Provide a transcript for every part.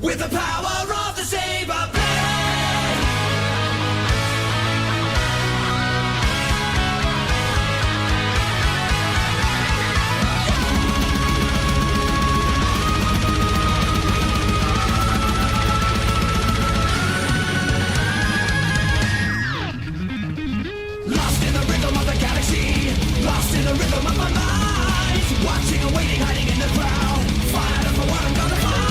with the power of the saber blade. Lost in the rhythm of the galaxy, lost in the rhythm of my mind, watching and waiting, hiding in the crowd, fired up for what I'm gonna find.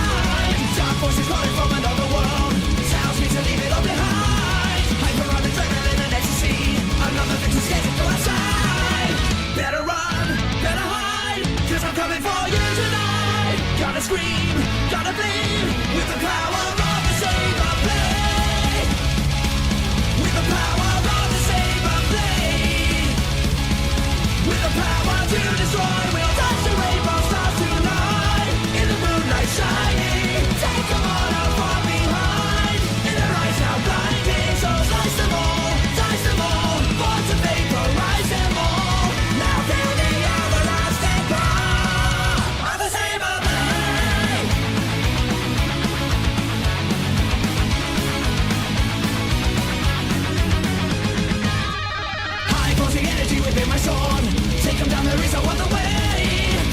Dark voices calling from another world, tells me to leave it all behind. Hyper on adrenaline and ecstasy, another victim scheduled to outside. Better run, better hide, cause I'm coming for you tonight. Gotta scream, gotta bleed, with the power of the saber blade. With the power of the saber blade. With the power to destroy, we'll touch the rainbow stars tonight. In the moonlight shining, take them all out from behind. In their eyes now blinding, so slice them all, born to vaporize them all. Now feel the everlasting power of the saber blade. High pulsing energy within my soul, take them down, there is no other way.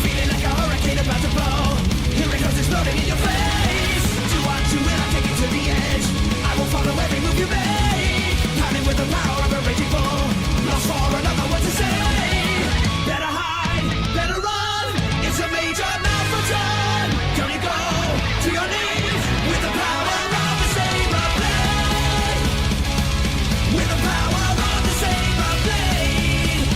Feeling like a hurricane about to blow, here it comes exploding in your face. Do what you will, I'll take it to the edge, I will follow every move you make. Pounding with the power of a raging bull, lost for another one to say. Better hide, better run, it's a major malfunction. Can you go to your knees, with the power of the saber blade. With the power of the saber blade.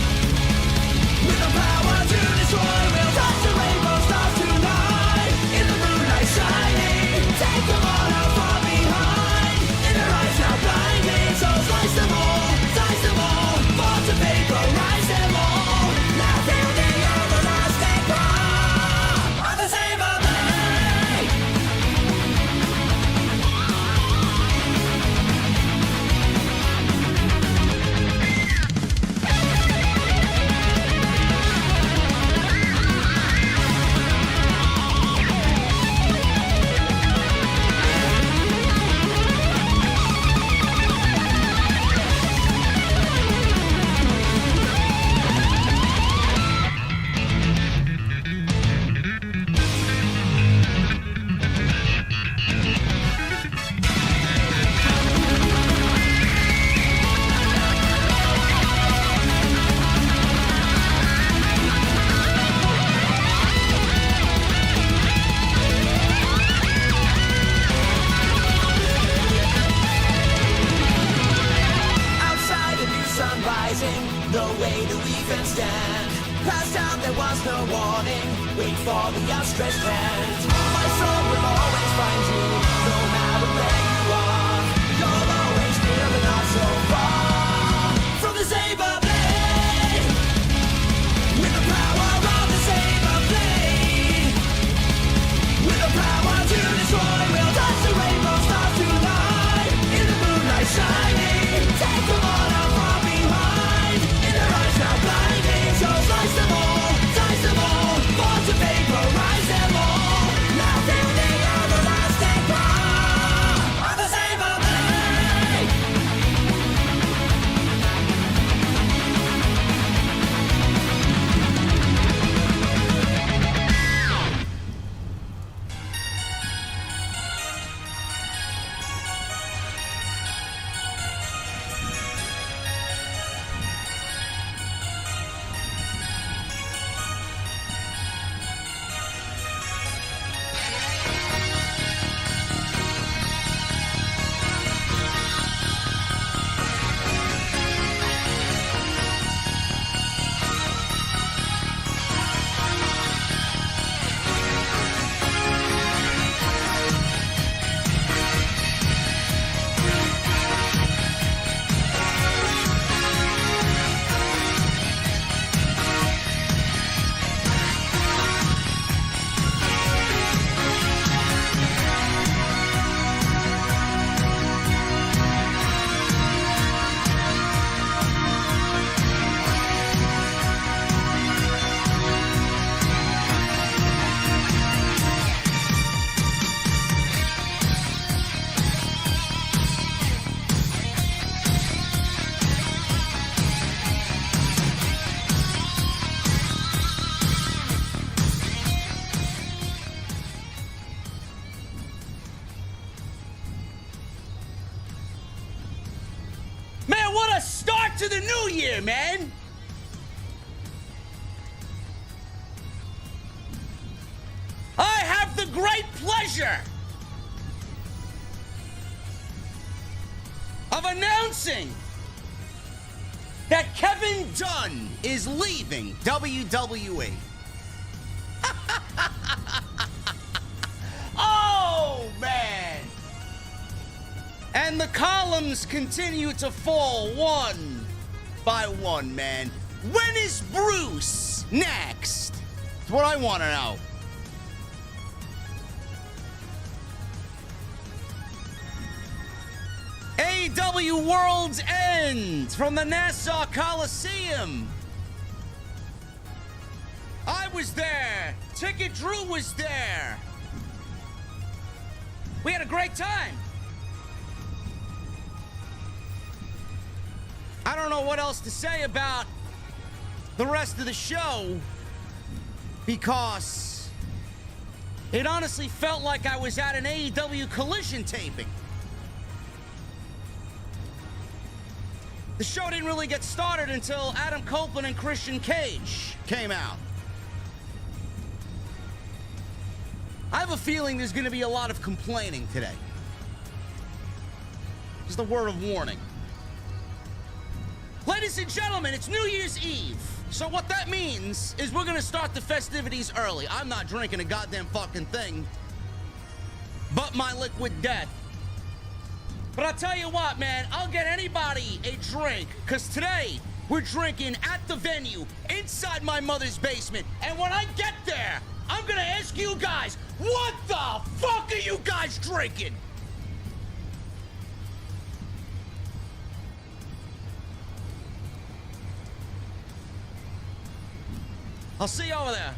With the power to destroy, we'll touch the rainbow stars tonight. In the moonlight shining, take them all out from behind. In their eyes now blinding, so slice them all, born to vaporize them all. Now feel the everlasting power of the saber blade. Outside a new sun rising, no way to even stand. Passed out, there was no warning, wait for the outstretched hand. My soul will always find you, no matter where you are. You're always near but not so far from the saber blade. With the power of the saber blade. With the power to destroy, we'll touch the rainbow stars tonight. In the moonlight shining, take them all out from behind. In their eyes now blinding, so slice them all, born to vaporize them all. Now feel the everlasting power here, man. I have the great pleasure of announcing that Kevin Dunn is leaving WWE. Oh, man. And the columns continue to fall one by one, man. When is Bruce next? That's what I want to know. AEW Worlds End from the Nassau Coliseum. I was there. Ticket Drew was there. We had a great time. I don't know what else to say about the rest of the show because it honestly felt like I was at an AEW Collision taping. The show didn't really get started until Adam Copeland and Christian Cage came out. I have a feeling there's going to be a lot of complaining today. Just a word of warning. Ladies and gentlemen, it's New Year's Eve. So what that means is we're going to start the festivities early. I'm not drinking a goddamn fucking thing but my liquid death. But I'll tell you what, man, I'll get anybody a drink, because today we're drinking at the venue inside my mother's basement. And when I get there, I'm going to ask you guys, what the fuck are you guys drinking? I'll see you over there.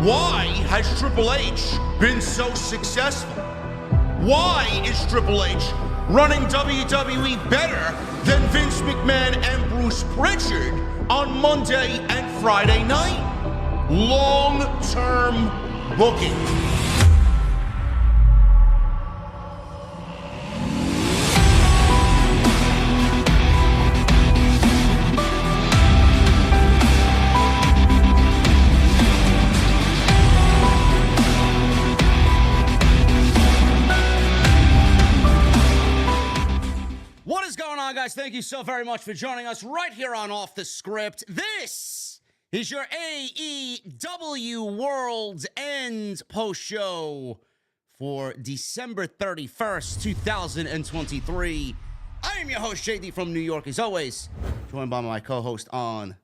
Why has Triple H been so successful? Why is Triple H running WWE better than Vince McMahon and Bruce Pritchard on Monday and Friday night? Long-term booking. Thank you so very much for joining us right here on Off the Script. This is your AEW Worlds End post show for December 31st, 2023. I am your host, JD from New York, as always, joined by my co-host on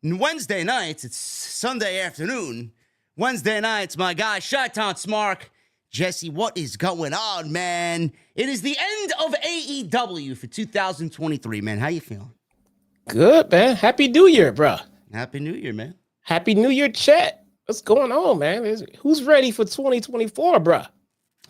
Wednesday nights. It's Sunday afternoon. Wednesday nights, my guy, Chi-Town Smark. Jesse, what is going on, man? It is the end of AEW for 2023, man. How you feeling? Good, man. Happy New Year, bro. Happy New Year, man. Happy New Year, chat. What's going on, man? Who's ready for 2024, bro?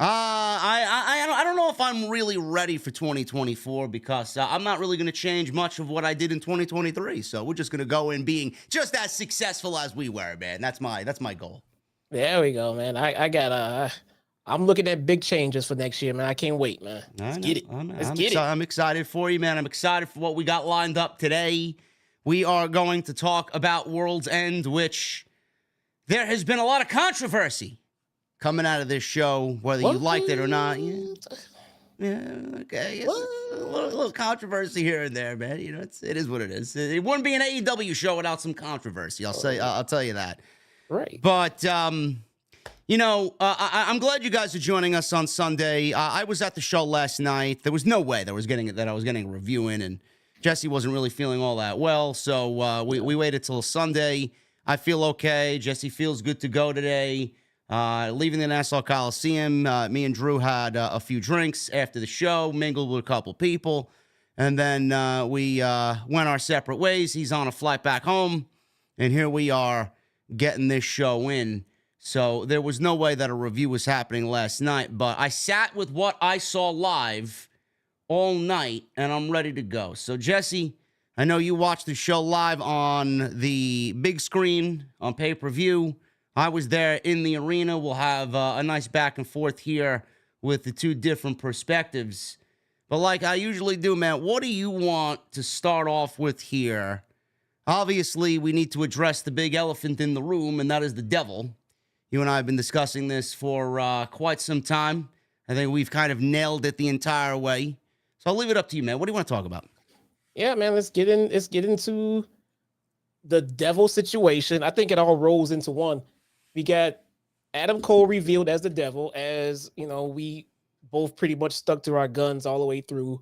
I don't know if I'm really ready for 2024 because I'm not really going to change much of what I did in 2023. So we're just going to go in being just as successful as we were, man. That's my goal. There we go, man. I'm looking at big changes for next year, man. I can't wait, man. Let's get it. I'm excited for you, man. I'm excited for what we got lined up today. We are going to talk about World's End, which there has been a lot of controversy coming out of this show, whether you liked it or not. Yeah, okay. A little controversy here and there, man. You know, it is what it is. It wouldn't be an AEW show without some controversy. I'll tell you that. Right. But you know, I'm glad you guys are joining us on Sunday. I was at the show last night. There was no way that I was getting a review in, and Jesse wasn't really feeling all that well, so we waited till Sunday. I feel okay. Jesse feels good to go today. Leaving the Nassau Coliseum, me and Drew had a few drinks after the show, mingled with a couple people, and then we went our separate ways. He's on a flight back home, and here we are getting this show in. So there was no way that a review was happening last night, but I sat with what I saw live all night, and I'm ready to go. So, Jesse, I know you watched the show live on the big screen on pay-per-view. I was there in the arena. We'll have a nice back and forth here with the two different perspectives. But like I usually do, man, what do you want to start off with here? Obviously, we need to address the big elephant in the room, and that is the devil. You and I have been discussing this for quite some time. I think we've kind of nailed it the entire way. So I'll leave it up to you, man. What do you want to talk about? Yeah, man, let's get into the devil situation. I think it all rolls into one. We got Adam Cole revealed as the devil, as you know, we both pretty much stuck to our guns all the way through.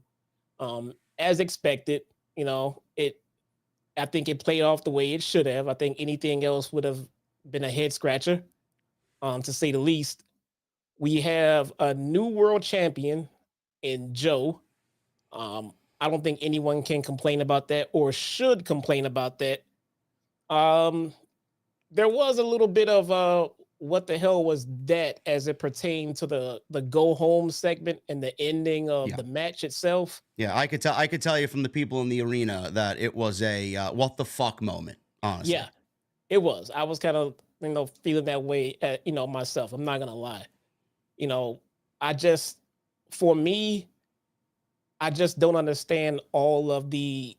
As expected, you know, I think it played off the way it should have. I think anything else would have been a head scratcher, to say the least. We have a new world champion in Joe. I don't think anyone can complain about that or should complain about that. There was a little bit of what the hell was that as it pertained to the go home segment and the ending of the match itself. Yeah, I could tell you from the people in the arena that it was a what the fuck moment, honestly. Yeah, it was. I was kind of, feeling that way, myself. I'm not going to lie. I just don't understand all of the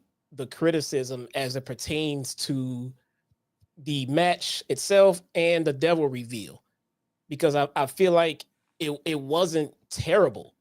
criticism as it pertains to the match itself and the devil reveal, because I feel like it wasn't terrible.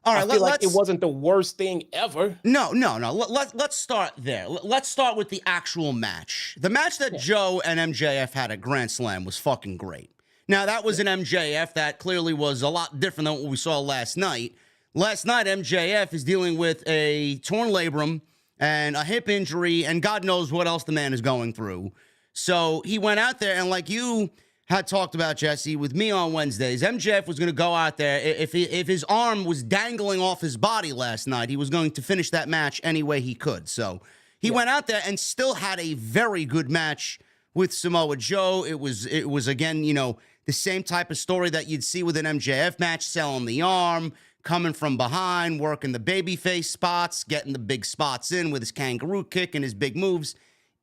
All right, I feel like it wasn't the worst thing ever. No. Let's start there. Let's start with the actual match. The match that Joe and MJF had at Grand Slam was fucking great. Now, that was an MJF that clearly was a lot different than what we saw last night. Last night, MJF is dealing with a torn labrum and a hip injury, and God knows what else the man is going through. So he went out there, and like you had talked about, Jesse, with me on Wednesdays, MJF was going to go out there. If his arm was dangling off his body last night, he was going to finish that match any way he could. So he went out there and still had a very good match with Samoa Joe. It was again, the same type of story that you'd see with an MJF match, selling the arm, coming from behind, working the babyface spots, getting the big spots in with his kangaroo kick and his big moves.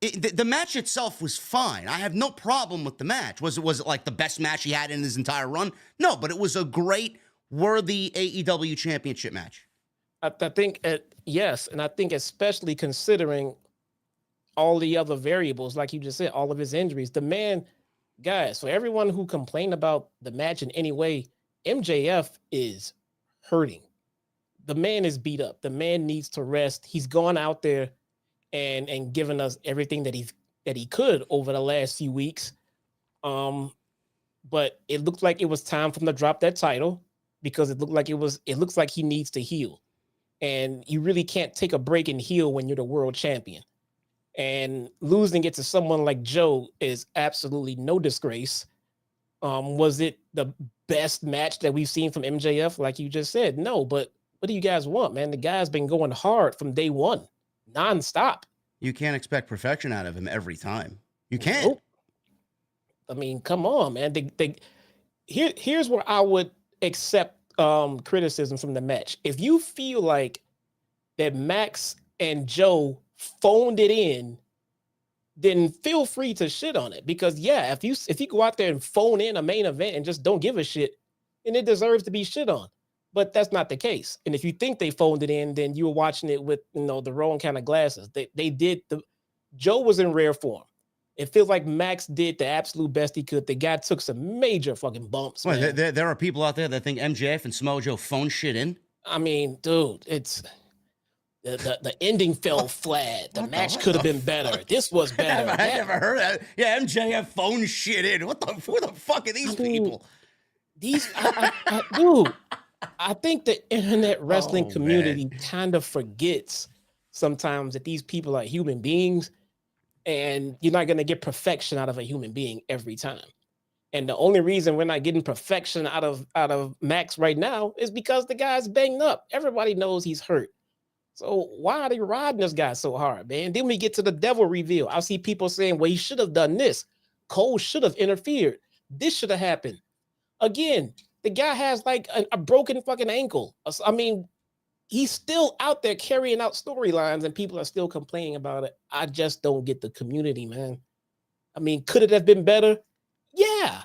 The match itself was fine. I have no problem with the match. Was it like the best match he had in his entire run? No, but it was a great, worthy AEW Championship match. I think, yes, and I think especially considering all the other variables, like you just said, all of his injuries. The man, guys, so everyone who complained about the match in any way, MJF is hurting. The man is beat up. The man needs to rest. He's gone out there and given us everything that he could over the last few weeks. But it looked like it was time for him to drop that title, because it looks like he needs to heal. And you really can't take a break and heal when you're the world champion. And losing it to someone like Joe is absolutely no disgrace. Was it the best match that we've seen from MJF, like you just said? No, but what do you guys want, man? The guy's been going hard from day one. Non-stop. You can't expect perfection out of him every time. You can't. Nope. I mean, come on, man. Here's where I would accept criticism from the match. If you feel like that Max and Joe phoned it in, then feel free to shit on it. Because yeah, if you go out there and phone in a main event and just don't give a shit, then it deserves to be shit on. But that's not the case. And if you think they phoned it in, then you were watching it with the wrong kind of glasses. Joe was in rare form. It feels like Max did the absolute best he could. The guy took some major fucking bumps. Well, there are people out there that think MJF and Samoa Joe phoned shit in. I mean, dude, it's the ending fell flat. The match could have been better. This was better. I never heard that. Yeah, MJF phoned shit in. Who the fuck are these people? Dude, I think the internet wrestling community kind of forgets sometimes that these people are human beings, and you're not going to get perfection out of a human being every time. And the only reason we're not getting perfection out of Max right now is because the guy's banged up. Everybody knows he's hurt. So why are they riding this guy so hard, man? Then we get to the devil reveal. I see people saying, well, he should have done this. Cole should have interfered. This should have happened. Again, the guy has like a broken fucking ankle. I mean, he's still out there carrying out storylines and people are still complaining about it. I just don't get the community, man. I mean, could it have been better? Yeah.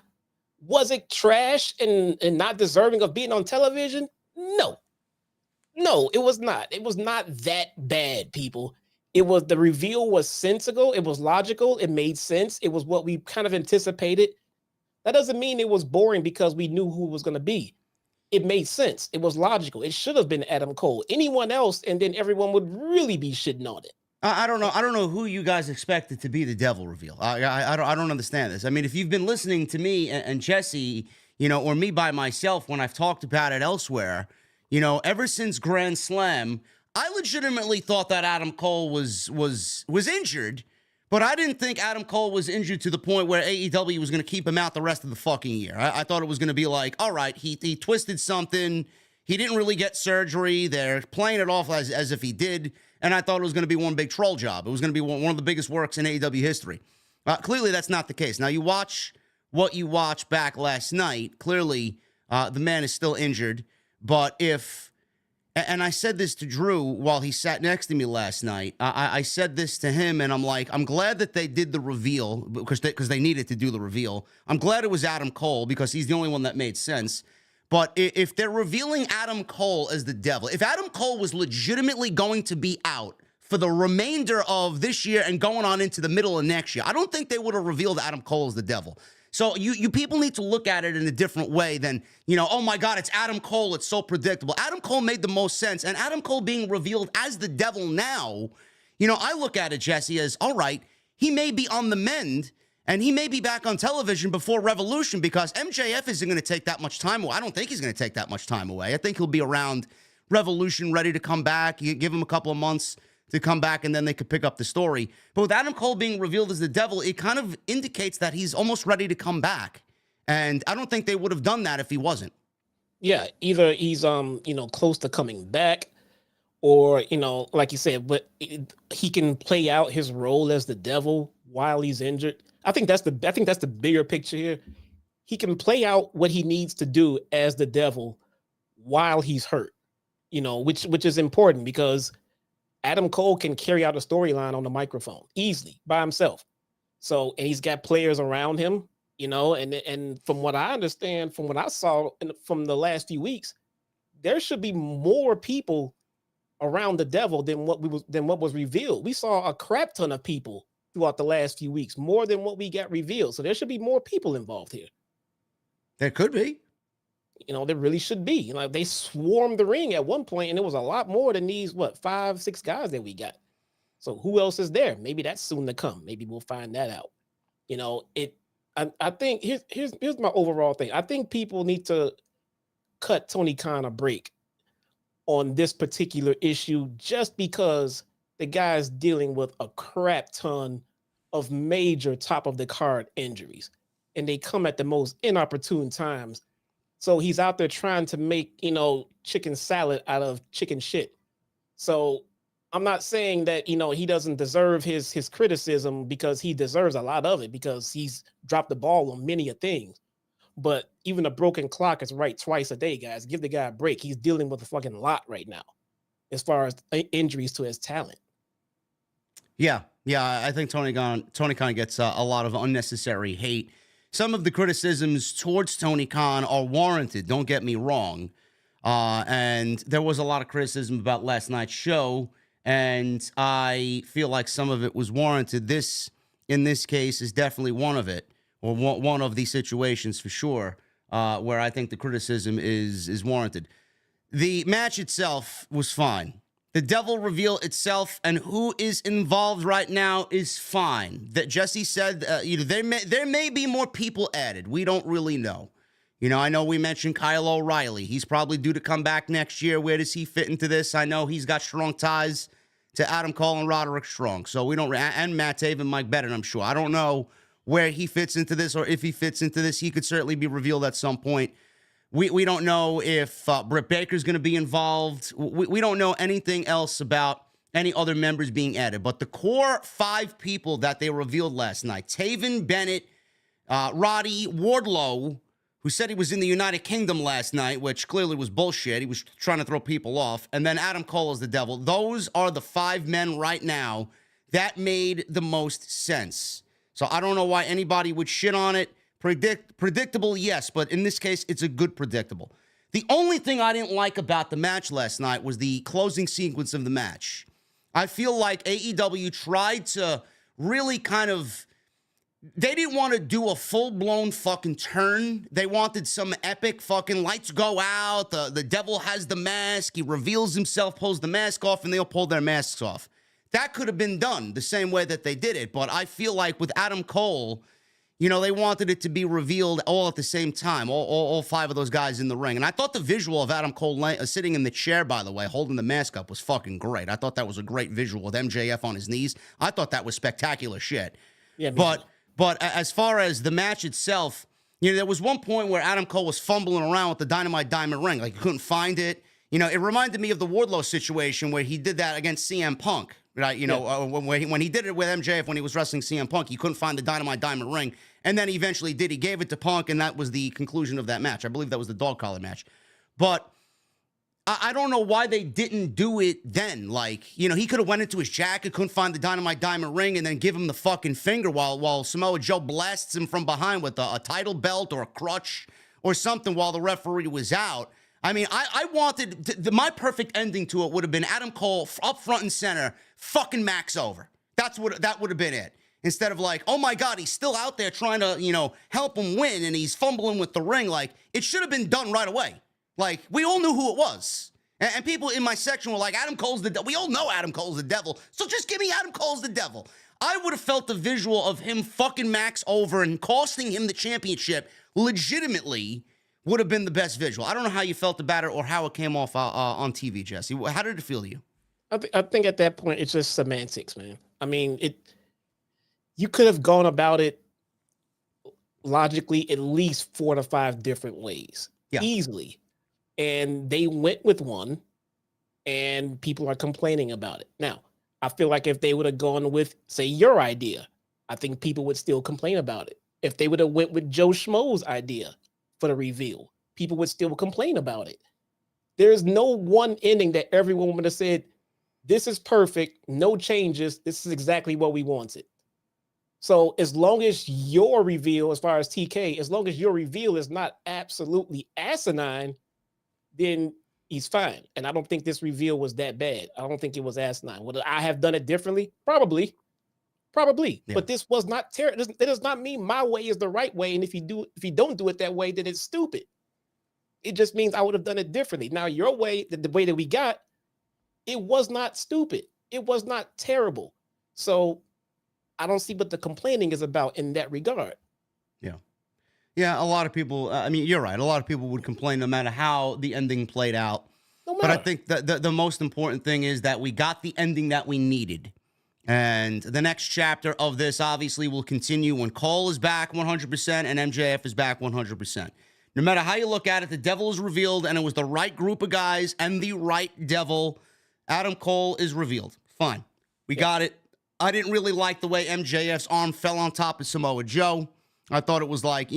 Was it trash and not deserving of being on television? No. No, it was not. It was not that bad, people. The reveal was sensible. It was logical. It made sense. It was what we kind of anticipated. That doesn't mean it was boring because we knew who it was going to be. It made sense. It was logical. It should have been Adam Cole. Anyone else, and then everyone would really be shitting on it. I don't know. I don't know who you guys expected to be the devil reveal. I don't understand this. I mean, if you've been listening to me and Jesse, or me by myself when I've talked about it elsewhere, ever since Grand Slam, I legitimately thought that Adam Cole was injured, but I didn't think Adam Cole was injured to the point where AEW was going to keep him out the rest of the fucking year. I thought it was going to be like, all right, he twisted something. He didn't really get surgery. They're playing it off as if he did, and I thought it was going to be one big troll job. It was going to be one of the biggest works in AEW history. Clearly, that's not the case. Now, you watch what you watched back last night. Clearly, the man is still injured. But and I said this to Drew while he sat next to me last night. I said this to him, and I'm like, I'm glad that they did the reveal because they needed to do the reveal. I'm glad it was Adam Cole because he's the only one that made sense. But if they're revealing Adam Cole as the devil, if Adam Cole was legitimately going to be out for the remainder of this year and going on into the middle of next year, I don't think they would have revealed Adam Cole as the devil. So you people need to look at it in a different way than, oh my God, it's Adam Cole. It's so predictable. Adam Cole made the most sense. And Adam Cole being revealed as the devil now, I look at it, Jesse, as, all right, he may be on the mend and he may be back on television before Revolution because MJF isn't going to take that much time away. I don't think he's going to take that much time away. I think he'll be around Revolution, ready to come back. You give him a couple of months to come back, and then they could pick up the story. But with Adam Cole being revealed as the devil, it kind of indicates that he's almost ready to come back. And I don't think they would have done that if he wasn't. Yeah, either he's close to coming back, or like you said, but he can play out his role as the devil while he's injured. I think that's the bigger picture here. He can play out what he needs to do as the devil while he's hurt. Which is important because Adam Cole can carry out a storyline on the microphone easily by himself. So, and he's got players around him, and from what I understand, from what I saw from the last few weeks, there should be more people around the devil than what was revealed. We saw a crap ton of people throughout the last few weeks, more than what we got revealed. So there should be more people involved here. There could be. There really should be. They swarmed the ring at one point, and it was a lot more than these 5-6 guys that we got. So who else is there? Maybe that's soon to come. Maybe we'll find that out. I think here's my overall thing. I think people need to cut Tony Khan a break on this particular issue just because the guy's dealing with a crap ton of major top of the card injuries, and they come at the most inopportune times. So he's out there trying to make, chicken salad out of chicken shit. So I'm not saying that, he doesn't deserve his criticism, because he deserves a lot of it because he's dropped the ball on many of things. But even a broken clock is right twice a day, guys. Give the guy a break. He's dealing with a fucking lot right now as far as injuries to his talent. Yeah, I think Tony Khan gets a lot of unnecessary hate. Some of the criticisms towards Tony Khan are warranted, don't get me wrong. And there was a lot of criticism about last night's show, and I feel like some of it was warranted. This, in this case, is definitely one of it, or one of these situations for sure, where I think the criticism is warranted. The match itself was fine. The devil reveal itself and who is involved right now is fine. That Jesse said, there may be more people added. We don't really know. I know we mentioned Kyle O'Reilly. He's probably due to come back next year. Where does he fit into this? I know he's got strong ties to Adam Cole and Roderick Strong. So we don't, and Matt Taven, Mike Bennett, I'm sure. I don't know where he fits into this or if he fits into this. He could certainly be revealed at some point. We don't know if Britt Baker's going to be involved. We don't know anything else about any other members being added. But the core 5 people that they revealed last night, Taven, Bennett, Roddy, Wardlow, who said he was in the United Kingdom last night, which clearly was bullshit. He was trying to throw people off. And then Adam Cole as the devil. Those are the 5 men right now that made the most sense. So I don't know why anybody would shit on it. Predictable, yes, but in this case, it's a good predictable. The only thing I didn't like about the match last night was the closing sequence of the match. I feel like AEW tried to really they didn't want to do a full-blown fucking turn. They wanted some epic fucking lights go out, the devil has the mask, he reveals himself, pulls the mask off, and they'll pull their masks off. That could have been done the same way that they did it, but I feel like with Adam Cole, they wanted it to be revealed all at the same time, all 5 of those guys in the ring. And I thought the visual of Adam Cole sitting in the chair, by the way, holding the mask up was fucking great. I thought that was a great visual with MJF on his knees. I thought that was spectacular shit. Yeah, but as far as the match itself, there was one point where Adam Cole was fumbling around with the Dynamite Diamond ring. Like, he couldn't find it. It reminded me of the Wardlow situation where he did that against CM Punk. Right, when he did it with MJF when he was wrestling CM Punk, he couldn't find the Dynamite Diamond ring, and then he eventually did. He gave it to Punk, and that was the conclusion of that match. I believe that was the dog collar match. But I don't know why they didn't do it then. Like, he could have went into his jacket, couldn't find the Dynamite Diamond ring, and then give him the fucking finger while Samoa Joe blasts him from behind with a title belt or a crutch or something while the referee was out. I mean, I wanted my perfect ending to it would have been Adam Cole up front and center, fucking Max over. That would have been it. Instead of like, oh my God, he's still out there trying to, help him win, and he's fumbling with the ring. Like, it should have been done right away. Like, we all knew who it was. And people in my section were like, Adam Cole's the devil. We all know Adam Cole's the devil. So just give me Adam Cole's the devil. I would have felt the visual of him fucking Max over and costing him the championship legitimately would have been the best visual. I don't know how you felt about it or how it came off on TV, Jesse. How did it feel to you? I think at that point, it's just semantics, man. I mean, you could have gone about it logically at least 4 to 5 different ways, easily. And they went with one, and people are complaining about it. Now, I feel like if they would have gone with, say, your idea, I think people would still complain about it. If they would have went with Joe Schmo's idea for the reveal, people would still complain about it. There's no one ending that everyone would have said, this is perfect, no changes, this is exactly what we wanted. So as long as your reveal, as far as TK, as long as your reveal is not absolutely asinine, then he's fine. And I don't think this reveal was that bad. I don't think it was asinine. Would I have done it differently? Probably. Yeah. But this was not terrible. That does not mean my way is the right way. And if you don't do it that way, then it's stupid. It just means I would have done it differently. Now, your way, the way that we got, it was not stupid. It was not terrible. So I don't see what the complaining is about in that regard. Yeah, a lot of people, I mean, you're right. A lot of people would complain no matter how the ending played out. But I think the most important thing is that we got the ending that we needed. And the next chapter of this obviously will continue when Cole is back 100% and MJF is back 100%. No matter how you look at it, the devil is revealed, and it was the right group of guys and the right devil. Adam Cole is revealed. Fine. We got it. I didn't really like the way MJF's arm fell on top of Samoa Joe. I thought it was like,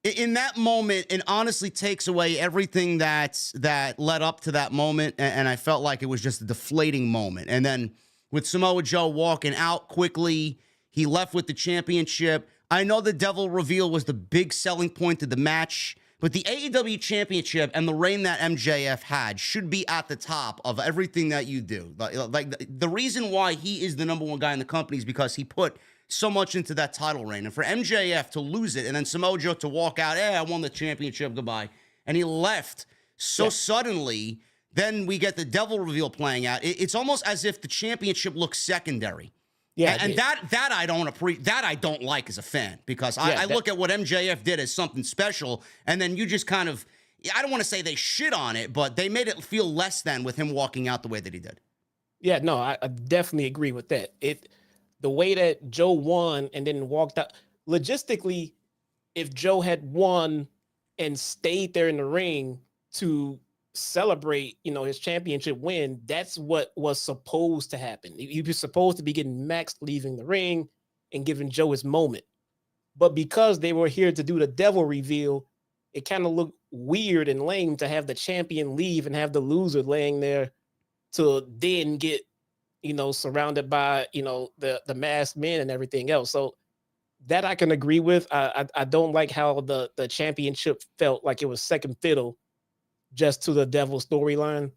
in that moment, it honestly takes away everything that led up to that moment, and I felt like it was just a deflating moment. And then with Samoa Joe walking out quickly, he left with the championship. I know the Devil reveal was the big selling point of the match, but the AEW Championship and the reign that MJF had should be at the top of everything that you do. Like the reason why he is the number one guy in the company is because he put so much into that title reign. And for MJF to lose it and then Samoa Joe to walk out, I won the championship, goodbye. And he left so suddenly, then we get the Devil reveal playing out. It's almost as if the championship looks secondary. Yeah, and that I don't like as a fan, because I look at what MJF did as something special, and then you just kind of, I don't want to say they shit on it, but they made it feel less than with him walking out the way that he did. Yeah, no, I definitely agree with that. The way that Joe won and then walked out, logistically, if Joe had won and stayed there in the ring to celebrate, his championship win, that's what was supposed to happen. You were supposed to be getting Max leaving the ring and giving Joe his moment. But because they were here to do the Devil reveal, it kind of looked weird and lame to have the champion leave and have the loser laying there to then get, surrounded by, the masked men and everything else. So that I can agree with. I don't like how the championship felt like it was second fiddle just to the Devil storyline.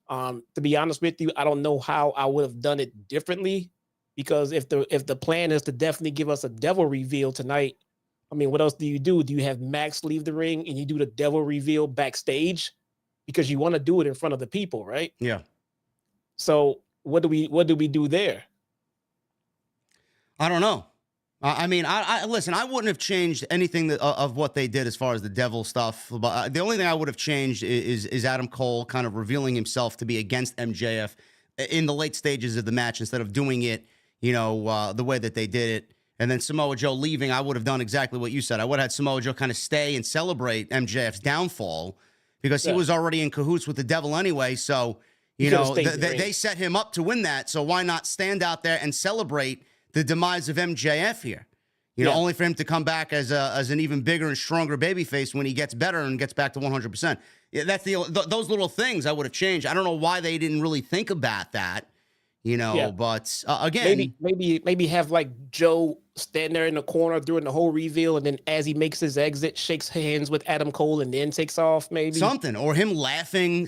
To be honest with you, I don't know how I would have done it differently, because if the plan is to definitely give us a Devil reveal tonight, I mean, what else do you do? Do you have Max leave the ring and you do the Devil reveal backstage because you want to do it in front of the people, right? Yeah. So what do we do there? I don't know. I mean, I listen, I wouldn't have changed anything of what they did as far as the Devil stuff. But the only thing I would have changed is Adam Cole kind of revealing himself to be against MJF in the late stages of the match instead of doing it, the way that they did it. And then Samoa Joe leaving, I would have done exactly what you said. I would have had Samoa Joe kind of stay and celebrate MJF's downfall, because he was already in cahoots with the Devil anyway. So, they set him up to win that. So why not stand out there and celebrate the demise of MJF here, only for him to come back as an even bigger and stronger babyface when he gets better and gets back to 100%. Yeah, that's those little things I would have changed. I don't know why they didn't really think about that, but again, maybe have like Joe stand there in the corner during the whole reveal, and then as he makes his exit, shakes hands with Adam Cole and then takes off, maybe something, or him laughing,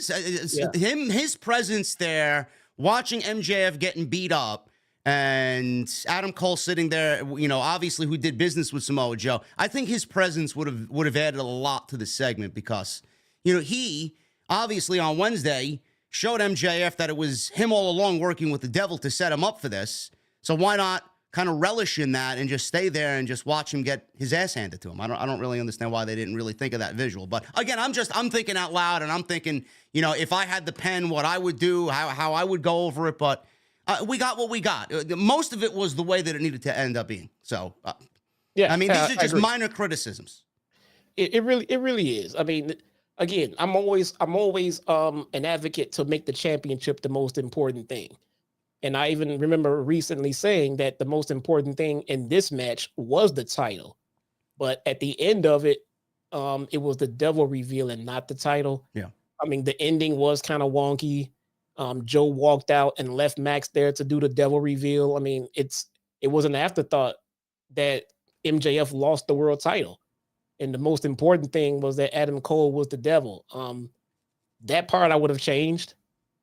his presence there, watching MJF getting beat up. And Adam Cole sitting there, obviously who did business with Samoa Joe. I think his presence would have added a lot to the segment, because, he obviously on Wednesday showed MJF that it was him all along working with the Devil to set him up for this. So why not kind of relish in that and just stay there and just watch him get his ass handed to him? I don't really understand why they didn't really think of that visual. But again, I'm thinking out loud, and I'm thinking, if I had the pen, what I would do, how I would go over it, but we got what we got. Most of it was the way that it needed to end up being. So, these are just minor criticisms. It really is. I mean, again, I'm always an advocate to make the championship the most important thing. And I even remember recently saying that the most important thing in this match was the title. But at the end of it, it was the Devil reveal and not the title. Yeah. I mean, the ending was kind of wonky. Joe walked out and left Max there to do the Devil reveal. I mean, it was an afterthought that MJF lost the world title. And the most important thing was that Adam Cole was the Devil. That part I would have changed,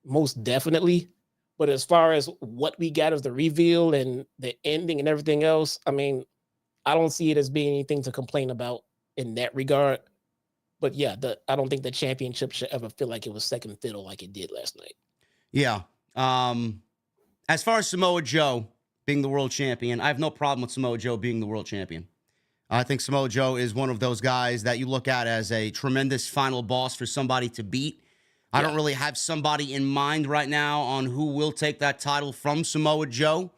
most definitely. But as far as what we got as the reveal and the ending and everything else, I mean, I don't see it as being anything to complain about in that regard. But yeah, I don't think the championship should ever feel like it was second fiddle like it did last night. Yeah. As far as Samoa Joe being the world champion, I have no problem with Samoa Joe being the world champion. I think Samoa Joe is one of those guys that you look at as a tremendous final boss for somebody to beat. I don't really have somebody in mind right now on who will take that title from Samoa Joe.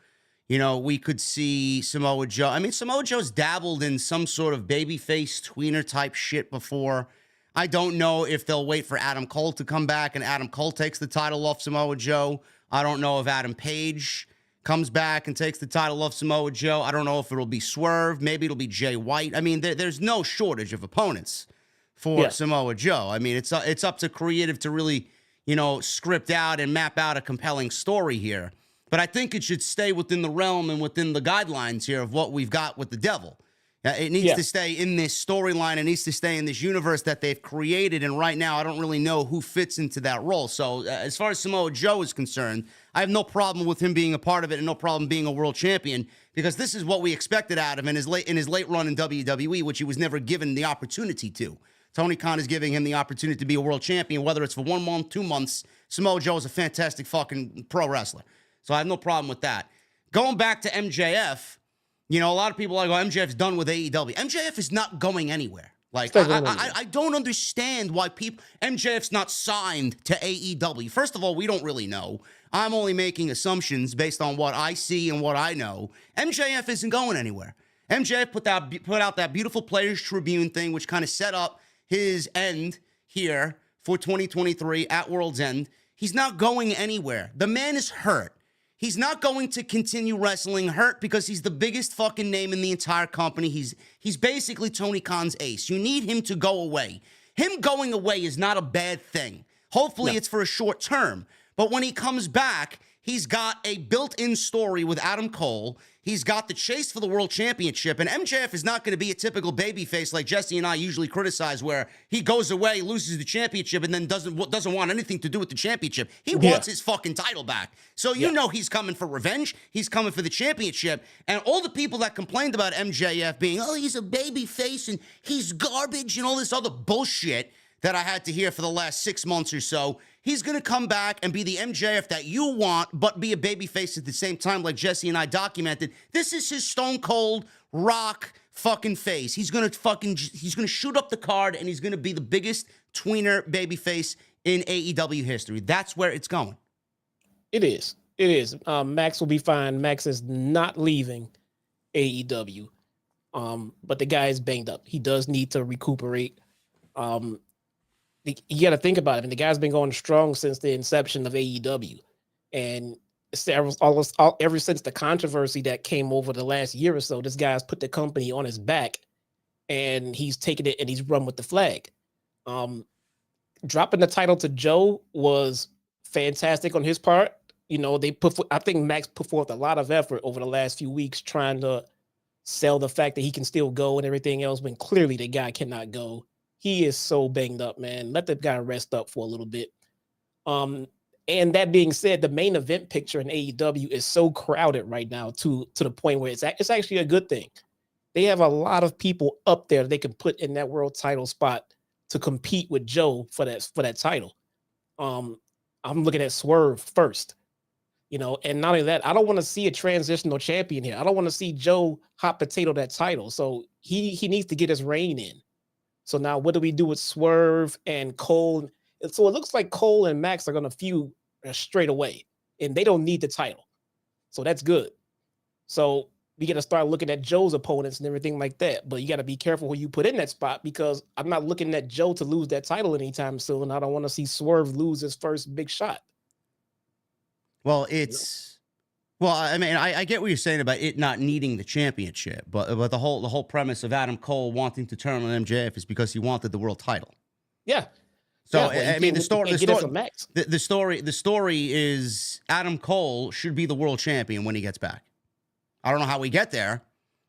We could see Samoa Joe. I mean, Samoa Joe's dabbled in some sort of babyface tweener type shit before. I don't know if they'll wait for Adam Cole to come back and Adam Cole takes the title off Samoa Joe. I don't know if Adam Page comes back and takes the title off Samoa Joe. I don't know if it'll be Swerve. Maybe it'll be Jay White. I mean, there's no shortage of opponents for Samoa Joe. I mean, it's up to creative to really, script out and map out a compelling story here. But I think it should stay within the realm and within the guidelines here of what we've got with the Devil. It needs to stay in this storyline. It needs to stay in this universe that they've created. And right now, I don't really know who fits into that role. So as far as Samoa Joe is concerned, I have no problem with him being a part of it and no problem being a world champion, because this is what we expected out of him in his late run in WWE, which he was never given the opportunity to. Tony Khan is giving him the opportunity to be a world champion, whether it's for 1 month, 2 months. Samoa Joe is a fantastic fucking pro wrestler. So I have no problem with that. Going back to MJF, a lot of people are like, MJF's done with AEW. MJF is not going anywhere. Like, I don't understand why MJF's not signed to AEW. First of all, we don't really know. I'm only making assumptions based on what I see and what I know. MJF isn't going anywhere. MJF put out that beautiful Players Tribune thing, which kind of set up his end here for 2023 at World's End. He's not going anywhere. The man is hurt. He's not going to continue wrestling hurt because he's the biggest fucking name in the entire company. He's basically Tony Khan's ace. You need him to go away. Him going away is not a bad thing. Hopefully it's for a short term. But when he comes back, he's got a built-in story with Adam Cole. He's got the chase for the World Championship. And MJF is not going to be a typical babyface like Jesse and I usually criticize, where he goes away, loses the championship, and then doesn't want anything to do with the championship. He wants his fucking title back. So you know he's coming for revenge. He's coming for the championship. And all the people that complained about MJF being, he's a babyface and he's garbage and all this other bullshit that I had to hear for the last 6 months or so, he's going to come back and be the MJF that you want, but be a babyface at the same time, like Jesse and I documented. This is his stone cold rock fucking face. He's going to shoot up the card, and he's going to be the biggest tweener babyface in AEW history. That's where it's going. It is. Max will be fine. Max is not leaving AEW. But the guy is banged up. He does need to recuperate. You got to think about it. And the guy's been going strong since the inception of AEW. And ever since the controversy that came over the last year or so, this guy's put the company on his back, and he's taken it and he's run with the flag. Dropping the title to Joe was fantastic on his part. I think Max put forth a lot of effort over the last few weeks trying to sell the fact that he can still go and everything else, when clearly the guy cannot go. He is so banged up, man. Let the guy rest up for a little bit. And that being said, the main event picture in AEW is so crowded right now to the point where it's actually a good thing. They have a lot of people up there they can put in that world title spot to compete with Joe for that title. I'm looking at Swerve first, and not only that, I don't want to see a transitional champion here. I don't want to see Joe hot potato that title. So he needs to get his reign in. So now what do we do with Swerve and Cole? So it looks like Cole and Max are going to feud straight away, and they don't need the title. So that's good. So we got to start looking at Joe's opponents and everything like that. But you got to be careful who you put in that spot, because I'm not looking at Joe to lose that title anytime soon. I don't want to see Swerve lose his first big shot. Well, I mean, I get what you're saying about it not needing the championship, but the whole premise of Adam Cole wanting to turn on MJF is because he wanted the world title. Yeah. So I mean, the story is Adam Cole should be the world champion when he gets back. I don't know how we get there,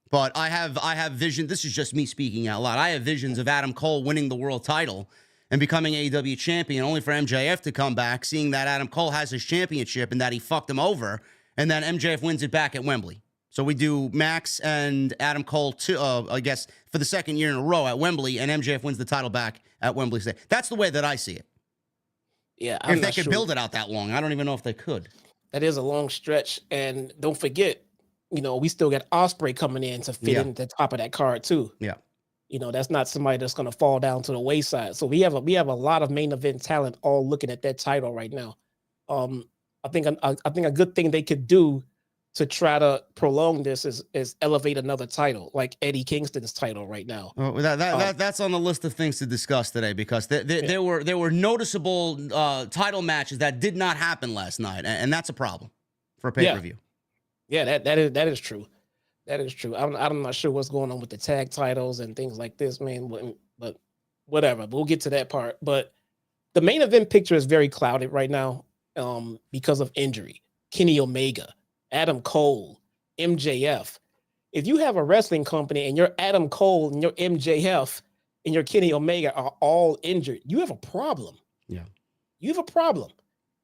but I have vision. This is just me speaking out loud. I have visions of Adam Cole winning the world title and becoming AEW champion, only for MJF to come back, seeing that Adam Cole has his championship and that he fucked him over. And then MJF wins it back at Wembley. So we do Max and Adam Cole, I guess, for the second year in a row at Wembley, and MJF wins the title back at Wembley. That's the way that I see it. Yeah, if they could build it out that long, I don't even know if they could. That is a long stretch, and don't forget, we still got Ospreay coming in to fit in at the top of that card too. Yeah, that's not somebody that's going to fall down to the wayside. So we have a lot of main event talent all looking at that title right now. I think a good thing they could do to try to prolong this is elevate another title, like Eddie Kingston's title right now. That's on the list of things to discuss today, because there were noticeable title matches that did not happen last night, and that's a problem for a pay-per-view. Yeah, that is true. That is true. I'm not sure what's going on with the tag titles and things like this, man. But whatever. We'll get to that part. But the main event picture is very clouded right now, because of injury. Kenny Omega, Adam Cole, MJF. If you have a wrestling company and your Adam Cole and your MJF and your Kenny Omega are all injured, you have a problem. Yeah. You have a problem.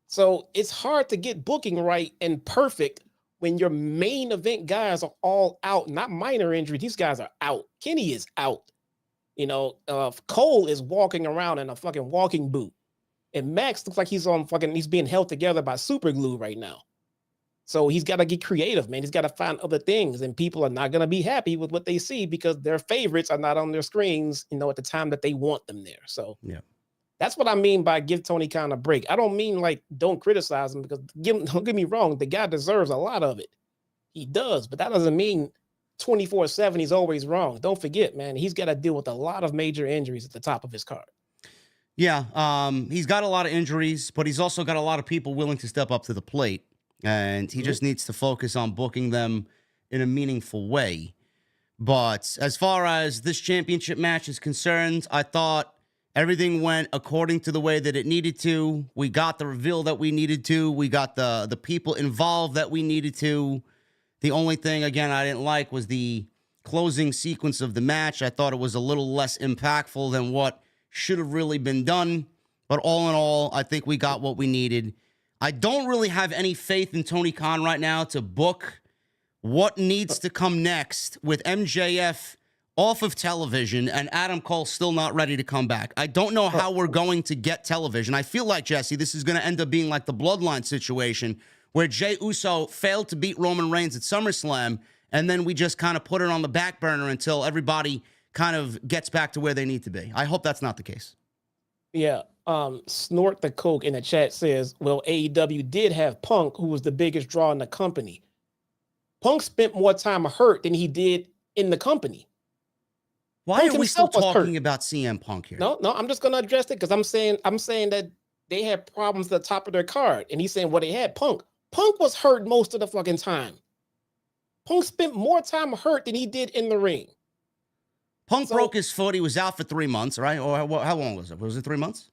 So it's hard to get booking right and perfect when your main event guys are all out, not minor injury. These guys are out. Kenny is out. Cole is walking around in a fucking walking boot. And Max looks like he's being held together by super glue right now. So he's got to get creative, man. He's got to find other things. And people are not going to be happy with what they see because their favorites are not on their screens, at the time that they want them there. So yeah. That's what I mean by give Tony Khan a break. I don't mean like don't criticize him because don't get me wrong, the guy deserves a lot of it. He does, but that doesn't mean 24/7 he's always wrong. Don't forget, man, he's got to deal with a lot of major injuries at the top of his card. Yeah, he's got a lot of injuries, but he's also got a lot of people willing to step up to the plate, and he just needs to focus on booking them in a meaningful way. But as far as this championship match is concerned, I thought everything went according to the way that it needed to. We got the reveal that we needed to. We got the people involved that we needed to. The only thing, again, I didn't like was the closing sequence of the match. I thought it was a little less impactful than what should have really been done. But all in all, I think we got what we needed. I don't really have any faith in Tony Khan right now to book what needs to come next with MJF off of television and Adam Cole still not ready to come back. I don't know how we're going to get television. I feel like, Jesse, this is going to end up being like the Bloodline situation where Jey Uso failed to beat Roman Reigns at SummerSlam, and then we just kind of put it on the back burner until everybody kind of gets back to where they need to be. I hope that's not the case. Yeah. Snort the Coke in the chat says, well, AEW did have Punk, who was the biggest draw in the company. Punk spent more time hurt than he did in the company. Why are we still talking about CM Punk here? No, I'm just going to address it because I'm saying that they had problems at the top of their card. And he's saying, well, they had Punk. Punk was hurt most of the fucking time. Punk spent more time hurt than he did in the ring. Punk broke his foot. He was out for 3 months, right? Or how long was it? Was it 3 months?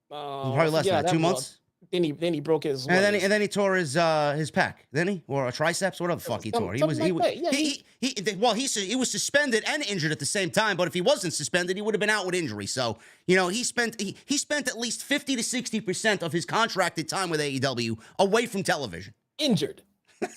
Probably less than that. 2 months? Then he broke his. And then he tore his pec, didn't he? Or a triceps, whatever the fuck he tore. He was suspended and injured at the same time. But if he wasn't suspended, he would have been out with injury. So he spent at least 50 to 60% of his contracted time with AEW away from television, injured.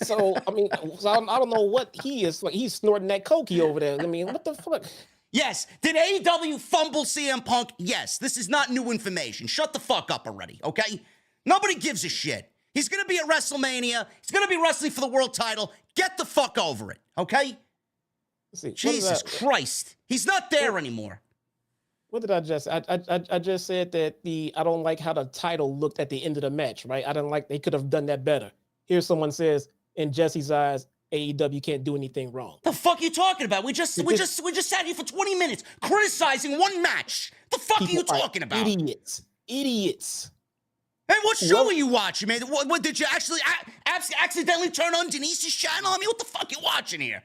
So I mean, I don't know what he is like. He's snorting that cokey over there. I mean, what the fuck? Yes. Did AEW fumble CM Punk? Yes. This is not new information. Shut the fuck up already, okay? Nobody gives a shit. He's going to be at WrestleMania. He's going to be wrestling for the world title. Get the fuck over it, okay? See, Jesus Christ. He's not there anymore. What did I just... I just said that I don't like how the title looked at the end of the match, right? I don't like... They could have done that better. Here someone says, in Jesse's eyes, AEW can't do anything wrong. The fuck are you talking about? We just sat here for 20 minutes criticizing one match. The fuck are you talking about? Idiots. Hey, what show are you watching, man? What did you actually accidentally turn on Denise's channel? I mean, what the fuck are you watching here?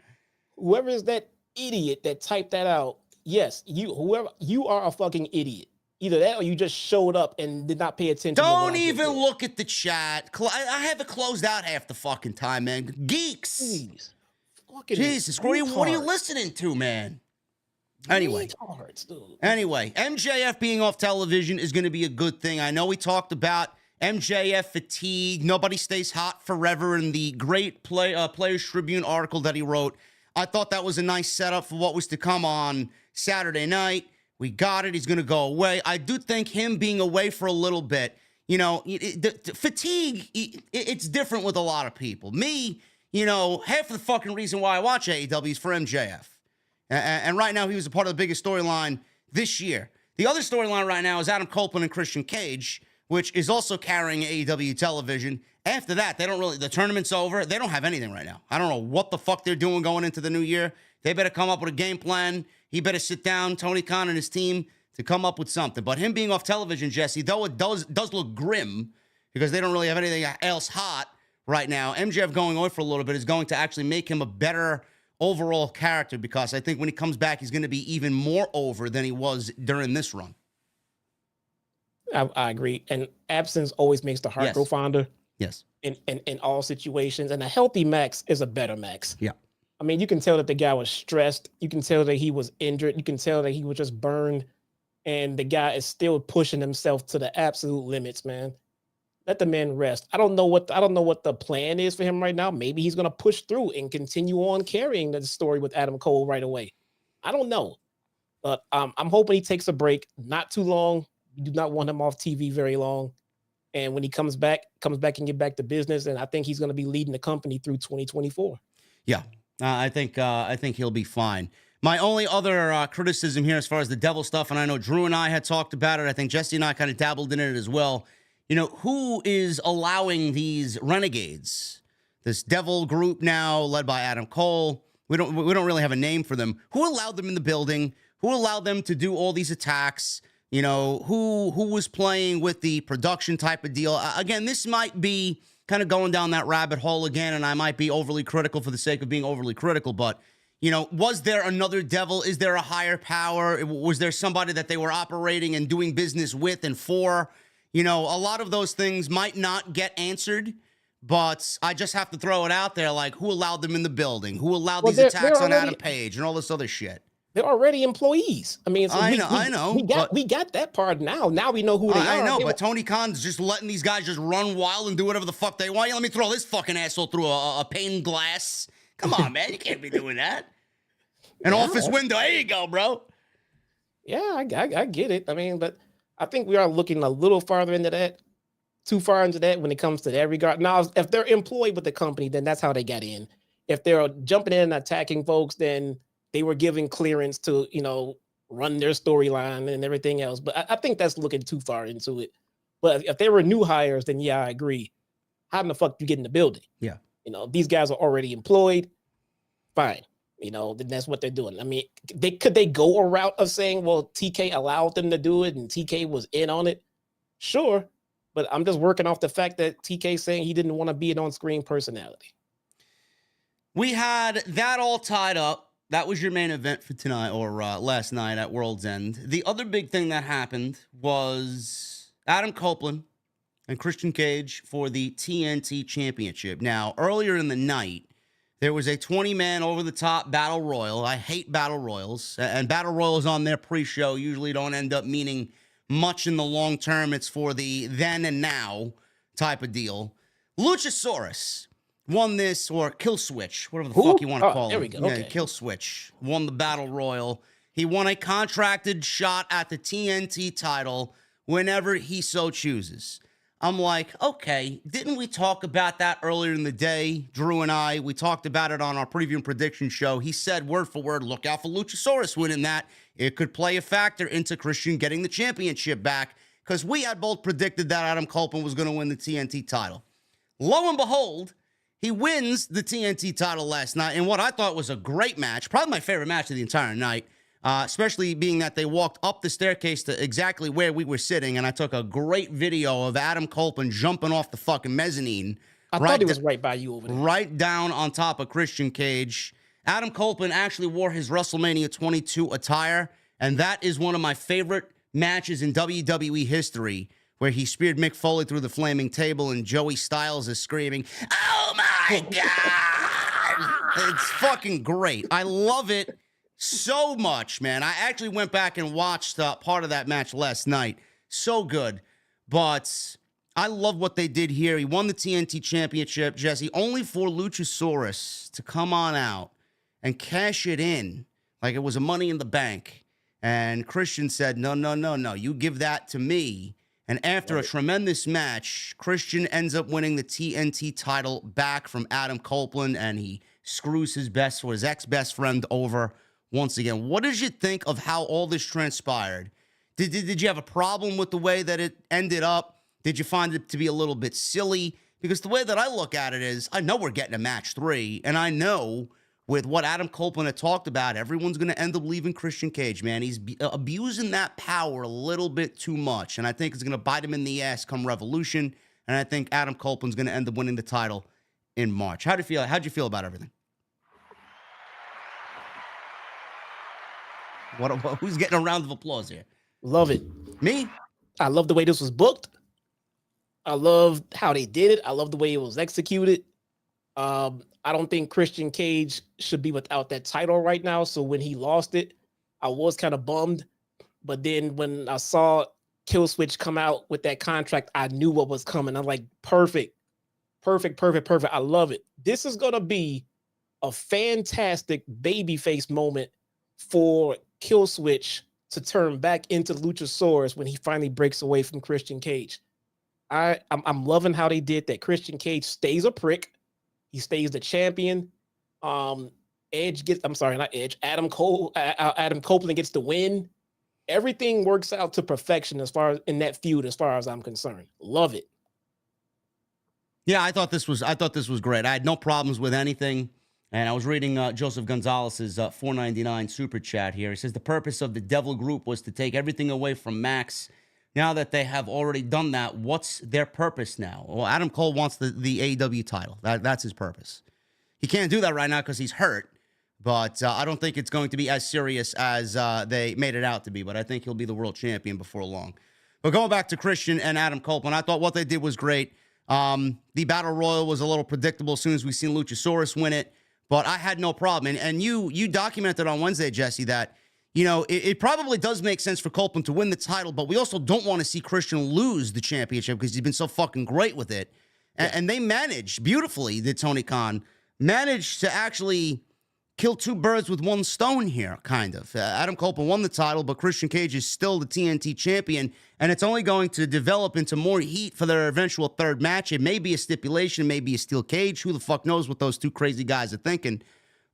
Whoever is that idiot that typed that out, yes, you are a fucking idiot. Either that or you just showed up and did not pay attention. Don't even look at the chat. I have it closed out half the fucking time, man. Geeks. Jeez. Jesus, what are you listening to, man? Anyway, MJF being off television is going to be a good thing. I know we talked about MJF fatigue. Nobody stays hot forever in the great Players Tribune article that he wrote. I thought that was a nice setup for what was to come on Saturday night. We got it. He's going to go away. I do think him being away for a little bit, the fatigue, it's different with a lot of people. Me, half of the fucking reason why I watch AEW is for MJF. And right now, he was a part of the biggest storyline this year. The other storyline right now is Adam Copeland and Christian Cage, which is also carrying AEW television. After that, the tournament's over. They don't have anything right now. I don't know what the fuck they're doing going into the new year. They better come up with a game plan. He better sit down, Tony Khan and his team, to come up with something. But him being off television, Jesse, though it does look grim because they don't really have anything else hot right now. MJF going away for a little bit is going to actually make him a better overall character, because I think when he comes back, he's going to be even more over than he was during this run. I agree. And absence always makes the heart grow fonder. Yes. In all situations. And a healthy Max is a better Max. Yeah. I mean, you can tell that the guy was stressed. You can tell that he was injured. You can tell that he was just burned. And the guy is still pushing himself to the absolute limits, man. Let the man rest. I don't know what the plan is for him right now. Maybe he's gonna push through and continue on carrying the story with Adam Cole right away. I don't know. But I'm hoping he takes a break. Not too long. We do not want him off TV very long. And when he comes back and get back to business. And I think he's going to be leading the company through 2024. Yeah, I think he'll be fine. My only other criticism here as far as the devil stuff, and I know Drew and I had talked about it. I think Jesse and I kind of dabbled in it as well. You know, who is allowing these renegades, this devil group now led by Adam Cole? We don't really have a name for them. Who allowed them in the building? Who allowed them to do all these attacks? You know, who was playing with the production type of deal? Again, this might be kind of going down that rabbit hole again, and I might be overly critical for the sake of being overly critical, but, you know, was there another devil? Is there a higher power? Was there somebody that they were operating and doing business with and for? You know, a lot of those things might not get answered, but I just have to throw it out there, like, who allowed them in the building? Who allowed these attacks on Adam Page and all this other shit? They're already employees. I mean, so I know. We got that part now. Now we know who they are. I know, but Tony Khan's just letting these guys just run wild and do whatever the fuck they want. Let me throw this fucking asshole through a pane glass. Come on, man. You can't be doing that. An office window. There you go, bro. Yeah, I get it. I mean, but I think we are looking a little farther into that, too far into that when it comes to that regard. Now, if they're employed with the company, then that's how they got in. If they're jumping in and attacking folks, then they were giving clearance to, you know, run their storyline and everything else. But I think that's looking too far into it. But if they were new hires, then yeah, I agree. How in the fuck do you get in the building? Yeah. You know, these guys are already employed. Fine. You know, then that's what they're doing. I mean, could they go a route of saying, well, TK allowed them to do it and TK was in on it? Sure. But I'm just working off the fact that TK saying he didn't want to be an on-screen personality. We had that all tied up. That was your main event for tonight, or last night at World's End. The other big thing that happened was Adam Copeland and Christian Cage for the TNT Championship. Now, earlier in the night, there was a 20-man over-the-top battle royal. I hate battle royals, and battle royals on their pre-show usually don't end up meaning much in the long term. It's for the then and now type of deal. Luchasaurus won this, or Kill Switch, whatever the fuck you want to call it. There we go. Yeah, Okay. Kill Switch won the battle royal. He won a contracted shot at the TNT title whenever he so chooses. I'm like, okay, didn't we talk about that earlier in the day? Drew and I, we talked about it on our preview and prediction show. He said word for word, look out for Luchasaurus winning that. It could play a factor into Christian getting the championship back, because we had both predicted that Adam Copeland was going to win the TNT title. Lo and behold, he wins the TNT title last night in what I thought was a great match, probably my favorite match of the entire night, especially being that they walked up the staircase to exactly where we were sitting, and I took a great video of Adam Copeland jumping off the fucking mezzanine. I thought he was right by you over there. Right down on top of Christian Cage. Adam Copeland actually wore his WrestleMania 22 attire, and that is one of my favorite matches in WWE history, where he speared Mick Foley through the flaming table and Joey Styles is screaming, "Oh my God!" It's fucking great. I love it so much, man. I actually went back and watched part of that match last night. So good. But I love what they did here. He won the TNT Championship, Jesse, only for Luchasaurus to come on out and cash it in like it was a Money in the Bank. And Christian said, no, you give that to me. And after a tremendous match, Christian ends up winning the TNT title back from Adam Copeland, and he screws his ex-best friend over once again. What did you think of how all this transpired? Did you have a problem with the way that it ended up? Did you find it to be a little bit silly? Because the way that I look at it is, I know we're getting a match 3, and I know with what Adam Copeland had talked about, everyone's going to end up leaving Christian Cage, man. He's abusing that power a little bit too much, and I think it's going to bite him in the ass come Revolution, and I think Adam Copeland's going to end up winning the title in March. How'd you feel about everything? Who's getting a round of applause here? Love it. Me? I love the way this was booked. I love how they did it. I love the way it was executed. I don't think Christian Cage should be without that title right now. So when he lost it, I was kind of bummed. But then when I saw Killswitch come out with that contract, I knew what was coming. I'm like, perfect. I love it. This is going to be a fantastic babyface moment for Killswitch to turn back into Luchasaurus when he finally breaks away from Christian Cage. I'm loving how they did that. Christian Cage stays a prick. He stays the champion. Adam Copeland gets the win. Everything works out to perfection as far as in that feud, as far as I'm concerned. Love it. Yeah, I thought this was great. I had no problems with anything. And I was reading Joseph Gonzalez's $4.99 super chat here. He says the purpose of the Devil Group was to take everything away from Max. Now that they have already done that, what's their purpose now? Well, Adam Cole wants the AEW title. That's his purpose. He can't do that right now because he's hurt. But I don't think it's going to be as serious as they made it out to be. But I think he'll be the world champion before long. But going back to Christian and Adam Copeland, I thought what they did was great. The Battle Royal was a little predictable as soon as we seen Luchasaurus win it. But I had no problem. And you documented on Wednesday, Jesse, that it probably does make sense for Copeland to win the title, but we also don't want to see Christian lose the championship because he's been so fucking great with it. And they managed beautifully, the Tony Khan managed to actually kill two birds with one stone here, kind of. Adam Copeland won the title, but Christian Cage is still the TNT champion, and it's only going to develop into more heat for their eventual third match. It may be a stipulation, maybe a steel cage. Who the fuck knows what those two crazy guys are thinking?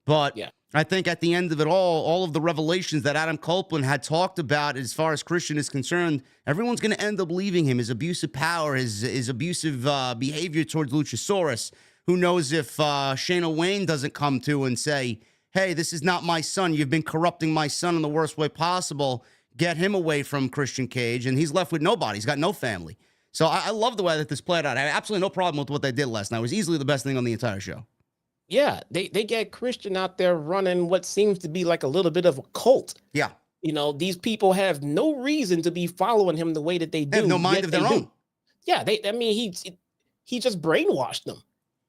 But yeah. I think at the end of it all of the revelations that Adam Copeland had talked about as far as Christian is concerned, everyone's going to end up leaving him. His abusive power, his abusive behavior towards Luchasaurus. Who knows if Shayna Wayne doesn't come to and say, hey, this is not my son. You've been corrupting my son in the worst way possible. Get him away from Christian Cage. And he's left with nobody. He's got no family. So I love the way that this played out. I have absolutely no problem with what they did last night. It was easily the best thing on the entire show. Yeah, they get Christian out there running what seems to be like a little bit of a cult. Yeah. These people have no reason to be following him the way that they do. They have no mind of their own. Yeah, he just brainwashed them.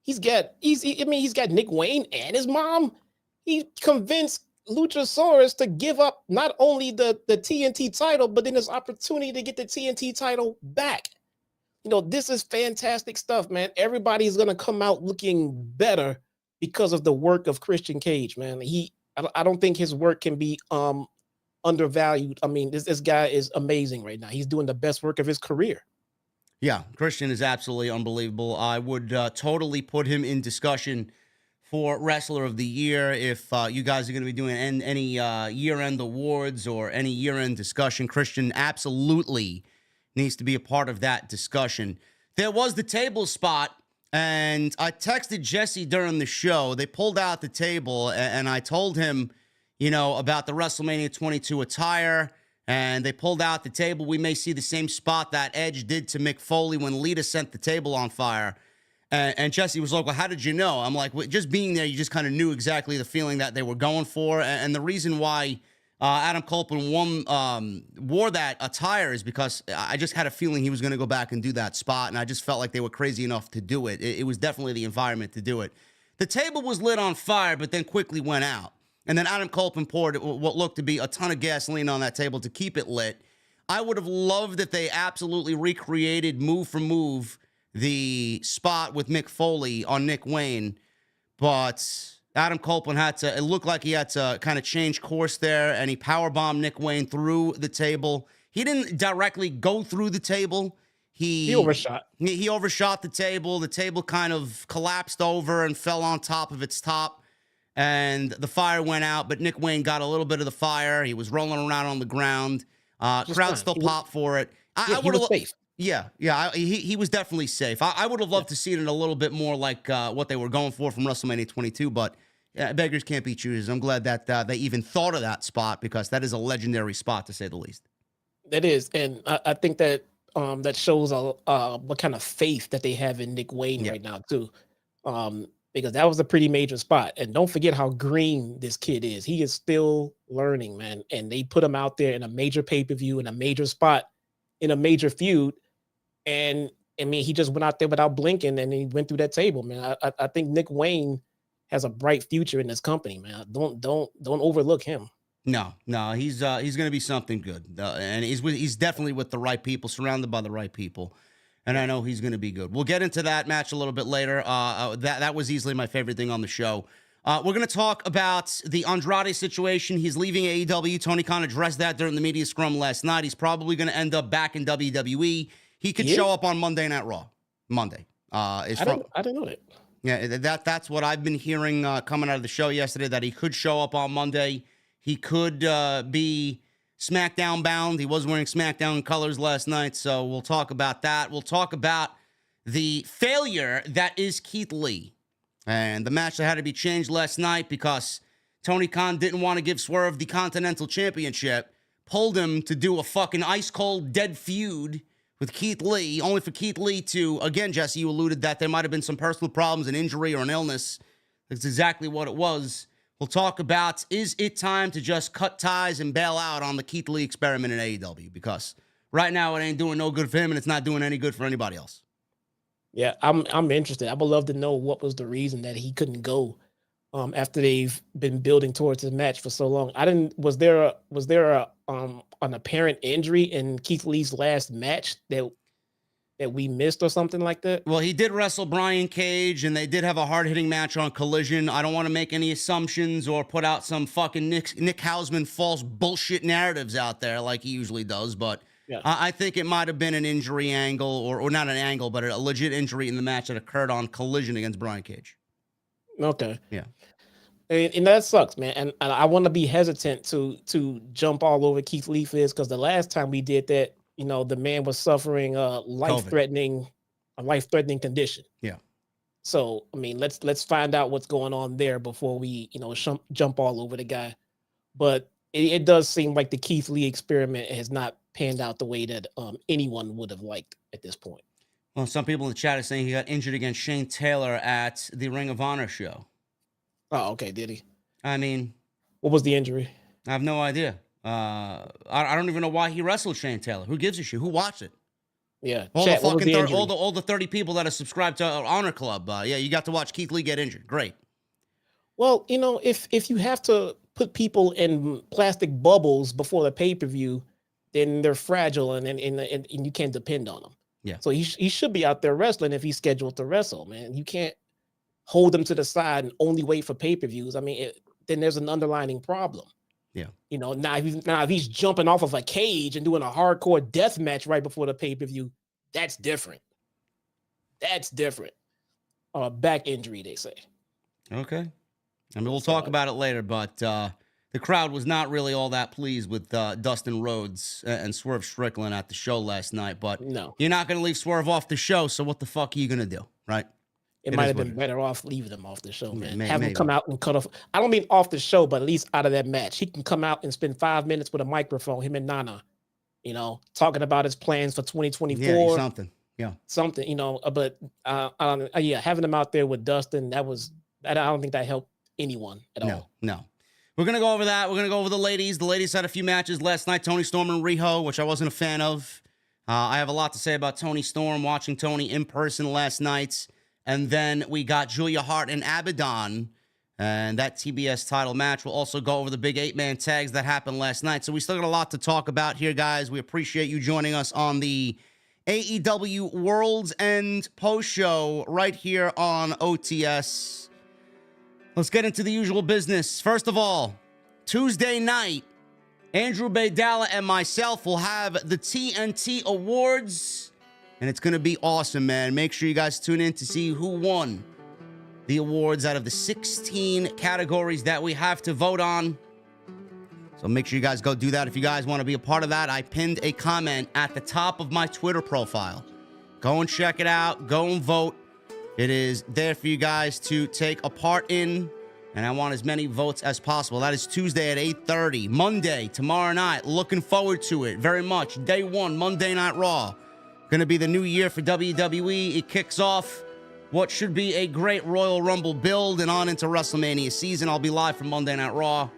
He's got Nick Wayne and his mom. He convinced Luchasaurus to give up not only the TNT title, but then his opportunity to get the TNT title back. This is fantastic stuff, man. Everybody's going to come out looking better because of the work of Christian Cage, man. I don't think his work can be undervalued. I mean, this guy is amazing right now. He's doing the best work of his career. Yeah, Christian is absolutely unbelievable. I would totally put him in discussion for Wrestler of the Year. If you guys are going to be doing any year-end awards or any year-end discussion, Christian absolutely needs to be a part of that discussion. There was the table spot, and I texted Jesse during the show. They pulled out the table, and I told him, about the WrestleMania 22 attire, and they pulled out the table. We may see the same spot that Edge did to Mick Foley when Lita sent the table on fire. And Jesse was like, well, how did you know? I'm like, well, just being there, you just kind of knew exactly the feeling that they were going for. And the reason why Adam Copeland wore that attire is because I just had a feeling he was going to go back and do that spot. And I just felt like they were crazy enough to do it. It was definitely the environment to do it. The table was lit on fire, but then quickly went out. And then Adam Copeland poured what looked to be a ton of gasoline on that table to keep it lit. I would have loved if they absolutely recreated move for move the spot with Mick Foley on Nick Wayne, but Adam Copeland it looked like he had to kind of change course there, and he powerbombed Nick Wayne through the table. He didn't directly go through the table. He overshot. He overshot the table. The table kind of collapsed over and fell on top of its top, and the fire went out, but Nick Wayne got a little bit of the fire. He was rolling around on the ground. Crowd still popped for it. He was safe. Yeah, he was definitely safe. I would have loved to see it in a little bit more like what they were going for from WrestleMania 22, but beggars can't be choosers. I'm glad that they even thought of that spot because that is a legendary spot, to say the least. That is, and I think that that shows what kind of faith that they have in Nick Wayne right now, too. Because that was a pretty major spot. And don't forget how green this kid is. He is still learning, man. And they put him out there in a major pay-per-view, in a major spot, in a major feud. And I mean, he just went out there without blinking and he went through that table, man. I think Nick Wayne has a bright future in this company, man. Don't overlook him. No, he's going to be something good. And he's definitely with the right people, surrounded by the right people. And I know he's going to be good. We'll get into that match a little bit later. That was easily my favorite thing on the show. We're going to talk about the Andrade situation. He's leaving AEW. Tony Khan addressed that during the media scrum last night. He's probably going to end up back in WWE. He could show up on Monday Night Raw. Monday. I didn't know that. Yeah, that's what I've been hearing coming out of the show yesterday, that he could show up on Monday. He could be SmackDown bound. He was wearing SmackDown colors last night, so we'll talk about that. We'll talk about the failure that is Keith Lee and the match that had to be changed last night because Tony Khan didn't want to give Swerve the Continental Championship, pulled him to do a fucking ice-cold dead feud with Keith Lee, only for Keith Lee to, again, Jesse, you alluded that there might have been some personal problems, an injury or an illness. That's exactly what it was. We'll talk about, is it time to just cut ties and bail out on the Keith Lee experiment in AEW? Because right now it ain't doing no good for him and it's not doing any good for anybody else. Yeah, I'm interested. I would love to know what was the reason that he couldn't go after they've been building towards his match for so long. Was there an apparent injury in Keith Lee's last match that we missed or something like that? Well, he did wrestle Brian Cage, and they did have a hard-hitting match on Collision. I don't want to make any assumptions or put out some fucking Nick Hausman false bullshit narratives out there like he usually does, but yeah. I think it might have been an injury angle, or not an angle, but a legit injury in the match that occurred on Collision against Brian Cage. Okay. Yeah. And that sucks, man. And I want to be hesitant to jump all over Keith Lee for this, because the last time we did that, you know, the man was suffering a life-threatening condition. Yeah. So, I mean, let's find out what's going on there before we, you know, jump all over the guy. But it does seem like the Keith Lee experiment has not panned out the way that anyone would have liked at this point. Well, some people in the chat are saying he got injured against Shane Taylor at the Ring of Honor show. Oh, okay. Did he? I mean, what was the injury? I have no idea. I don't even know why he wrestled Shane Taylor. Who gives a shit? Who watched it? Yeah. All the 30 people that are subscribed to our Honor Club. Yeah, you got to watch Keith Lee get injured. Great. Well, you know, if you have to put people in plastic bubbles before the pay-per-view, then they're fragile and you can't depend on them. Yeah. So he should be out there wrestling if he's scheduled to wrestle, man. You can't hold him to the side and only wait for pay-per-views. I mean, then there's an underlying problem. Yeah. You know, now if he's jumping off of a cage and doing a hardcore death match right before the pay-per-view, that's different. That's different. Back injury, they say. Okay. I mean, we'll talk about it later, but the crowd was not really all that pleased with Dustin Rhodes and Swerve Strickland at the show last night. But no, you're not going to leave Swerve off the show, so what the fuck are you going to do, right? It might have been better off leaving him off the show, man. Have him come out and cut off. I don't mean off the show, but at least out of that match. He can come out and spend 5 minutes with a microphone, him and Nana, you know, talking about his plans for 2024. Yeah, something. Yeah. Something, you know, but having him out there with Dustin, I don't think that helped anyone at all. No. We're going to go over that. We're going to go over the ladies. The ladies had a few matches last night. Toni Storm and Riho, which I wasn't a fan of. I have a lot to say about Toni Storm, watching Toni in person last night. And then we got Julia Hart and Abaddon, and that TBS title match. We'll also go over the big 8-man tags that happened last night. So we still got a lot to talk about here, guys. We appreciate you joining us on the AEW Worlds End post-show right here on OTS. Let's get into the usual business. First of all, Tuesday night, Andrew Baydala and myself will have the TNT Awards. And it's going to be awesome, man. Make sure you guys tune in to see who won the awards out of the 16 categories that we have to vote on. So make sure you guys go do that. If you guys want to be a part of that, I pinned a comment at the top of my Twitter profile. Go and check it out. Go and vote. It is there for you guys to take a part in. And I want as many votes as possible. That is Tuesday at 8:30. Monday, tomorrow night. Looking forward to it very much. Day one, Monday Night Raw. Going to be the new year for WWE. It kicks off what should be a great Royal Rumble build and on into WrestleMania season. I'll be live from Monday Night Raw.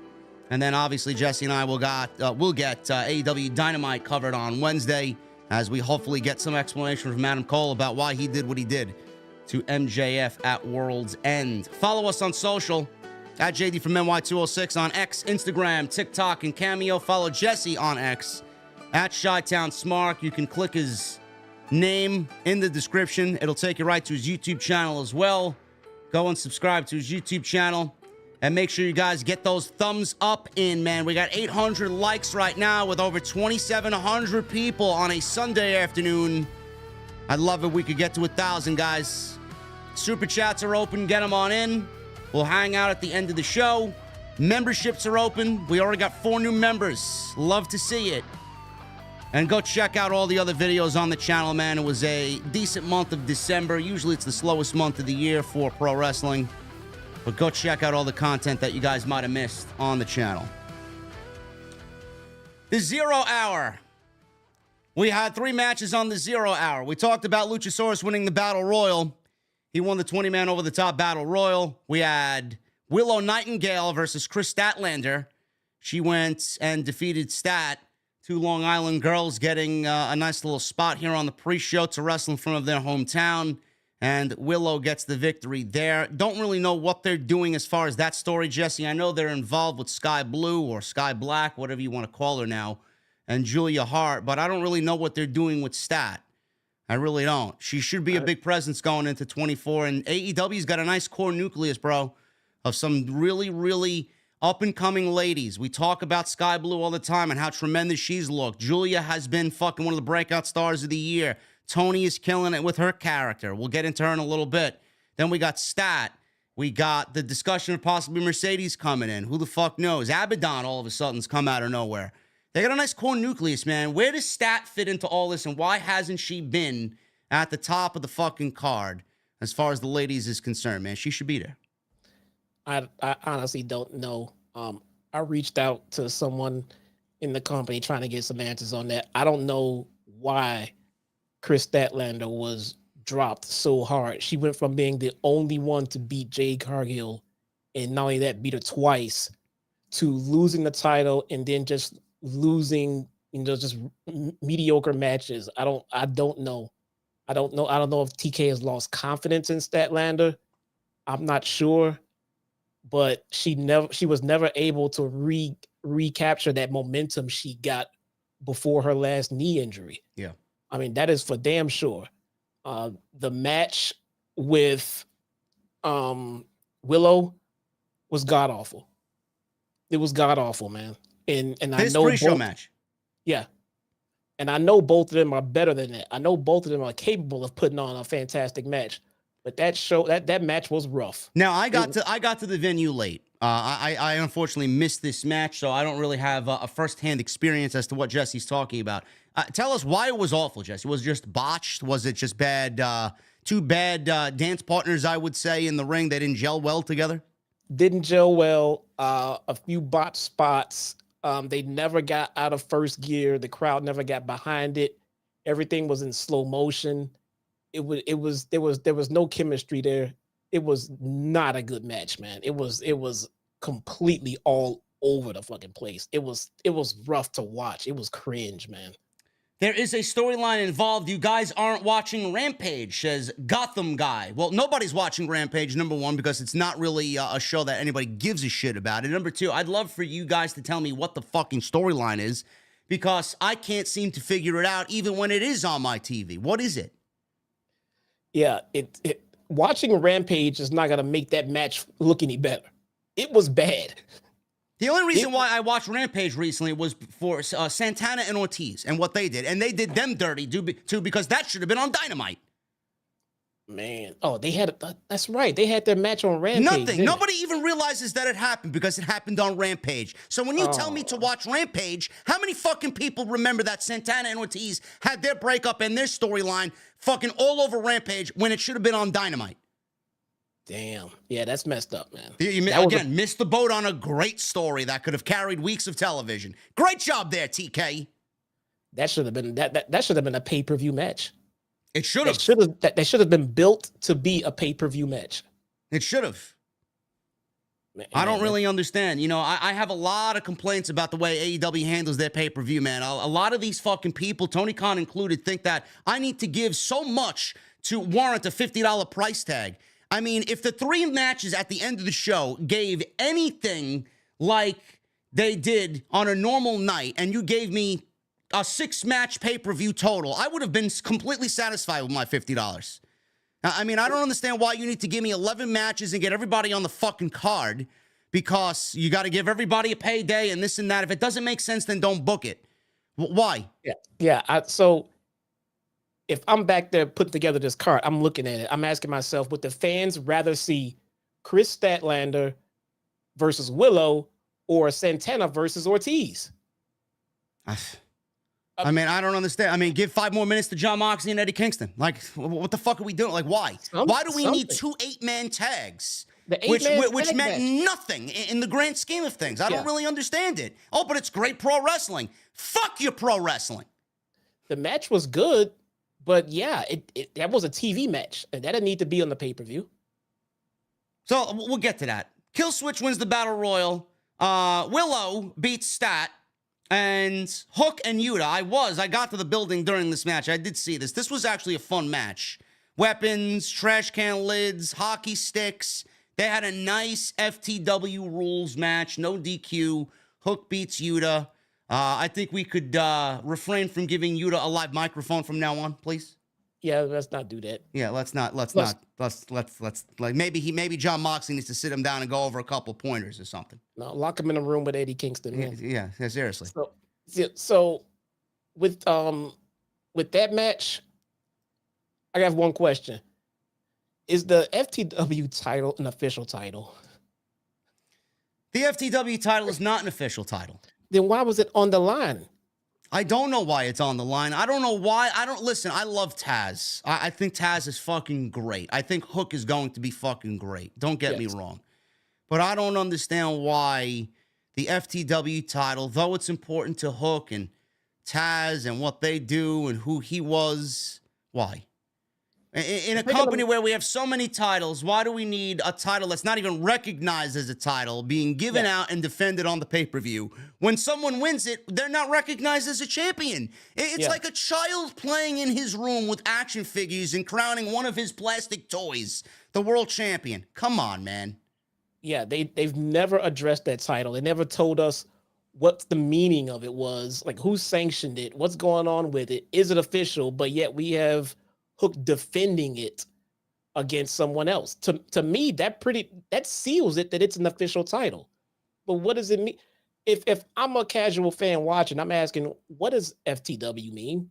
And then obviously Jesse and I will get AEW Dynamite covered on Wednesday as we hopefully get some explanation from Adam Cole about why he did what he did to MJF at World's End. Follow us on social at JDfromNY206 on X, Instagram, TikTok, and Cameo. Follow Jesse on X at Chi-Town Smark. You can click his name in the description. It'll take you right to his YouTube channel as well. Go and subscribe to his YouTube channel. And make sure you guys get those thumbs up in, man. We got 800 likes right now with over 2,700 people on a Sunday afternoon. I'd love if we could get to 1,000, guys. Super chats are open. Get them on in. We'll hang out at the end of the show. Memberships are open. We already got 4 new members. Love to see it. And go check out all the other videos on the channel, man. It was a decent month of December. Usually it's the slowest month of the year for pro wrestling. But go check out all the content that you guys might have missed on the channel. The 0 Hour. We had 3 matches on the 0 Hour. We talked about Luchasaurus winning the Battle Royal. He won the 20-man over-the-top Battle Royal. We had Willow Nightingale versus Chris Statlander. She went and defeated Stat. 2 Long Island girls getting a nice little spot here on the pre-show to wrestle in front of their hometown. And Willow gets the victory there. Don't really know what they're doing as far as that story, Jesse. I know they're involved with Sky Blue or Sky Black, whatever you want to call her now, and Julia Hart, but I don't really know what they're doing with Stat. I really don't. She should be a big presence going into 24, and AEW's got a nice core nucleus, bro, of some really, really up-and-coming ladies. We talk about Sky Blue all the time and how tremendous she's looked. Julia has been fucking one of the breakout stars of the year. Tony is killing it with her character. We'll get into her in a little bit. Then we got Stat. We got the discussion of possibly Mercedes coming in. Who the fuck knows? Abaddon all of a sudden's come out of nowhere. They got a nice core nucleus, man. Where does Stat fit into all this, and why hasn't she been at the top of the fucking card as far as the ladies is concerned, man? She should be there. I honestly don't know. I reached out to someone in the company trying to get some answers on that. I don't know why Chris Statlander was dropped so hard. She went from being the only one to beat Jade Cargill, and not only that, beat her twice, to losing the title and then just losing, just mediocre matches. I don't know. I don't know if TK has lost confidence in Statlander. I'm not sure, but she was never able to recapture that momentum she got before her last knee injury. Yeah. I mean, that is for damn sure. The match with Willow was god awful. It was god awful, man. And I know pre-show match. Yeah. And I know both of them are better than that. I know both of them are capable of putting on a fantastic match. But that match was rough. Now I got to the venue late. I unfortunately missed this match, so I don't really have a firsthand experience as to what Jesse's talking about. Tell us why it was awful, Jesse. Was it just botched? Was it just bad? 2 bad dance partners, I would say, in the ring. They didn't gel well together. Didn't gel well. A few botched spots. They never got out of first gear. The crowd never got behind it. Everything was in slow motion. There was no chemistry there. It was not a good match, man. It was completely all over the fucking place. It was rough to watch. It was cringe, man. There is a storyline involved. You guys aren't watching Rampage, says Gotham Guy. Well, nobody's watching Rampage, number 1, because it's not really a show that anybody gives a shit about. And number 2, I'd love for you guys to tell me what the fucking storyline is, because I can't seem to figure it out even when it is on my TV. What is it? Yeah, watching Rampage is not going to make that match look any better. It was bad. The only reason why I watched Rampage recently was for Santana and Ortiz and what they did. And they did them dirty, too, because that should have been on Dynamite. Man. Oh, that's right. They had their match on Rampage. Nothing. Nobody even realizes that it happened because it happened on Rampage. So when you tell me to watch Rampage, how many fucking people remember that Santana and Ortiz had their breakup and their storyline fucking all over Rampage when it should have been on Dynamite? Damn. Yeah, that's messed up, man. Missed the boat on a great story that could have carried weeks of television. Great job there, TK. That should have been that should have been a pay-per-view match. It should have. That should have been built to be a pay-per-view match. It should have. I don't really understand. You know, I have a lot of complaints about the way AEW handles their pay-per-view, man. A lot of these fucking people, Tony Khan included, think that I need to give so much to warrant a $50 price tag. I mean, if the 3 matches at the end of the show gave anything like they did on a normal night, and you gave me a 6-match pay-per-view total, I would have been completely satisfied with my $50. I mean, I don't understand why you need to give me 11 matches and get everybody on the fucking card, because you got to give everybody a payday and this and that. If it doesn't make sense, then don't book it. Why? Yeah. So if I'm back there putting together this card, I'm looking at it. I'm asking myself, would the fans rather see Chris Statlander versus Willow or Santana versus Ortiz? I mean, I don't understand. I mean, give 5 more minutes to John Moxley and Eddie Kingston. Like, what the fuck are we doing? Like, why? Why do we need 2 8-man tags? Which meant nothing in the grand scheme of things. I don't really understand it. Oh, but it's great pro wrestling. Fuck your pro wrestling. The match was good, but yeah, that was a TV match, and that didn't need to be on the pay-per-view. So we'll get to that. Killswitch wins the Battle Royal. Willow beats Stat. And Hook and Yuta, I got to the building during this match. I did see this. This was actually a fun match. Weapons, trash can lids, hockey sticks. They had a nice FTW rules match. No DQ. Hook beats Yuta. I think we could refrain from giving Yuta a live microphone from now on, please. Yeah, let's not do that. Yeah, let's like maybe John Moxley needs to sit him down and go over a couple pointers or something. No, lock him in a room with Eddie Kingston. Man. Yeah, seriously. So with that match, I have one question. Is the FTW title an official title? The FTW title is not an official title. Then why was it on the line? I don't know why it's on the line. I don't know why. Listen, I love Taz. I think Taz is fucking great. I think Hook is going to be fucking great. Don't get me wrong. But I don't understand why the FTW title, though it's important to Hook and Taz and what they do and who he was, why? In a company where we have so many titles, why do we need a title that's not even recognized as a title being given out and defended on the pay-per-view? When someone wins it, they're not recognized as a champion. It's like a child playing in his room with action figures and crowning one of his plastic toys the world champion. Come on, man. Yeah, they've never addressed that title. They never told us what the meaning of it was, like who sanctioned it, what's going on with it, is it official? But yet we have Hook defending it against someone else. To me, that seals it that it's an official title. But what does it mean? If I'm a casual fan watching, I'm asking, what does FTW mean?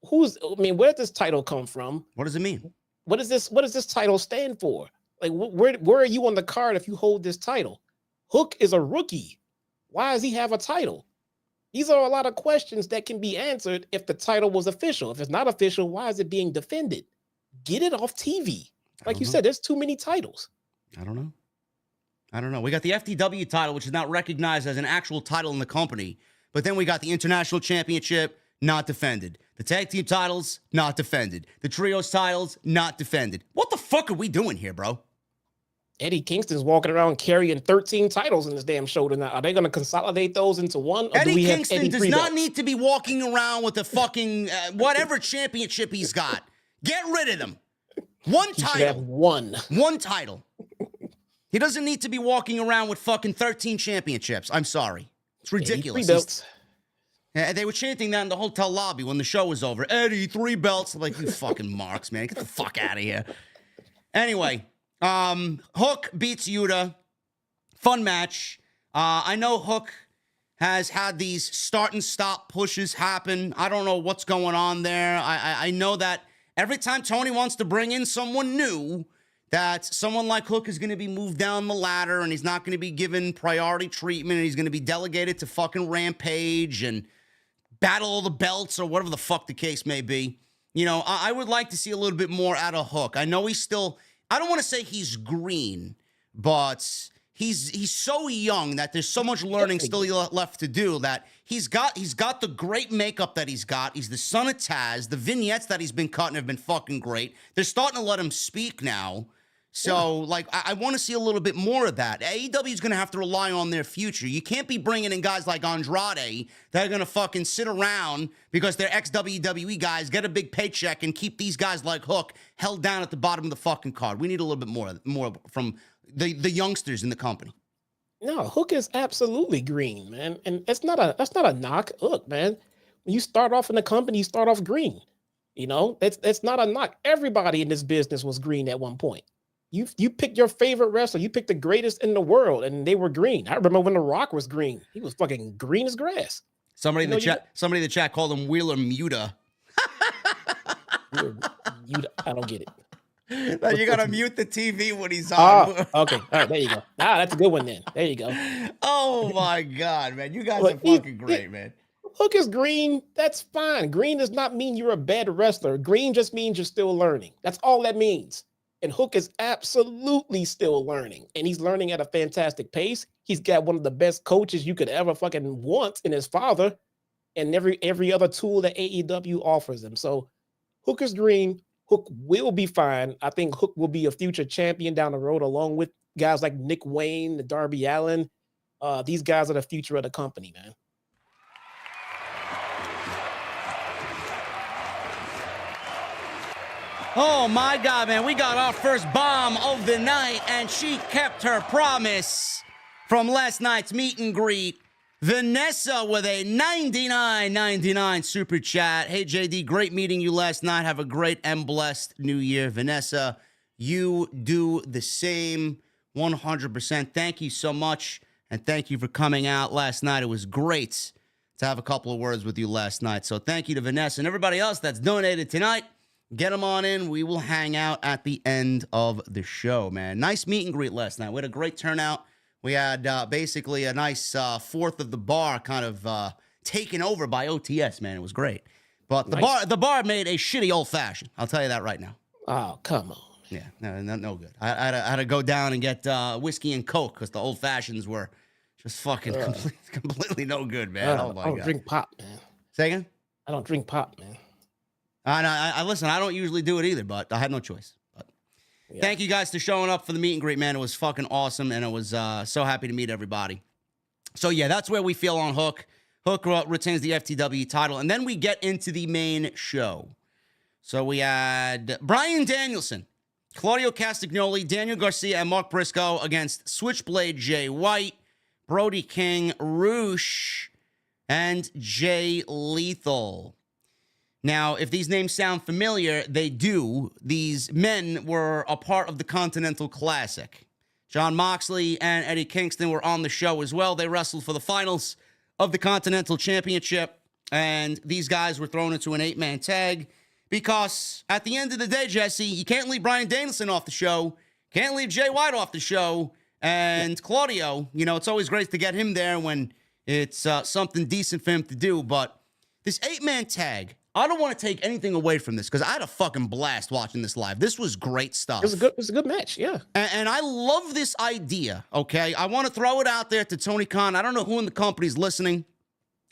Where did this title come from? What does it mean? What does this title stand for? Like, where are you on the card if you hold this title? Hook is a rookie. Why does he have a title? These are a lot of questions that can be answered if the title was official. If it's not official, why is it being defended? Get it off TV. Like you said, there's too many titles. I don't know. We got the FTW title, which is not recognized as an actual title in the company. But then we got the International Championship, not defended. The tag team titles, not defended. The trios titles, not defended. What the fuck are we doing here, bro? Eddie Kingston's walking around carrying 13 titles in his damn shoulder now. Are they going to consolidate those into one? Or Eddie Kingston does not need to be walking around with the fucking whatever championship he's got. Get rid of him. One title. He should have one. One title. He doesn't need to be walking around with fucking 13 championships. I'm sorry. It's ridiculous. They were chanting that in the hotel lobby when the show was over. Eddie, 3 belts. I'm like, you fucking marks, man. Get the fuck out of here. Anyway. Hook beats Yuta. Fun match. I know Hook has had these start and stop pushes happen. I don't know what's going on there. I know that every time Tony wants to bring in someone new, that someone like Hook is going to be moved down the ladder and he's not going to be given priority treatment and he's going to be delegated to fucking Rampage and Battle of the Belts or whatever the fuck the case may be. You know, I would like to see a little bit more out of Hook. I know he's still... I don't want to say he's green, but he's so young that there's so much learning still left to do that He's got the great makeup that he's got. He's the son of Taz. The vignettes that he's been cutting have been fucking great. They're starting to let him speak now. So, like, I want to see a little bit more of that. AEW is going to have to rely on their future. You can't be bringing in guys like Andrade that are going to fucking sit around because they're ex-WWE guys, get a big paycheck, and keep these guys like Hook held down at the bottom of the fucking card. We need a little bit more from the youngsters in the company. No, Hook is absolutely green, man. And that's not a knock. Look, man, when you start off in the company, you start off green. You know, that's not a knock. Everybody in this business was green at one point. You pick your favorite wrestler. You pick the greatest in the world, and they were green. I remember when The Rock was green. He was fucking green as grass. Somebody in the chat called him Wheeler Muta. I don't get it. You gotta mute the TV when he's on. Okay. All right, there you go. That's a good one then. There you go. Oh my God, man. You guys are fucking great, man. Hook is green. That's fine. Green does not mean you're a bad wrestler. Green just means you're still learning. That's all that means. And Hook is absolutely still learning. And he's learning at a fantastic pace. He's got one of the best coaches you could ever fucking want in his father. And every other tool that AEW offers him. So Hook is green. Hook will be fine. I think Hook will be a future champion down the road, along with guys like Nick Wayne, Darby Allin. These guys are the future of the company, man. Oh my God, man. We got our first bomb of the night, and she kept her promise from last night's meet and greet. Vanessa with a $99.99 super chat. Hey, JD, great meeting you last night. Have a great and blessed new year. Vanessa, you do the same 100%. Thank you so much, and thank you for coming out last night. It was great to have a couple of words with you last night. So thank you to Vanessa and everybody else that's donated tonight. Get them on in. We will hang out at the end of the show, man. Nice meet and greet last night. We had a great turnout. We had basically a nice fourth of the bar kind of taken over by OTS, man. It was great. But the bar made a shitty old-fashioned. I'll tell you that right now. Oh, come on. Yeah, no good. I had to go down and get whiskey and Coke because the old-fashions were just fucking completely no good, man. Oh, my God. I don't drink pop, man. Say again? I don't drink pop, man. I listen, I don't usually do it either, but I had no choice. But Thank you guys for showing up for the meet and greet, man. It was fucking awesome, and it was so happy to meet everybody. So, yeah, that's where we feel on Hook. Hook retains the FTW title, and then we get into the main show. So we had Bryan Danielson, Claudio Castagnoli, Daniel Garcia, and Mark Briscoe against Switchblade Jay White, Brody King, Roosh, and Jay Lethal. Now, if these names sound familiar, they do. These men were a part of the Continental Classic. Jon Moxley and Eddie Kingston were on the show as well. They wrestled for the finals of the Continental Championship, and these guys were thrown into an 8-man tag because at the end of the day, Jesse, you can't leave Bryan Danielson off the show, can't leave Jay White off the show, and Claudio, you know, it's always great to get him there when it's something decent for him to do, but this 8-man tag, I don't want to take anything away from this because I had a fucking blast watching this live. This was great stuff. It was a good match, yeah. And I love this idea, okay? I want to throw it out there to Tony Khan. I don't know who in the company's listening.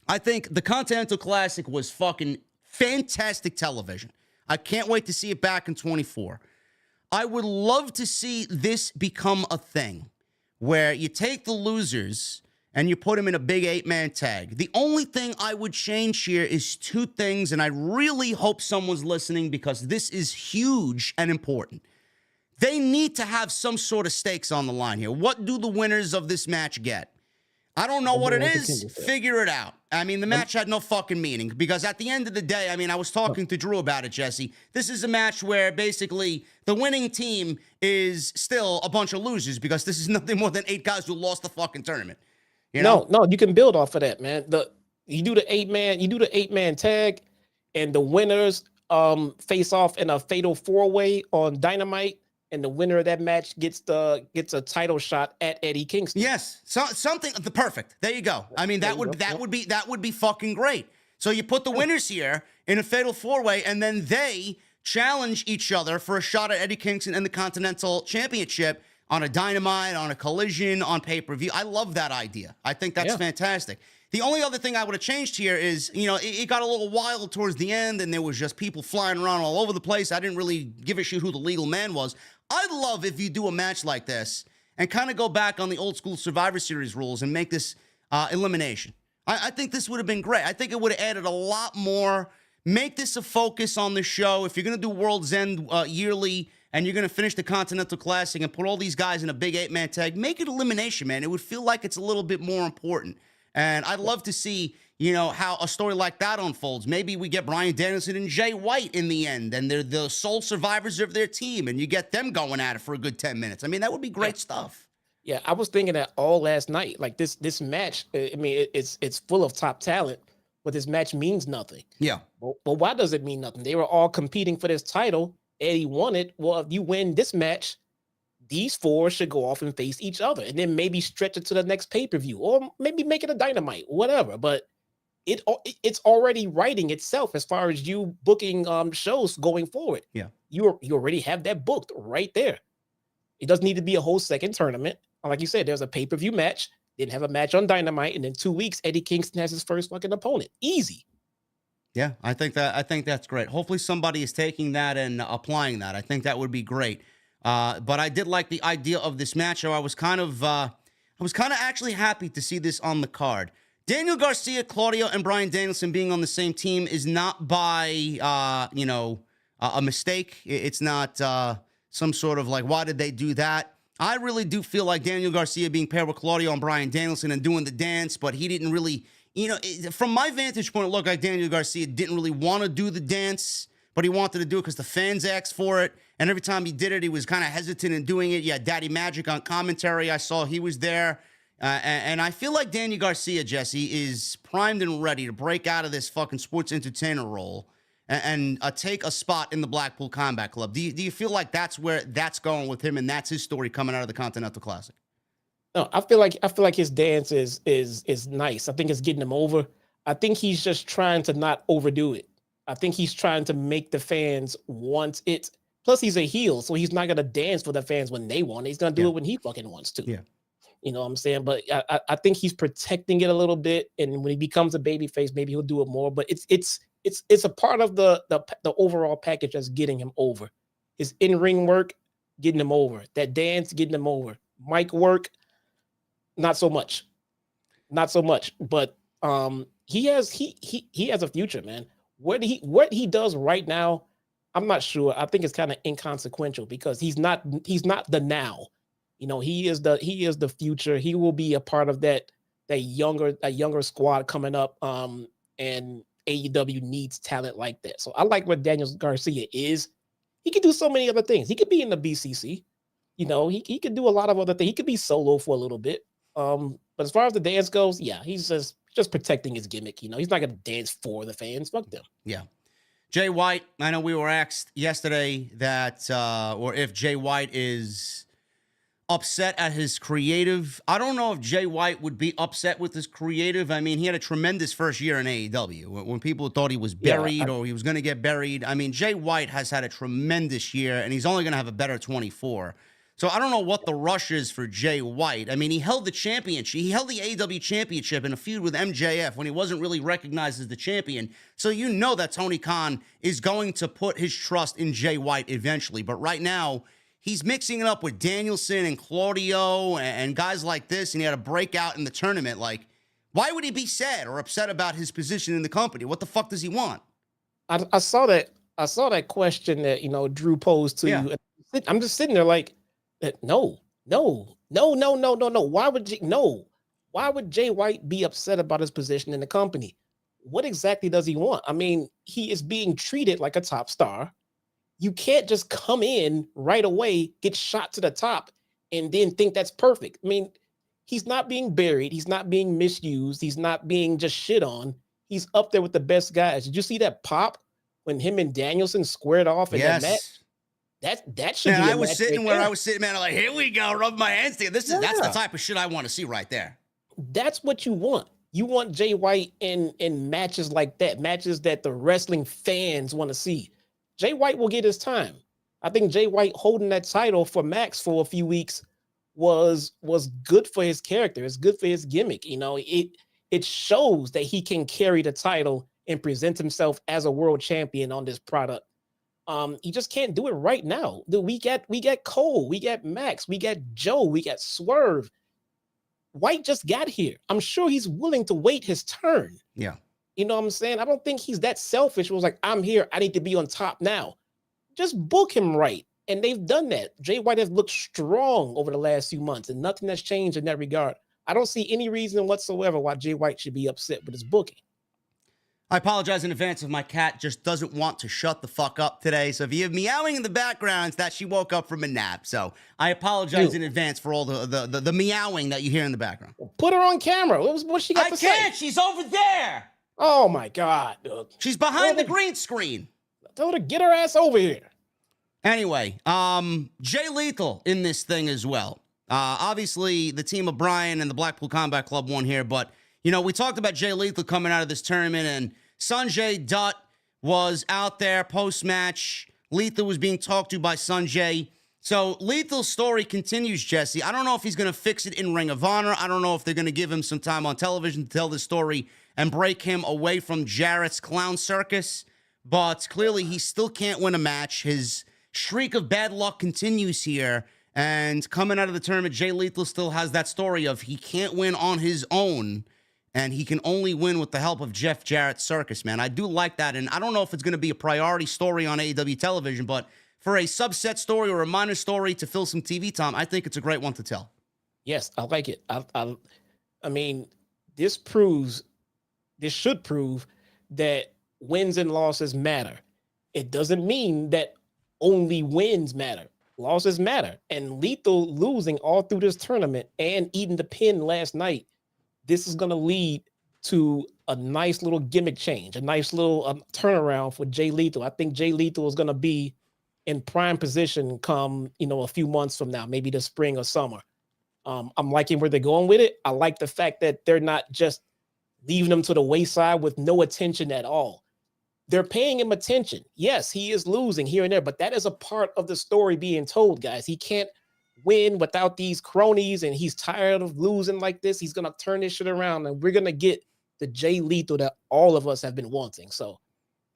I think the Continental Classic was fucking fantastic television. I can't wait to see it back in 24. I would love to see this become a thing where you take the losers and you put him in a big 8-man tag. The only thing I would change here is two things, and I really hope someone's listening because this is huge and important. They need to have some sort of stakes on the line here. What do the winners of this match get? I don't know what it is. Figure it out. I mean, the match had no fucking meaning because at the end of the day, I mean, I was talking to Drew about it, Jesse. This is a match where basically the winning team is still a bunch of losers because this is nothing more than 8 guys who lost the fucking tournament. You know? No, you can build off of that, man. You do the 8-man tag, and the winners face off in a fatal 4-way on Dynamite, and the winner of that match gets a title shot at Eddie Kingston. Yes, something perfect. There you go. I mean, that would be fucking great. So you put the winners here in a fatal 4-way, and then they challenge each other for a shot at Eddie Kingston and the Continental Championship. On a Dynamite, on a Collision, on pay-per-view. I love that idea. I think that's fantastic. The only other thing I would have changed here is, it got a little wild towards the end, and there was just people flying around all over the place. I didn't really give a shit who the legal man was. I'd love if you do a match like this and kind of go back on the old school Survivor Series rules and make this elimination. I think this would have been great. I think it would have added a lot more. Make this a focus on the show. If you're going to do World's End yearly and you're going to finish the Continental Classic and put all these guys in a big 8-man tag, make it elimination, man. It would feel like it's a little bit more important. And I'd love to see, how a story like that unfolds. Maybe we get Bryan Danielson and Jay White in the end, and they're the sole survivors of their team, and you get them going at it for a good 10 minutes. I mean, that would be great stuff. Yeah, I was thinking that all last night. Like this match, I mean, it's full of top talent, but this match means nothing. Yeah. But why does it mean nothing? They were all competing for this title. Eddie won it. Well, if you win this match, these four should go off and face each other, and then maybe stretch it to the next pay-per-view, or maybe make it a Dynamite, whatever. But it's already writing itself as far as you booking shows going forward. Yeah, you already have that booked right there. It doesn't need to be a whole second tournament. Like you said, there's a pay-per-view match, then have a match on Dynamite, and in 2 weeks, Eddie Kingston has his first fucking opponent. Easy. Yeah, I think that's great. Hopefully somebody is taking that and applying that. I think that would be great. But I did like the idea of this match. I was kind of actually happy to see this on the card. Daniel Garcia, Claudio, and Bryan Danielson being on the same team is not by a mistake. It's not some sort of like, why did they do that? I really do feel like Daniel Garcia being paired with Claudio and Bryan Danielson and doing the dance, but he didn't really, from my vantage point, it looked like Daniel Garcia didn't really want to do the dance, but he wanted to do it because the fans asked for it. And every time he did it, he was kind of hesitant in doing it. Yeah, Daddy Magic on commentary, I saw he was there. And I feel like Daniel Garcia, Jesse, is primed and ready to break out of this fucking sports entertainer role and take a spot in the Blackpool Combat Club. Do you feel like that's where that's going with him, and that's his story coming out of the Continental Classic? No, I feel like his dance is nice. I think it's getting him over. I think he's just trying to not overdo it. I think he's trying to make the fans want it. Plus, he's a heel, so he's not gonna dance for the fans when they want it. He's gonna do it when he fucking wants to. Yeah. You know what I'm saying? But I think he's protecting it a little bit, and when he becomes a babyface, maybe he'll do it more. But it's a part of the overall package that's getting him over. His in-ring work, getting him over. That dance, getting him over. Mic work, not so much. Not so much. But he has a future, man. What he does right now, I'm not sure. I think it's kind of inconsequential because he's not the now. He is the future. He will be a part of that younger squad coming up. And AEW needs talent like that. So I like what Daniel Garcia is. He could do so many other things. He could be in the BCC. He could do a lot of other things. He could be solo for a little bit. But as far as the dance goes, yeah, he's just protecting his gimmick. He's not gonna dance for the fans. Fuck them. Yeah. Jay White, I know we were asked yesterday that or if Jay White is upset at his creative. I don't know if Jay White would be upset with his creative. I mean, he had a tremendous first year in AEW when people thought he was buried or he was going to get buried. I mean, Jay White has had a tremendous year, and he's only going to have a better 24. So I don't know what the rush is for Jay White. I mean, he held the championship. He held the AEW championship in a feud with MJF when he wasn't really recognized as the champion. So that Tony Khan is going to put his trust in Jay White eventually. But right now, he's mixing it up with Danielson and Claudio and guys like this, and he had a breakout in the tournament. Like, why would he be sad or upset about his position in the company? What the fuck does he want? I saw that question that Drew posed to you. I'm just sitting there like, no. Why would Jay White be upset about his position in the company? What exactly does he want? I mean, he is being treated like a top star. You can't just come in right away, get shot to the top, and then think that's perfect. I mean, he's not being buried. He's not being misused. He's not being just shit on. He's up there with the best guys. Did you see that pop when him and Danielson squared off in that match? That should be. I was sitting where I was sitting, man. I'm like, here we go, rub my hands together. That's the type of shit I want to see right there. That's what you want. You want Jay White in matches like that, matches that the wrestling fans want to see. Jay White will get his time. I think Jay White holding that title for Max for a few weeks was good for his character. It's good for his gimmick. It it shows that he can carry the title and present himself as a world champion on this product. He just can't do it right now. We got Cole, we got Max, we got Joe, we got Swerve. White just got here. I'm sure he's willing to wait his turn. Yeah. You know what I'm saying? I don't think he's that selfish. It was like, I'm here. I need to be on top now. Just book him right. And they've done that. Jay White has looked strong over the last few months, and nothing has changed in that regard. I don't see any reason whatsoever why Jay White should be upset with his booking. I apologize in advance if my cat just doesn't want to shut the fuck up today. So if you have meowing in the background, it's that she woke up from a nap. So I apologize in advance for all the meowing that you hear in the background. Put her on camera. What she got to say? I can't. She's over there. Oh, my God. Dude. She's behind the green screen. Tell her to get her ass over here. Anyway, Jay Lethal in this thing as well. Obviously, the team of Brian and the Blackpool Combat Club won here, but, you know, we talked about Jay Lethal coming out of this tournament, and Sanjay Dutt was out there post-match. Lethal was being talked to by Sanjay. So Lethal's story continues, Jesse. I don't know if he's going to fix it in Ring of Honor. I don't know if they're going to give him some time on television to tell this story and break him away from Jarrett's clown circus. But clearly he still can't win a match. His streak of bad luck continues here. And coming out of the tournament, Jay Lethal still has that story of he can't win on his own. And he can only win with the help of Jeff Jarrett's circus, man. I do like that. And I don't know if it's going to be a priority story on AEW television, but for a subset story or a minor story to fill some TV time, I think it's a great one to tell. Yes, I like it. I mean, this should prove that wins and losses matter. It doesn't mean that only wins matter. Losses matter. And Lethal losing all through this tournament and eating the pin last night, this is going to lead to a nice little gimmick change, a nice little turnaround for Jay Lethal. I think Jay Lethal is going to be in prime position come, a few months from now, maybe the spring or summer. I'm liking where they're going with it. I like the fact that they're not just leaving him to the wayside with no attention at all. They're paying him attention. Yes, he is losing here and there, but that is a part of the story being told, guys. He can't win without these cronies, and he's tired of losing like this. He's going to turn this shit around, and we're going to get the Jay Lethal that all of us have been wanting. So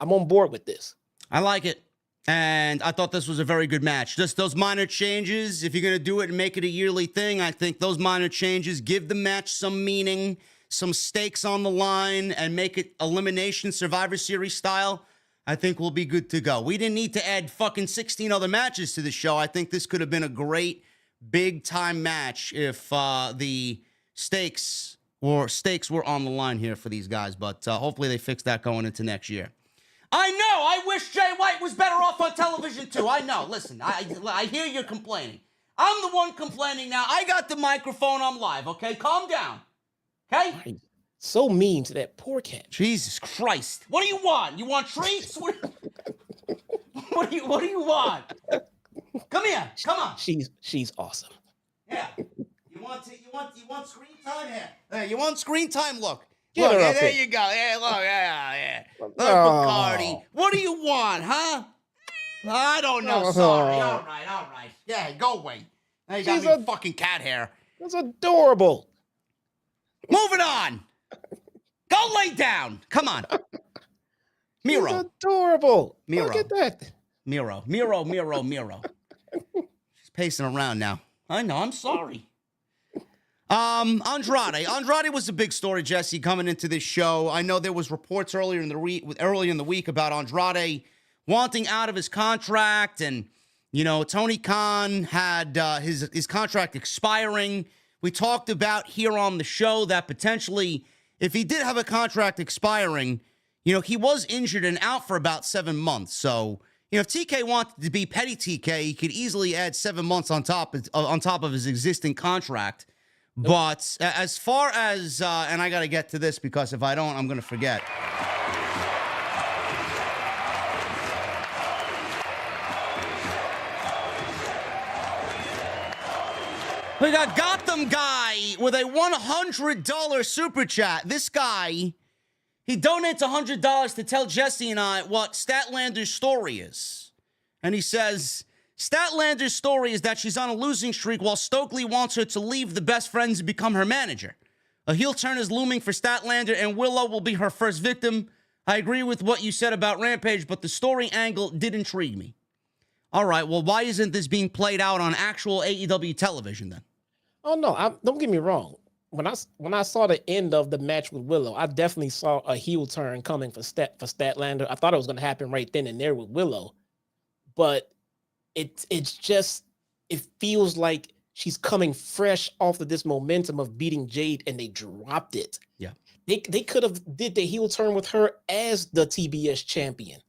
I'm on board with this. I like it. And I thought this was a very good match. Just those minor changes, if you're going to do it and make it a yearly thing, I think those minor changes give the match some meaning, some stakes on the line, and make it elimination Survivor Series style. I think we'll be good to go. We didn't need to add fucking 16 other matches to the show. I think this could have been a great big-time match if the stakes were on the line here for these guys. But hopefully they fix that going into next year. I know. I wish Jay White was better off on television, too. I know. Listen, I hear you complaining. I'm the one complaining now. I got the microphone. I'm live, okay? Calm down, okay? So mean to that poor cat. Jesus Christ. What do you want? You want treats? What do you want? Come here. Come on. She's awesome. Yeah. You want screen time here? Hey, you want screen time? Look. Get her up there here. you go. Yeah, look, yeah. Look, Bacardi. What do you want, huh? I don't know. Sorry. All right. Yeah, go away. Now you got me fucking cat hair. That's adorable. Moving on. Go lay down. Come on. Miro. She's adorable. Miro. Look at that. Miro. She's pacing around now. I know. I'm sorry. Andrade was a big story, Jesse, coming into this show. I know there was reports earlier in the week about Andrade wanting out of his contract, and Tony Khan had his contract expiring. We talked about here on the show that potentially, if he did have a contract expiring, he was injured and out for about 7 months. So, if TK wanted to be petty TK, he could easily add 7 months on top of his existing contract. But as far as, and I got to get to this because if I don't, I'm going to forget. We got Gotham Guy with a $100 super chat. This guy, he donates $100 to tell Jesse and I what Statlander's story is. And he says, Statlander's story is that she's on a losing streak while Stokely wants her to leave the best friends and become her manager. A heel turn is looming for Statlander, and Willow will be her first victim. I agree with what you said about Rampage, but the story angle did intrigue me. All right, well, why isn't this being played out on actual AEW television then? Oh no, don't get me wrong. When I saw the end of the match with Willow, I definitely saw a heel turn coming for Statlander. I thought it was going to happen right then and there with Willow, but it feels like she's coming fresh off of this momentum of beating Jade, and they dropped it. Yeah, they could have did the heel turn with her as the TBS champion.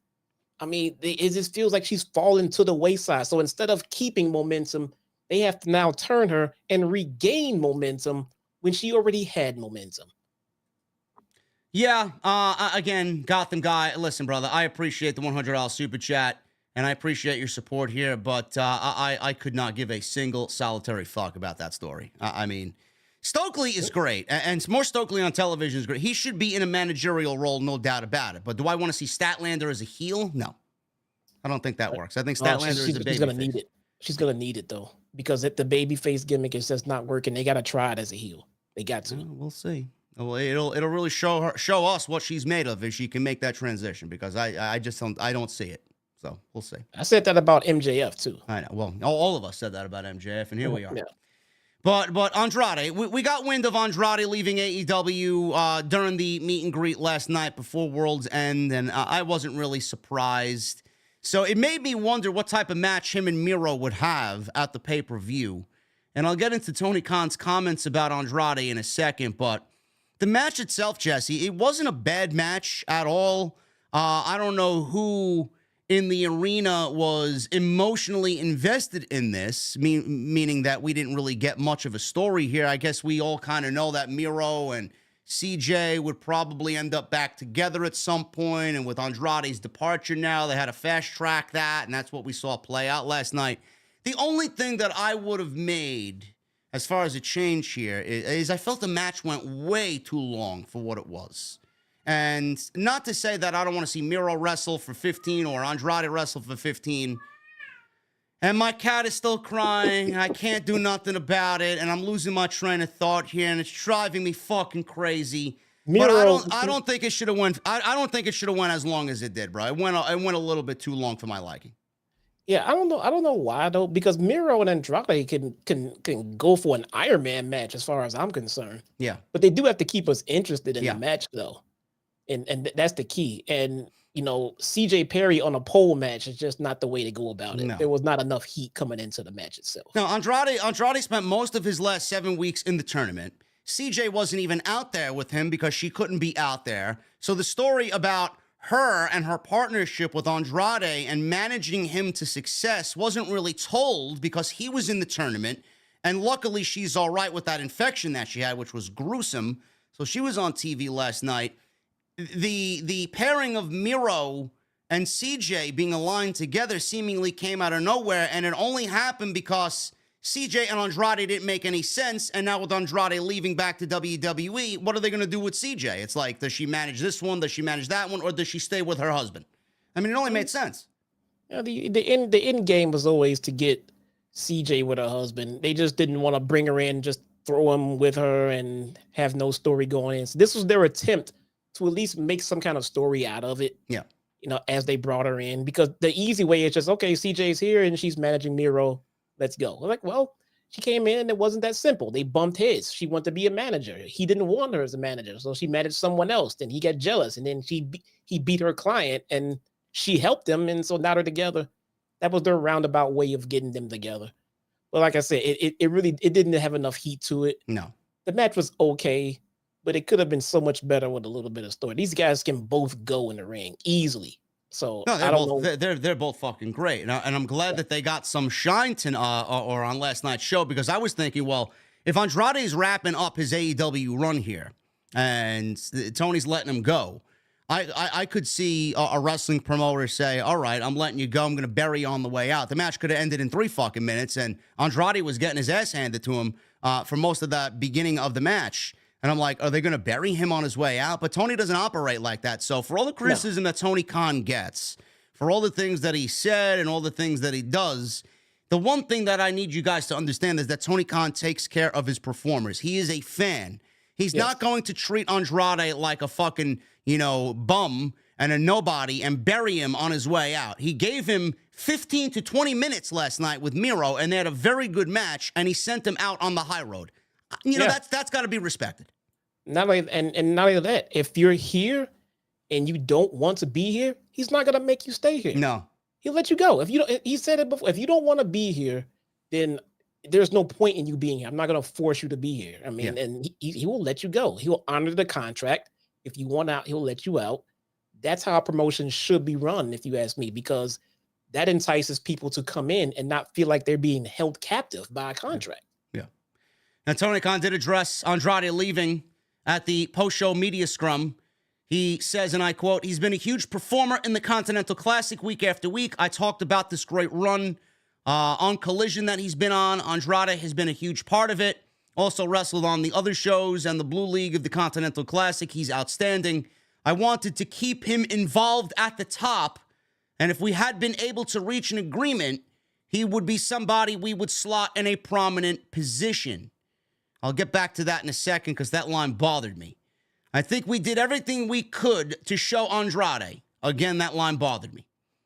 I mean, it just feels like she's fallen to the wayside. So instead of keeping momentum, they have to now turn her and regain momentum when she already had momentum. Yeah, again, Gotham guy, listen, brother, I appreciate the $100 super chat, and I appreciate your support here, but I could not give a single solitary fuck about that story. I mean, Stokely is great, and more Stokely on television is great. He should be in a managerial role, no doubt about it. But do I want to see Statlander as a heel? No. I don't think that works. I think Statlander is a babyface. She's going to need it. She's going to need it, though, because the babyface gimmick is just not working. They got to try it as a heel. They got to. We'll see. Well, it'll really show us what she's made of if she can make that transition, because I just don't see it. So we'll see. I said that about MJF, too. I know. Well, all of us said that about MJF, and here we are. Yeah. But Andrade, we got wind of Andrade leaving AEW during the meet and greet last night before Worlds End, and I wasn't really surprised. So it made me wonder what type of match him and Miro would have at the pay-per-view. And I'll get into Tony Khan's comments about Andrade in a second, but the match itself, Jesse, it wasn't a bad match at all. I don't know who in the arena was emotionally invested in this, meaning that we didn't really get much of a story here. I guess we all kind of know that Miro and CJ would probably end up back together at some point, and with Andrade's departure now, they had to fast track that, and that's what we saw play out last night. The only thing that I would have made as far as a change here is I felt the match went way too long for what it was. And not to say that I don't want to see Miro wrestle for 15 or Andrade wrestle for 15. And my cat is still crying. I can't do nothing about it. And I'm losing my train of thought here. And it's driving me fucking crazy. Miro, but I don't think it should have went. I don't think it should have went as long as it did, bro. It went a little bit too long for my liking. Yeah, I don't know why though, because Miro and Andrade can go for an Iron Man match as far as I'm concerned. Yeah. But they do have to keep us interested in the match though. And that's the key. And, you know, CJ Perry on a pole match is just not the way to go about it. No. There was not enough heat coming into the match itself. No, Andrade spent most of his last 7 weeks in the tournament. CJ wasn't even out there with him because she couldn't be out there. So the story about her and her partnership with Andrade and managing him to success wasn't really told because he was in the tournament. And luckily, she's all right with that infection that she had, which was gruesome. So she was on TV last night. The pairing of Miro and CJ being aligned together seemingly came out of nowhere, and it only happened because CJ and Andrade didn't make any sense, and now with Andrade leaving back to WWE, what are they going to do with CJ? It's like, does she manage this one, does she manage that one, or does she stay with her husband? I mean, it only made sense. Yeah, the end game was always to get CJ with her husband. They just didn't want to bring her in, just throw him with her and have no story going in. So this was their attempt to at least make some kind of story out of it. Yeah. You know, as they brought her in, because the easy way is just, okay, CJ's here and she's managing Miro. Let's go. We're like, well, she came in and it wasn't that simple. They bumped heads. She wanted to be a manager. He didn't want her as a manager. So she managed someone else. Then he got jealous. And then he beat her client and she helped him. And so now they're together. That was their roundabout way of getting them together. But like I said, it really didn't have enough heat to it. No. The match was okay, but it could have been so much better with a little bit of story. These guys can both go in the ring easily. So no, I don't know. They're both fucking great, and I'm glad that they got some shine or on last night's show, because I was thinking, well, if Andrade's wrapping up his AEW run here and Tony's letting him go, I could see a wrestling promoter say, all right, I'm letting you go. I'm going to bury you on the way out. The match could have ended in 3 fucking minutes, and Andrade was getting his ass handed to him for most of the beginning of the match. And I'm like, are they going to bury him on his way out? But Tony doesn't operate like that. So for all the criticism that Tony Khan gets, for all the things that he said and all the things that he does, the one thing that I need you guys to understand is that Tony Khan takes care of his performers. He is a fan. He's not going to treat Andrade like a fucking, bum and a nobody and bury him on his way out. He gave him 15 to 20 minutes last night with Miro, and they had a very good match, and he sent him out on the high road. That's got to be respected. Not only that, if you're here and you don't want to be here, he's not gonna make you stay here. No, he'll let you go. If you don't, he said it before. If you don't want to be here, then there's no point in you being here. I'm not gonna force you to be here. I mean, and he will let you go. He'll honor the contract. If you want out, he'll let you out. That's how a promotion should be run, if you ask me, because that entices people to come in and not feel like they're being held captive by a contract. Yeah. Now, Tony Khan did address Andrade leaving at the post-show media scrum. He says, and I quote, "He's been a huge performer in the Continental Classic week after week. I talked about this great run on Collision that he's been on. Andrade has been a huge part of it. Also wrestled on the other shows and the Blue League of the Continental Classic. He's outstanding. I wanted to keep him involved at the top. And if we had been able to reach an agreement, he would be somebody we would slot in a prominent position." I'll get back to that in a second because that line bothered me. I think we did everything we could to show Andrade. Again, that line bothered me.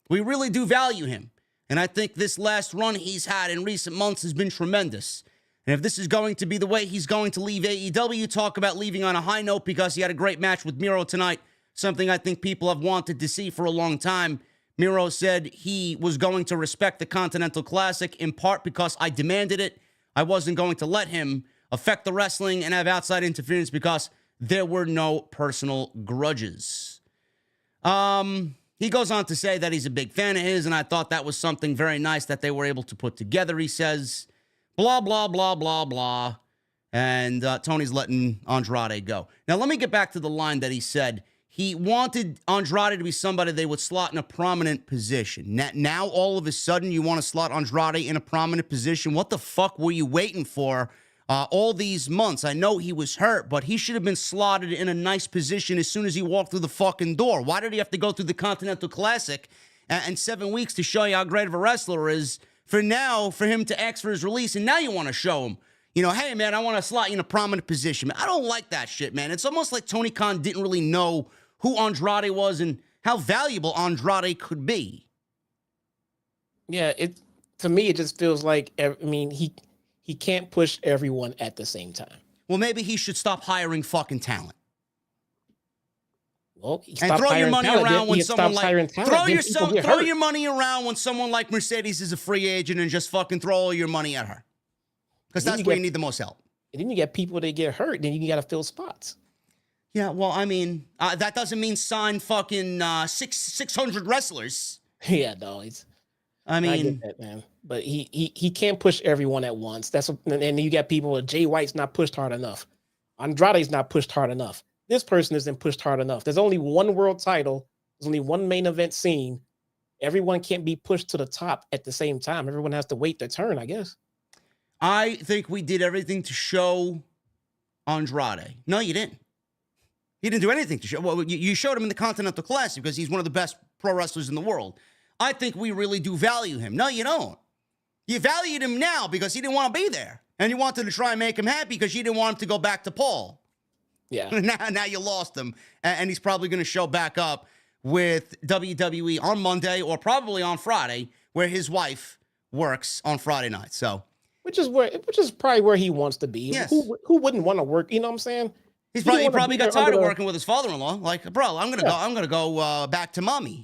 We really do value him. And I think this last run he's had in recent months has been tremendous. And if this is going to be the way he's going to leave AEW, talk about leaving on a high note because he had a great match with Miro tonight, something I think people have wanted to see for a long time. Miro said he was going to respect the Continental Classic in part because I demanded it. I wasn't going to let him affect the wrestling and have outside interference because there were no personal grudges. He goes on to say that he's a big fan of his, and I thought that was something very nice that they were able to put together. He says, blah, blah, blah, blah, blah. And Tony's letting Andrade go. Now, let me get back to the line that he said. He wanted Andrade to be somebody they would slot in a prominent position. Now, all of a sudden, you want to slot Andrade in a prominent position? What the fuck were you waiting for all these months? I know he was hurt, but he should have been slotted in a nice position as soon as he walked through the fucking door. Why did he have to go through the Continental Classic and 7 weeks to show you how great of a wrestler is for him to ask for his release, and now you want to show him, hey, man, I want to slot you in a prominent position. Man, I don't like that shit, man. It's almost like Tony Khan didn't really know who Andrade was and how valuable Andrade could be. Yeah, to me, it just feels like, he can't push everyone at the same time. Well, maybe he should stop hiring fucking talent. Well, and throw your money around when someone like throw your money around when someone like Mercedes is a free agent and just fucking throw all your money at her. Because that's where you need the most help. And then you get people that get hurt, then you got to fill spots. Yeah, well, I mean, that doesn't mean sign fucking 600 wrestlers. Yeah, no, I get that, man. But he can't push everyone at once. And you got people. Jay White's not pushed hard enough. Andrade's not pushed hard enough. This person isn't pushed hard enough. There's only one world title. There's only one main event scene. Everyone can't be pushed to the top at the same time. Everyone has to wait their turn, I guess. I think we did everything to show Andrade. No, you didn't. He didn't do anything to show. Well, you showed him in the Continental Classic because he's one of the best pro wrestlers in the world. I think we really do value him. No, you don't. You valued him now because he didn't want to be there. And you wanted to try and make him happy because you didn't want him to go back to Paul. Yeah. Now you lost him. And he's probably going to show back up with WWE on Monday or probably on Friday, where his wife works on Friday night. So, which is probably where he wants to be. Yes. Who wouldn't want to work? You know what I'm saying? He probably got tired of working with his father-in-law. Like, bro, I'm gonna go back to mommy.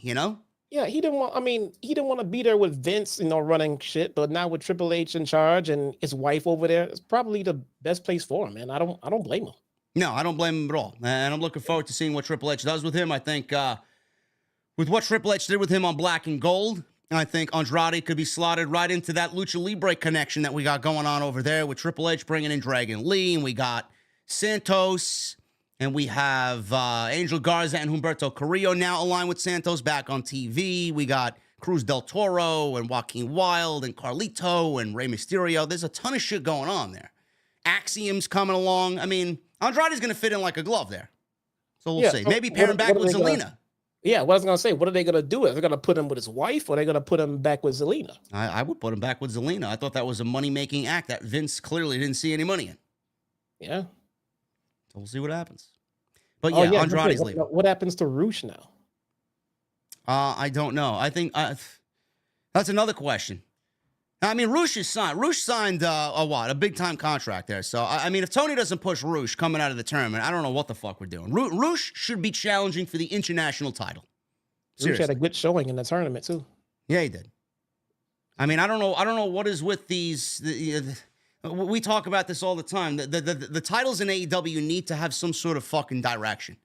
Yeah, he didn't want to be there with Vince, running shit. But now with Triple H in charge and his wife over there, it's probably the best place for him. Man, I don't blame him. No, I don't blame him at all. And I'm looking forward to seeing what Triple H does with him. I think with what Triple H did with him on Black and Gold, I think Andrade could be slotted right into that Lucha Libre connection that we got going on over there with Triple H bringing in Dragon Lee, and we got Santos, and we have Angel Garza and Humberto Carrillo now aligned with Santos back on TV. We got Cruz del Toro and Joaquin Wilde and Carlito and Rey Mysterio. There's a ton of shit going on there. Axiom's coming along. I mean, Andrade's going to fit in like a glove there. So we'll see. Maybe pair him back with Zelina. Yeah, what I was going to say, what are they going to do? Are they going to put him with his wife or are they going to put him back with Zelina? I would put him back with Zelina. I thought that was a money-making act that Vince clearly didn't see any money in. Yeah. So we'll see what happens. But Oh, yeah, Andrade's leaving. What happens to Roosh now? I don't know. I think that's another question. I mean, Roosh signed a big-time contract there. So, I mean, if Tony doesn't push Roosh coming out of the tournament, I don't know what the fuck we're doing. Roosh should be challenging for the international title. Roosh had a good showing in the tournament, too. Yeah, he did. I mean, I don't know what is with these. We talk about this all the time. The titles in AEW need to have some sort of fucking direction.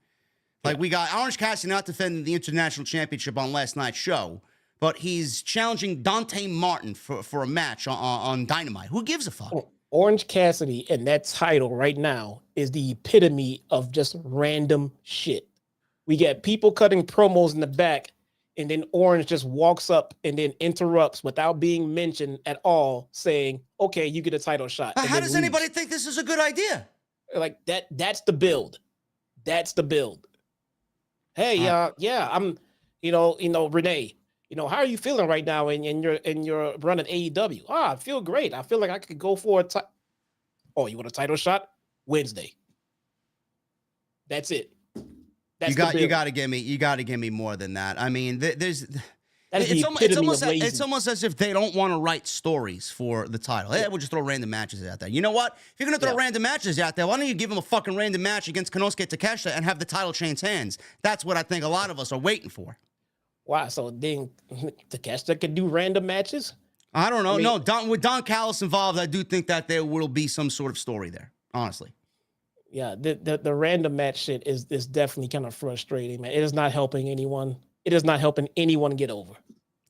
Like, we got Orange Cassidy not defending the International Championship on last night's show, but he's challenging Dante Martin for a match on Dynamite. Who gives a fuck? Orange Cassidy and that title right now is the epitome of just random shit. We get people cutting promos in the back, and then Orange just walks up and then interrupts without being mentioned at all, saying, okay, you get a title shot. How does anybody think this is a good idea? Like that's the build. That's the build. Hey, yeah, I'm, Renee, how are you feeling right now in your run at AEW? I feel great. I feel like I could go for a title. Oh, you want a title shot? Wednesday. That's it. You got to give me more than that. I mean, it's almost as if they don't want to write stories for the title. Hey, we'll just throw random matches out there. You know what? If you're going to throw random matches out there, why don't you give them a fucking random match against Konosuke Takeshita and have the title change hands? That's what I think a lot of us are waiting for. Wow, so then Takeshita could do random matches? I don't know. With Don Callis involved, I do think that there will be some sort of story there, honestly. Yeah, the random match shit is definitely kind of frustrating, man. It is not helping anyone. It is not helping anyone get over.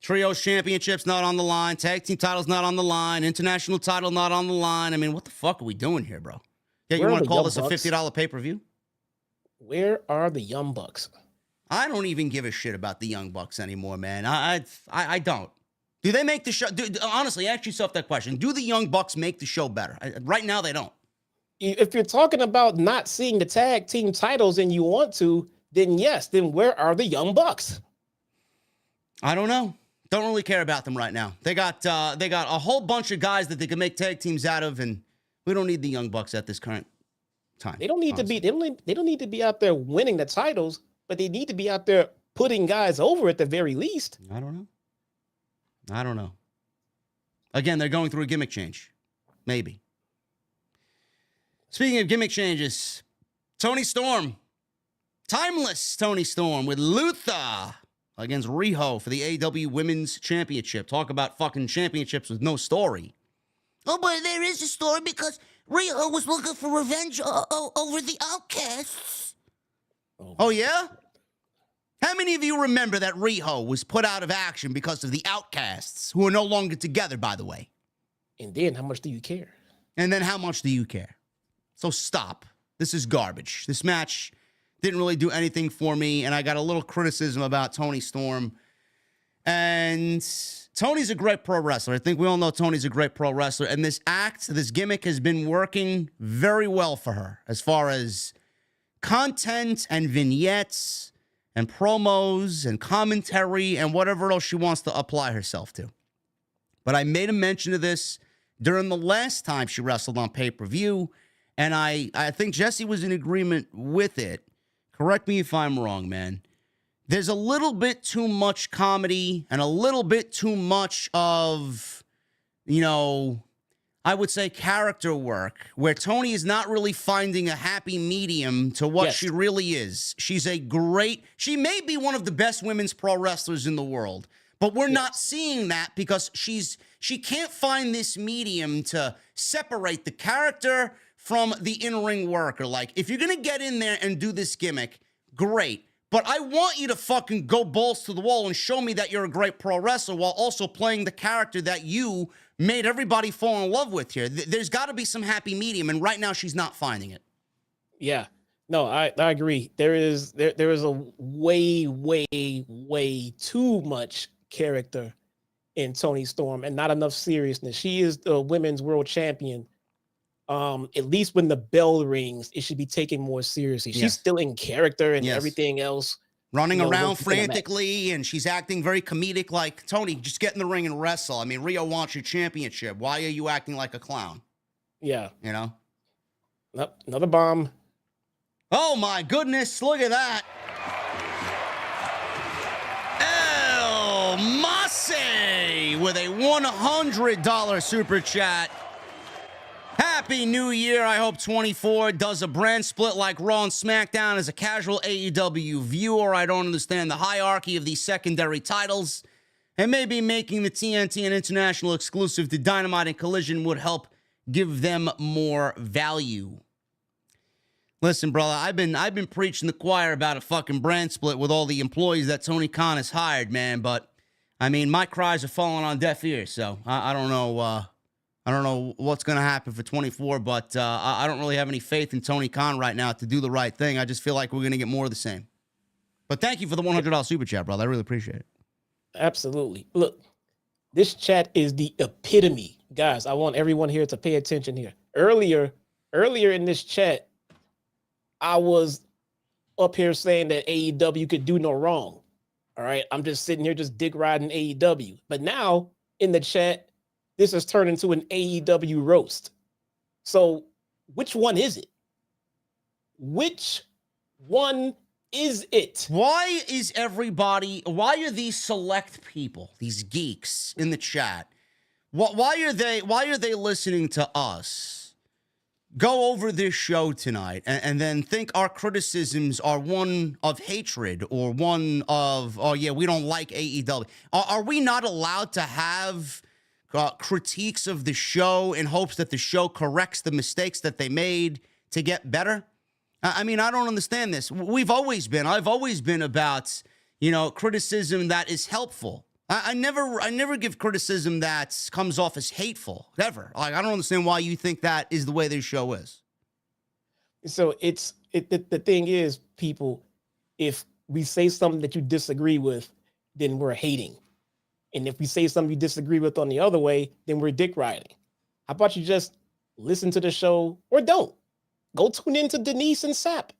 Trios championships not on the line. Tag team titles not on the line. International title not on the line. I mean, what the fuck are we doing here, bro? Yeah, you want to call this a $50 pay-per-view? Where are the Young Bucks? I don't even give a shit about the Young Bucks anymore, man. I don't. Do they make the show? Honestly, ask yourself that question. Do the Young Bucks make the show better? Right now, they don't. If you're talking about not seeing the tag team titles and you want to, then yes, then where are the Young Bucks? I don't know. Don't really care about them right now. They got a whole bunch of guys that they can make tag teams out of, and we don't need the Young Bucks at this current time. They don't need to be. They don't need to be out there winning the titles, but they need to be out there putting guys over at the very least. I don't know. Again, they're going through a gimmick change. Maybe. Speaking of gimmick changes, Tony Storm. Timeless Tony Storm with Luther against Riho for the AEW Women's Championship. Talk about fucking championships with no story. Oh, but there is a story because Riho was looking for revenge over the Outcasts. Oh, yeah? How many of you remember that Riho was put out of action because of the Outcasts, who are no longer together, by the way? And then how much do you care? And then how much do you care? So stop. This is garbage. This match didn't really do anything for me, and I got a little criticism about Tony Storm. And Tony's a great pro wrestler. I think we all know Tony's a great pro wrestler. And this gimmick has been working very well for her as far as content and vignettes and promos and commentary and whatever else she wants to apply herself to. But I made a mention of this during the last time she wrestled on pay-per-view, and I think Jesse was in agreement with it. Correct me if I'm wrong, man. There's a little bit too much comedy and a little bit too much of, I would say character work, where Tony is not really finding a happy medium to what she really is. She may be one of the best women's pro wrestlers in the world, but we're not seeing that because she can't find this medium to separate the character from the in-ring worker. Like, if you're going to get in there and do this gimmick, great. But I want you to fucking go balls to the wall and show me that you're a great pro wrestler while also playing the character that you made everybody fall in love with here. There's got to be some happy medium, and right now she's not finding it. Yeah. No, I agree. There is a way too much character in Tony Storm and not enough seriousness. She is the women's world champion. At least when the bell rings, it should be taken more seriously. She's still in character and everything else. Running around frantically, and she's acting very comedic. Like, Tony, just get in the ring and wrestle. I mean, Rio wants your championship. Why are you acting like a clown? Yeah. You know? Another bomb. Oh my goodness, look at that. El Mase with a $100 super chat. Happy New Year. I hope 24 does a brand split like Raw and SmackDown. As a casual AEW viewer, I don't understand the hierarchy of these secondary titles. And maybe making the TNT an international exclusive to Dynamite and Collision would help give them more value. Listen, brother, I've been preaching the choir about a fucking brand split with all the employees that Tony Khan has hired, man. But I mean, my cries are falling on deaf ears, so I don't know. I don't know what's going to happen for 24, but I don't really have any faith in Tony Khan right now to do the right thing. I just feel like we're going to get more of the same. But thank you for the $100 super chat, brother. I really appreciate it. Absolutely. Look, this chat is the epitome. Guys, I want everyone here to pay attention here. Earlier in this chat, I was up here saying that AEW could do no wrong. All right. I'm just sitting here just dick riding AEW. But now in the chat, this has turned into an AEW roast. So which one is it? Which one is it? Why are these select people, these geeks in the chat, why are they listening to us go over this show tonight and then think our criticisms are one of hatred or one of, oh yeah, we don't like AEW? Are we not allowed to have critiques of the show in hopes that the show corrects the mistakes that they made to get better? I mean, I don't understand this. I've always been about, criticism that is helpful. I never give criticism that comes off as hateful, ever. Like, I don't understand why you think that is the way this show is. So the thing is, people, if we say something that you disagree with, then we're hating. And if we say something you disagree with on the other way, then we're dick riding. How about you just listen to the show or don't? Go tune into Denise and Sap.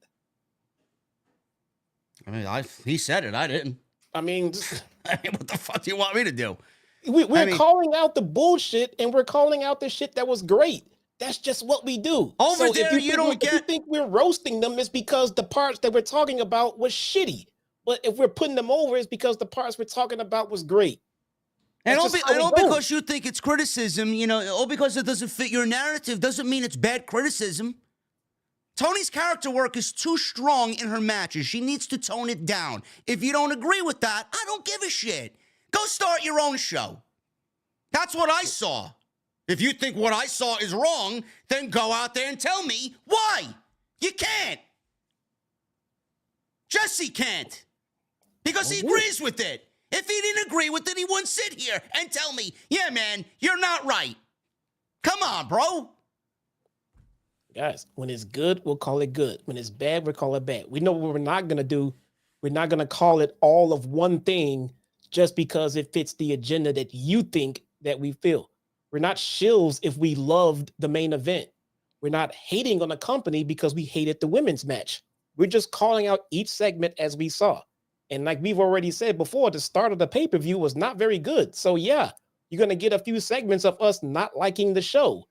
I mean, he said it. I didn't. I mean, what the fuck do you want me to do? We're calling out the bullshit and we're calling out the shit that was great. That's just what we do. Over there, if you think we're roasting them, it's because the parts that we're talking about was shitty. But if we're putting them over, it's because the parts we're talking about was great. And all because you think it's criticism, all because it doesn't fit your narrative doesn't mean it's bad criticism. Tony's character work is too strong in her matches. She needs to tone it down. If you don't agree with that, I don't give a shit. Go start your own show. That's what I saw. If you think what I saw is wrong, then go out there and tell me why. You can't. Jesse can't. Because he agrees with it. If he didn't agree with it, he wouldn't sit here and tell me, yeah, man, you're not right. Come on, bro. Guys, when it's good, we'll call it good. When it's bad, we'll call it bad. We know what we're not going to do. We're not going to call it all of one thing just because it fits the agenda that you think that we feel. We're not shills if we loved the main event. We're not hating on a company because we hated the women's match. We're just calling out each segment as we saw. And like we've already said before, the start of the pay-per-view was not very good. So yeah, you're going to get a few segments of us not liking the show.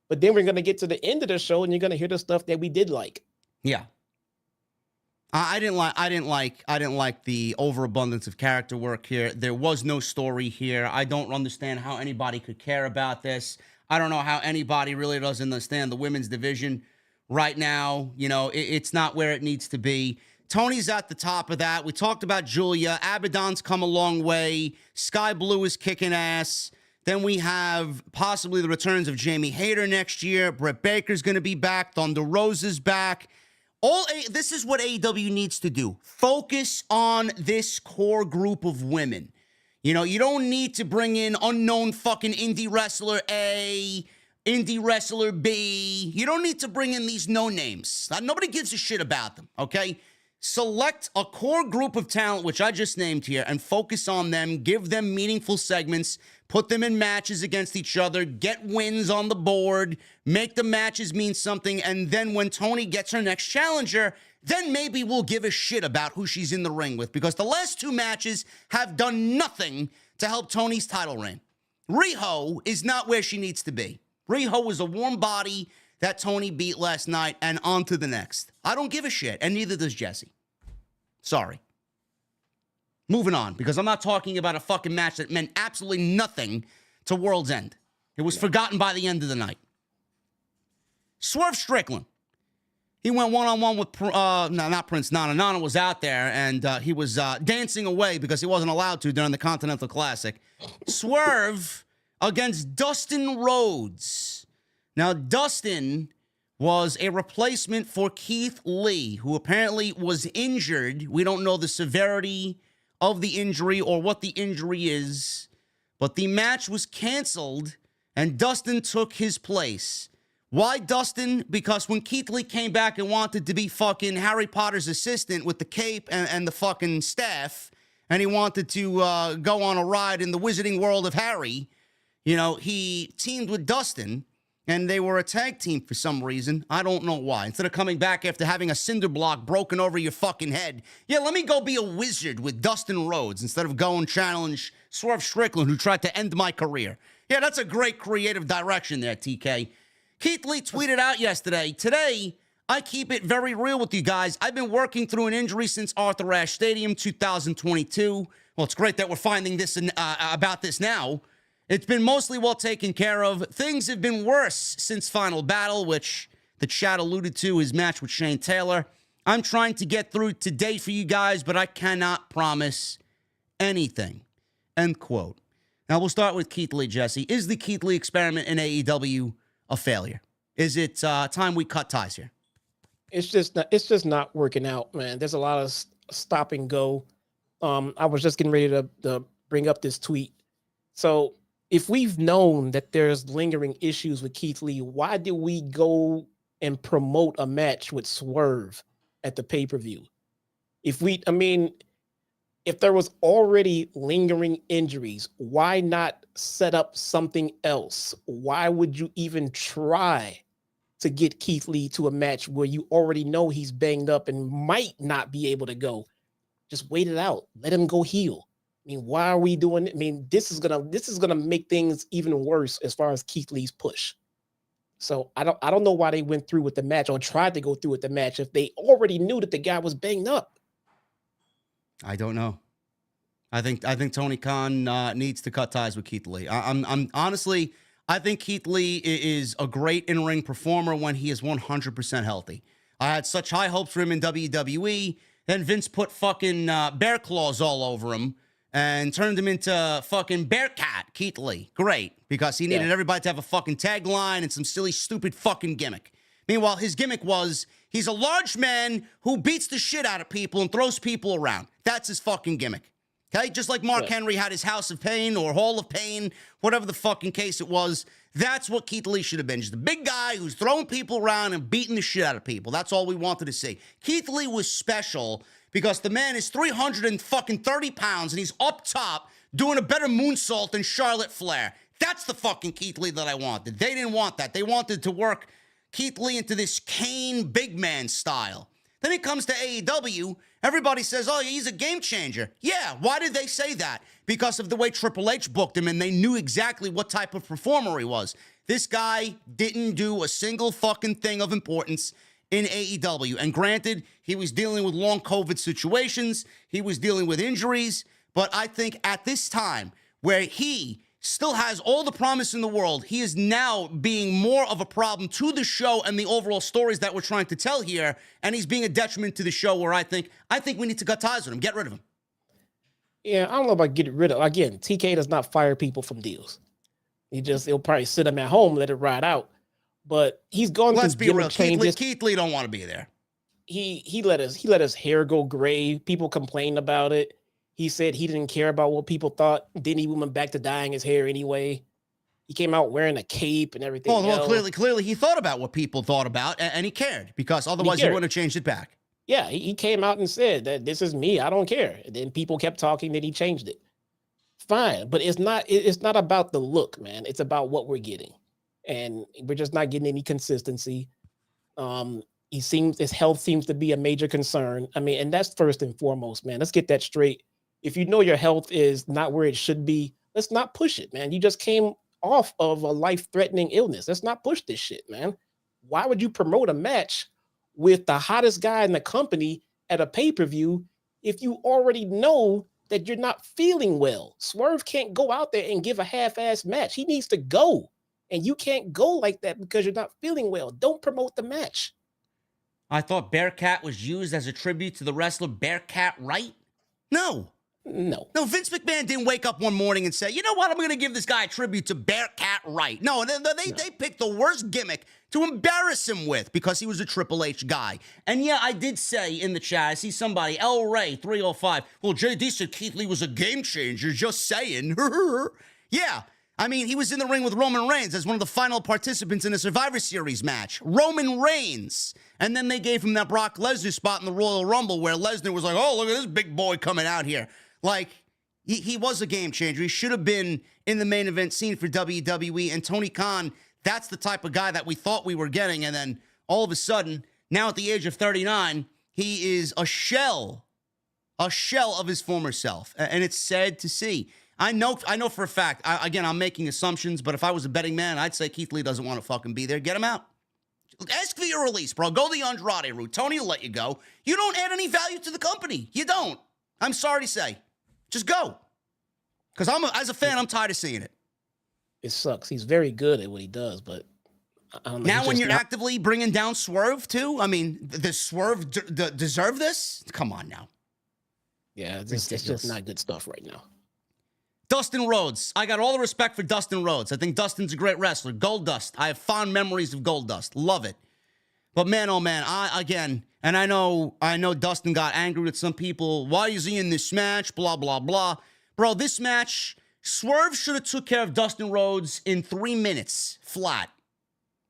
But then we're going to get to the end of the show and you're going to hear the stuff that we did like. Yeah. I didn't like the overabundance of character work here. There was no story here. I don't understand how anybody could care about this. I don't know how anybody really doesn't understand the women's division right now. It's not where it needs to be. Tony's at the top of that. We talked about Julia. Abaddon's come a long way. Sky Blue is kicking ass. Then we have possibly the returns of Jamie Hayter next year. Britt Baker's going to be back. Thunder Rosa's back. This is what AEW needs to do. Focus on this core group of women. You don't need to bring in unknown fucking indie wrestler A, indie wrestler B. You don't need to bring in these no names. Nobody gives a shit about them, okay? Select a core group of talent, which I just named here, and focus on them. Give them meaningful segments. Put them in matches against each other. Get wins on the board. Make the matches mean something. And then when Tony gets her next challenger, then maybe we'll give a shit about who she's in the ring with. Because the last two matches have done nothing to help Tony's title reign. Riho is not where she needs to be. Riho is a warm body that Tony beat last night and on to the next. I don't give a shit, and neither does Jesse. Sorry. Moving on, because I'm not talking about a fucking match that meant absolutely nothing to World's End. It was forgotten by the end of the night. Swerve Strickland. He went one-on-one with, not Prince Nana. Nana was out there, and he was dancing away because he wasn't allowed to during the Continental Classic. Swerve against Dustin Rhodes. Now, Dustin was a replacement for Keith Lee, who apparently was injured. We don't know the severity of the injury or what the injury is, but the match was canceled, and Dustin took his place. Why Dustin? Because when Keith Lee came back and wanted to be fucking Harry Potter's assistant with the cape and the fucking staff, and he wanted to go on a ride in the wizarding world of Harry, you know, he teamed with Dustin, and they were a tag team for some reason. I don't know why. Instead of coming back after having a cinder block broken over your fucking head, yeah, let me go be a wizard with Dustin Rhodes instead of go and challenge Swerve Strickland, who tried to end my career. Yeah, that's a great creative direction there, TK. Keith Lee tweeted out yesterday, today, I keep it very real with you guys. I've been working through an injury since Arthur Ashe Stadium 2022. Well, it's great that we're finding this about this now. It's been mostly well taken care of. Things have been worse since Final Battle, which the chat alluded to, his match with Shane Taylor. I'm trying to get through today for you guys, but I cannot promise anything. End quote. Now, we'll start with Keith Lee, Jesse. Is the Keith Lee experiment in AEW a failure? Is it time we cut ties here? It's just not working out, man. There's a lot of stop and go. I was just getting ready to bring up this tweet. So if we've known that there's lingering issues with Keith Lee, why did we go and promote a match with Swerve at the pay-per-view? If there was already lingering injuries, why not set up something else? Why would you even try to get Keith Lee to a match where you already know he's banged up and might not be able to go? Just wait it out. Let him go heel. I mean, why are we doing it? I mean, this is gonna make things even worse as far as Keith Lee's push. So I don't know why they went through with the match or tried to go through with the match if they already knew that the guy was banged up. I don't know. I think Tony Khan needs to cut ties with Keith Lee. I'm honestly, I think Keith Lee is a great in-ring performer when he is 100% healthy. I had such high hopes for him in WWE. Then Vince put fucking bear claws all over him and turned him into fucking Bearcat Keith Lee. Great, because he needed everybody to have a fucking tagline and some silly, stupid fucking gimmick. Meanwhile, his gimmick was he's a large man who beats the shit out of people and throws people around. That's his fucking gimmick. Okay? Just like Mark Henry had his House of Pain or Hall of Pain, whatever the fucking case it was. That's what Keith Lee should have been. Just a big guy who's throwing people around and beating the shit out of people. That's all we wanted to see. Keith Lee was special because the man is 330 pounds and he's up top doing a better moonsault than Charlotte Flair. That's the fucking Keith Lee that I wanted. They didn't want that. They wanted to work Keith Lee into this Kane big man style. Then it comes to AEW, everybody says, oh, he's a game changer. Yeah, why did they say that? Because of the way Triple H booked him, and they knew exactly what type of performer he was. This guy didn't do a single fucking thing of importance in AEW. And granted, he was dealing with long COVID situations, he was dealing with injuries, but I think at this time, where he still has all the promise in the world, he is now being more of a problem to the show and the overall stories that we're trying to tell here, and he's being a detriment to the show where I think we need to cut ties with him, get rid of him. Yeah, I don't know about getting rid of. Again, TK does not fire people from deals. He'll probably sit them at home, let it ride out. But he's going Let's through be real. changes. Keith Lee don't want to be there. He let his hair go gray. People complained about it. He said he didn't care about what people thought. Then he went back to dyeing his hair anyway. He came out wearing a cape and everything. Well, clearly he thought about what people thought about, and he cared, because otherwise he wouldn't have changed it back. Yeah, he came out and said that this is me. I don't care. And then people kept talking that he changed it. Fine, but it's not about the look, man. It's about what we're getting, and we're just not getting any consistency. His health seems to be a major concern. I mean, and that's first and foremost, man. Let's get that straight. If you know your health is not where it should be, let's not push it, man. You just came off of a life-threatening illness. Let's not push this shit, man. why would you promote a match with the hottest guy in the company at a pay-per-view if you already know that you're not feeling well? Swerve can't go out there and give a half-ass match. He needs to go. And you can't go like that because you're not feeling well. Don't promote the match. I thought Bearcat was used as a tribute to the wrestler Bearcat Wright. No. No. No, Vince McMahon didn't wake up one morning and say, you know what, I'm going to give this guy a tribute to Bearcat Wright. No, they picked the worst gimmick to embarrass him with because he was a Triple H guy. And yeah, I did say in the chat, I see somebody, El Ray 305, well, JD said Keith Lee was a game changer, just saying. Yeah. I mean, he was in the ring with Roman Reigns as one of the final participants in a Survivor Series match. Roman Reigns. And then they gave him that Brock Lesnar spot in the Royal Rumble where Lesnar was like, oh, look at this big boy coming out here. Like, he was a game changer. He should have been in the main event scene for WWE. And Tony Khan, that's the type of guy that we thought we were getting. And then all of a sudden, now at the age of 39, he is a shell of his former self. And it's sad to see. I know for a fact, again, I'm making assumptions, but if I was a betting man, I'd say Keith Lee doesn't want to fucking be there. Get him out. Ask for your release, bro. Go the Andrade route. Tony will let you go. You don't add any value to the company. You don't. I'm sorry to say. Just go. Because as a fan, I'm tired of seeing it. It sucks. He's very good at what he does, but I don't know. Now when you're actively bringing down Swerve, too? I mean, does Swerve deserve this? Come on now. Yeah, it's just not good stuff right now. Dustin Rhodes. I got all the respect for Dustin Rhodes. I think Dustin's a great wrestler. Gold Dust. I have fond memories of Gold Dust. Love it. But man, oh man, I know Dustin got angry with some people. Why is he in this match? Blah, blah, blah. Bro, this match, Swerve should have took care of Dustin Rhodes in 3 minutes, flat.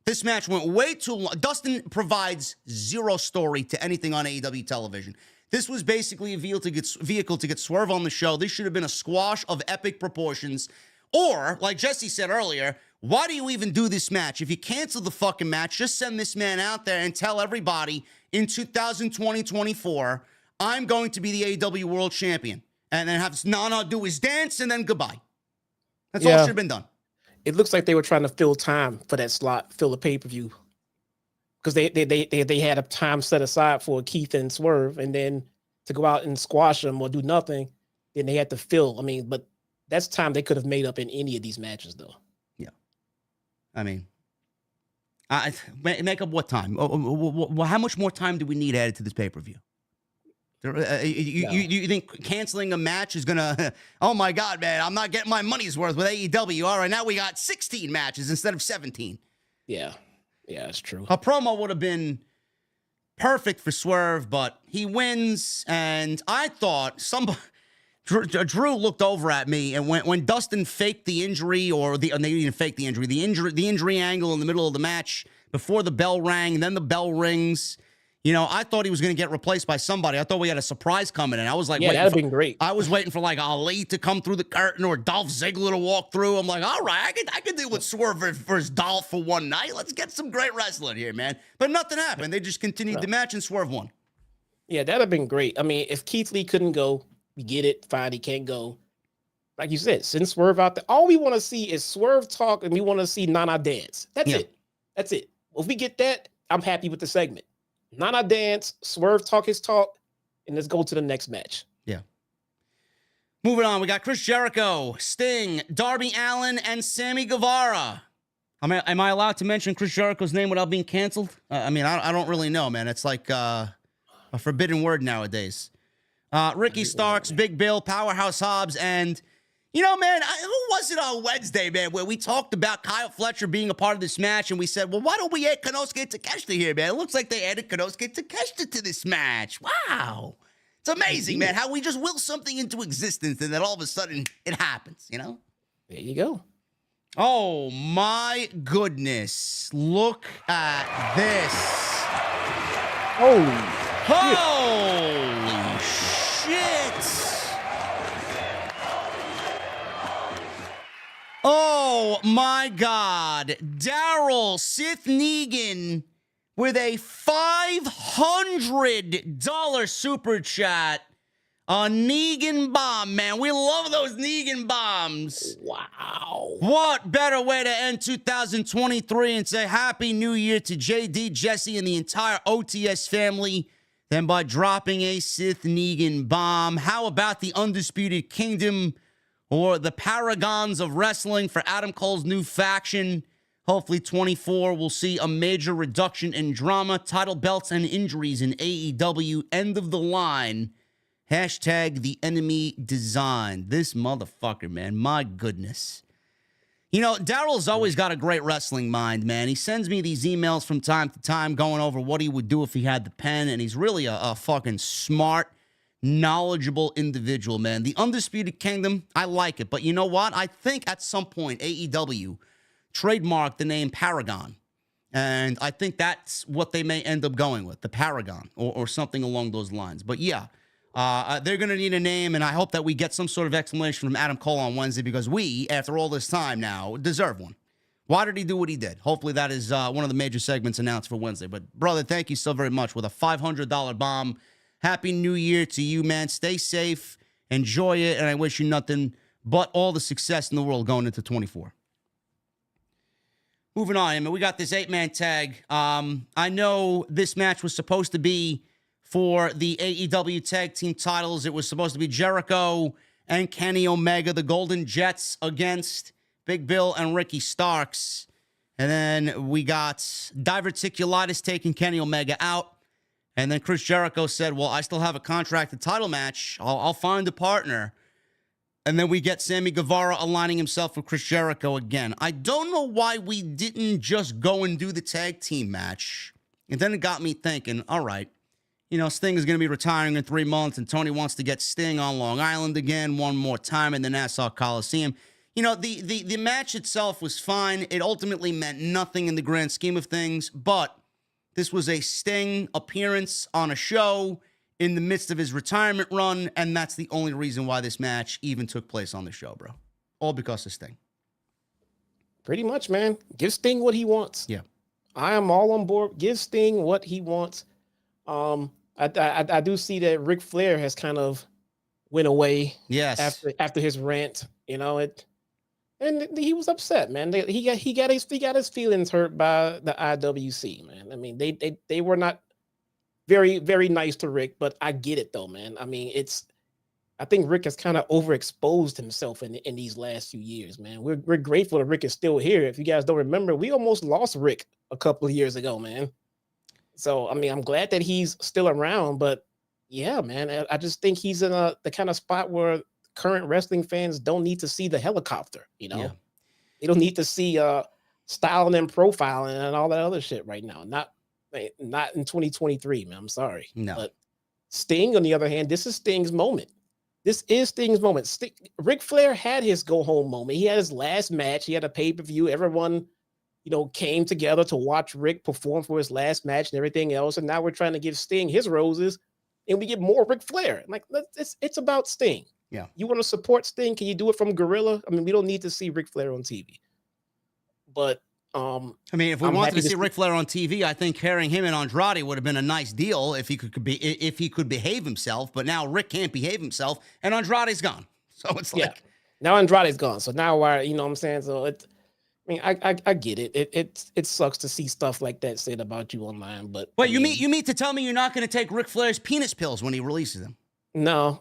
This match went way too long. Dustin provides zero story to anything on AEW television. This was basically a vehicle to get Swerve on the show. This should have been a squash of epic proportions. Or, like Jesse said earlier, why do you even do this match? If you cancel the fucking match, just send this man out there and tell everybody in 2020-24, I'm going to be the AEW World Champion. And then have Nana do his dance and then goodbye. That's all should have been done. It looks like they were trying to fill time for that slot, fill the pay-per-view. Because they had a time set aside for Keith and Swerve, and then to go out and squash them or do nothing, then they had to fill. I mean, but that's time they could have made up in any of these matches, though. Yeah. I mean, make up what time? How much more time do we need added to this pay-per-view? You think canceling a match is going to, oh my God, man, I'm not getting my money's worth with AEW. All right, now we got 16 matches instead of 17. Yeah. Yeah, it's true. A promo would have been perfect for Swerve, but he wins, and I thought Drew looked over at me, and when Dustin faked the injury, or they didn't fake the injury angle in the middle of the match before the bell rang, and then the bell rings. You know, I thought he was going to get replaced by somebody. I thought we had a surprise coming in. I was like, yeah, that'd been great. I was waiting for like Ali to come through the curtain or Dolph Ziggler to walk through. I'm like, all right, I could deal with Swerve versus Dolph for one night. Let's get some great wrestling here, man. But nothing happened. They just continued the match and Swerve won. Yeah, that'd have been great. I mean, if Keith Lee couldn't go, we get it. Fine, he can't go. Like you said, send Swerve out there. All we want to see is Swerve talk, and we want to see Nana dance. That's it. That's it. If we get that, I'm happy with the segment. Nana dance, Swerve talk his talk, and let's go to the next match. Yeah. Moving on, we got Chris Jericho, Sting, Darby Allin, and Sammy Guevara. Am I allowed to mention Chris Jericho's name without being canceled? I mean, I don't really know, man. It's like a forbidden word nowadays. Ricky Starks, Big Bill, Powerhouse Hobbs, and... You know, man, who was it on Wednesday, man, where we talked about Kyle Fletcher being a part of this match, and we said, well, why don't we add Konosuke Takeshita here, man? It looks like they added Konosuke Takeshita to this match. Wow. It's amazing, man, how we just will something into existence, and then all of a sudden, it happens, you know? There you go. Oh, my goodness. Look at this. Holy shit. Oh, my God. Daryl Sith Negan with a $500 super chat. A Negan bomb, man. We love those Negan bombs. Wow. What better way to end 2023 and say Happy New Year to JD, Jesse, and the entire OTS family than by dropping a Sith Negan bomb? How about the Undisputed Kingdom or the Paragons of Wrestling for Adam Cole's new faction? Hopefully 24 will see a major reduction in drama, title belts, and injuries in AEW. End of the line. Hashtag the enemy design. This motherfucker, man. My goodness. You know, Daryl's always got a great wrestling mind, man. He sends me these emails from time to time going over what he would do if he had the pen, and he's really a fucking smart, knowledgeable individual, man. The Undisputed Kingdom, I like it. But you know what? I think at some point AEW trademarked the name Paragon. And I think that's what they may end up going with, the Paragon, or something along those lines. But yeah. They're going to need a name, and I hope that we get some sort of explanation from Adam Cole on Wednesday because we, after all this time now, deserve one. Why did he do what he did? Hopefully that is one of the major segments announced for Wednesday. But, brother, thank you so very much with a $500 bomb. Happy New Year to you, man. Stay safe, enjoy it, and I wish you nothing but all the success in the world going into 24. Moving on, I mean, we got this 8-man tag. I know this match was supposed to be for the AEW tag team titles. It was supposed to be Jericho and Kenny Omega, the Golden Jets, against Big Bill and Ricky Starks. And then we got diverticulitis taking Kenny Omega out. And then Chris Jericho said, well, I still have a contracted title match. I'll find a partner. And then we get Sammy Guevara aligning himself with Chris Jericho again. I don't know why we didn't just go and do the tag team match. And then it got me thinking, all right, you know, Sting is going to be retiring in 3 months, and Tony wants to get Sting on Long Island again one more time in the Nassau Coliseum. You know, the match itself was fine. It ultimately meant nothing in the grand scheme of things, but this was a Sting appearance on a show in the midst of his retirement run, and that's the only reason why this match even took place on the show, bro. All because of Sting. Pretty much, man. Give Sting what he wants. Yeah. I am all on board. Give Sting what he wants. I do see that Ric Flair has kind of went away. Yes. After his rant, you know it, and he was upset, man. He got his feelings hurt by the IWC, man. I mean, they were not very, very nice to Rick, but I get it though, man. I mean, I think Rick has kind of overexposed himself in these last few years, man. We're grateful that Rick is still here. If you guys don't remember, we almost lost Rick a couple of years ago, man. So, I mean, I'm glad that he's still around, but yeah, man, I just think he's in the kind of spot where current wrestling fans don't need to see the helicopter, you know? Yeah. They don't need to see styling and profiling and all that other shit right now. Not in 2023, man. I'm sorry. No. But Sting, on the other hand, this is Sting's moment. This is Sting's moment. Ric Flair had his go-home moment. He had his last match. He had a pay-per-view. Everyone, you know, came together to watch Rick perform for his last match and everything else. And now we're trying to give Sting his roses, and we get more Ric Flair. Like, it's about Sting. Yeah. You want to support Sting? Can you do it from Gorilla? I mean, we don't need to see Ric Flair on TV. But I mean, if we wanted to see Ric Flair on TV, I think carrying him and Andrade would have been a nice deal if he could behave himself. But now Rick can't behave himself, and Andrade's gone. So it's like, yeah, now Andrade's gone. So now why? You know what I'm saying? So it. I mean, I get it. It sucks to see stuff like that said about you online, but wait, you mean to tell me you're not going to take Ric Flair's penis pills when he releases them? No.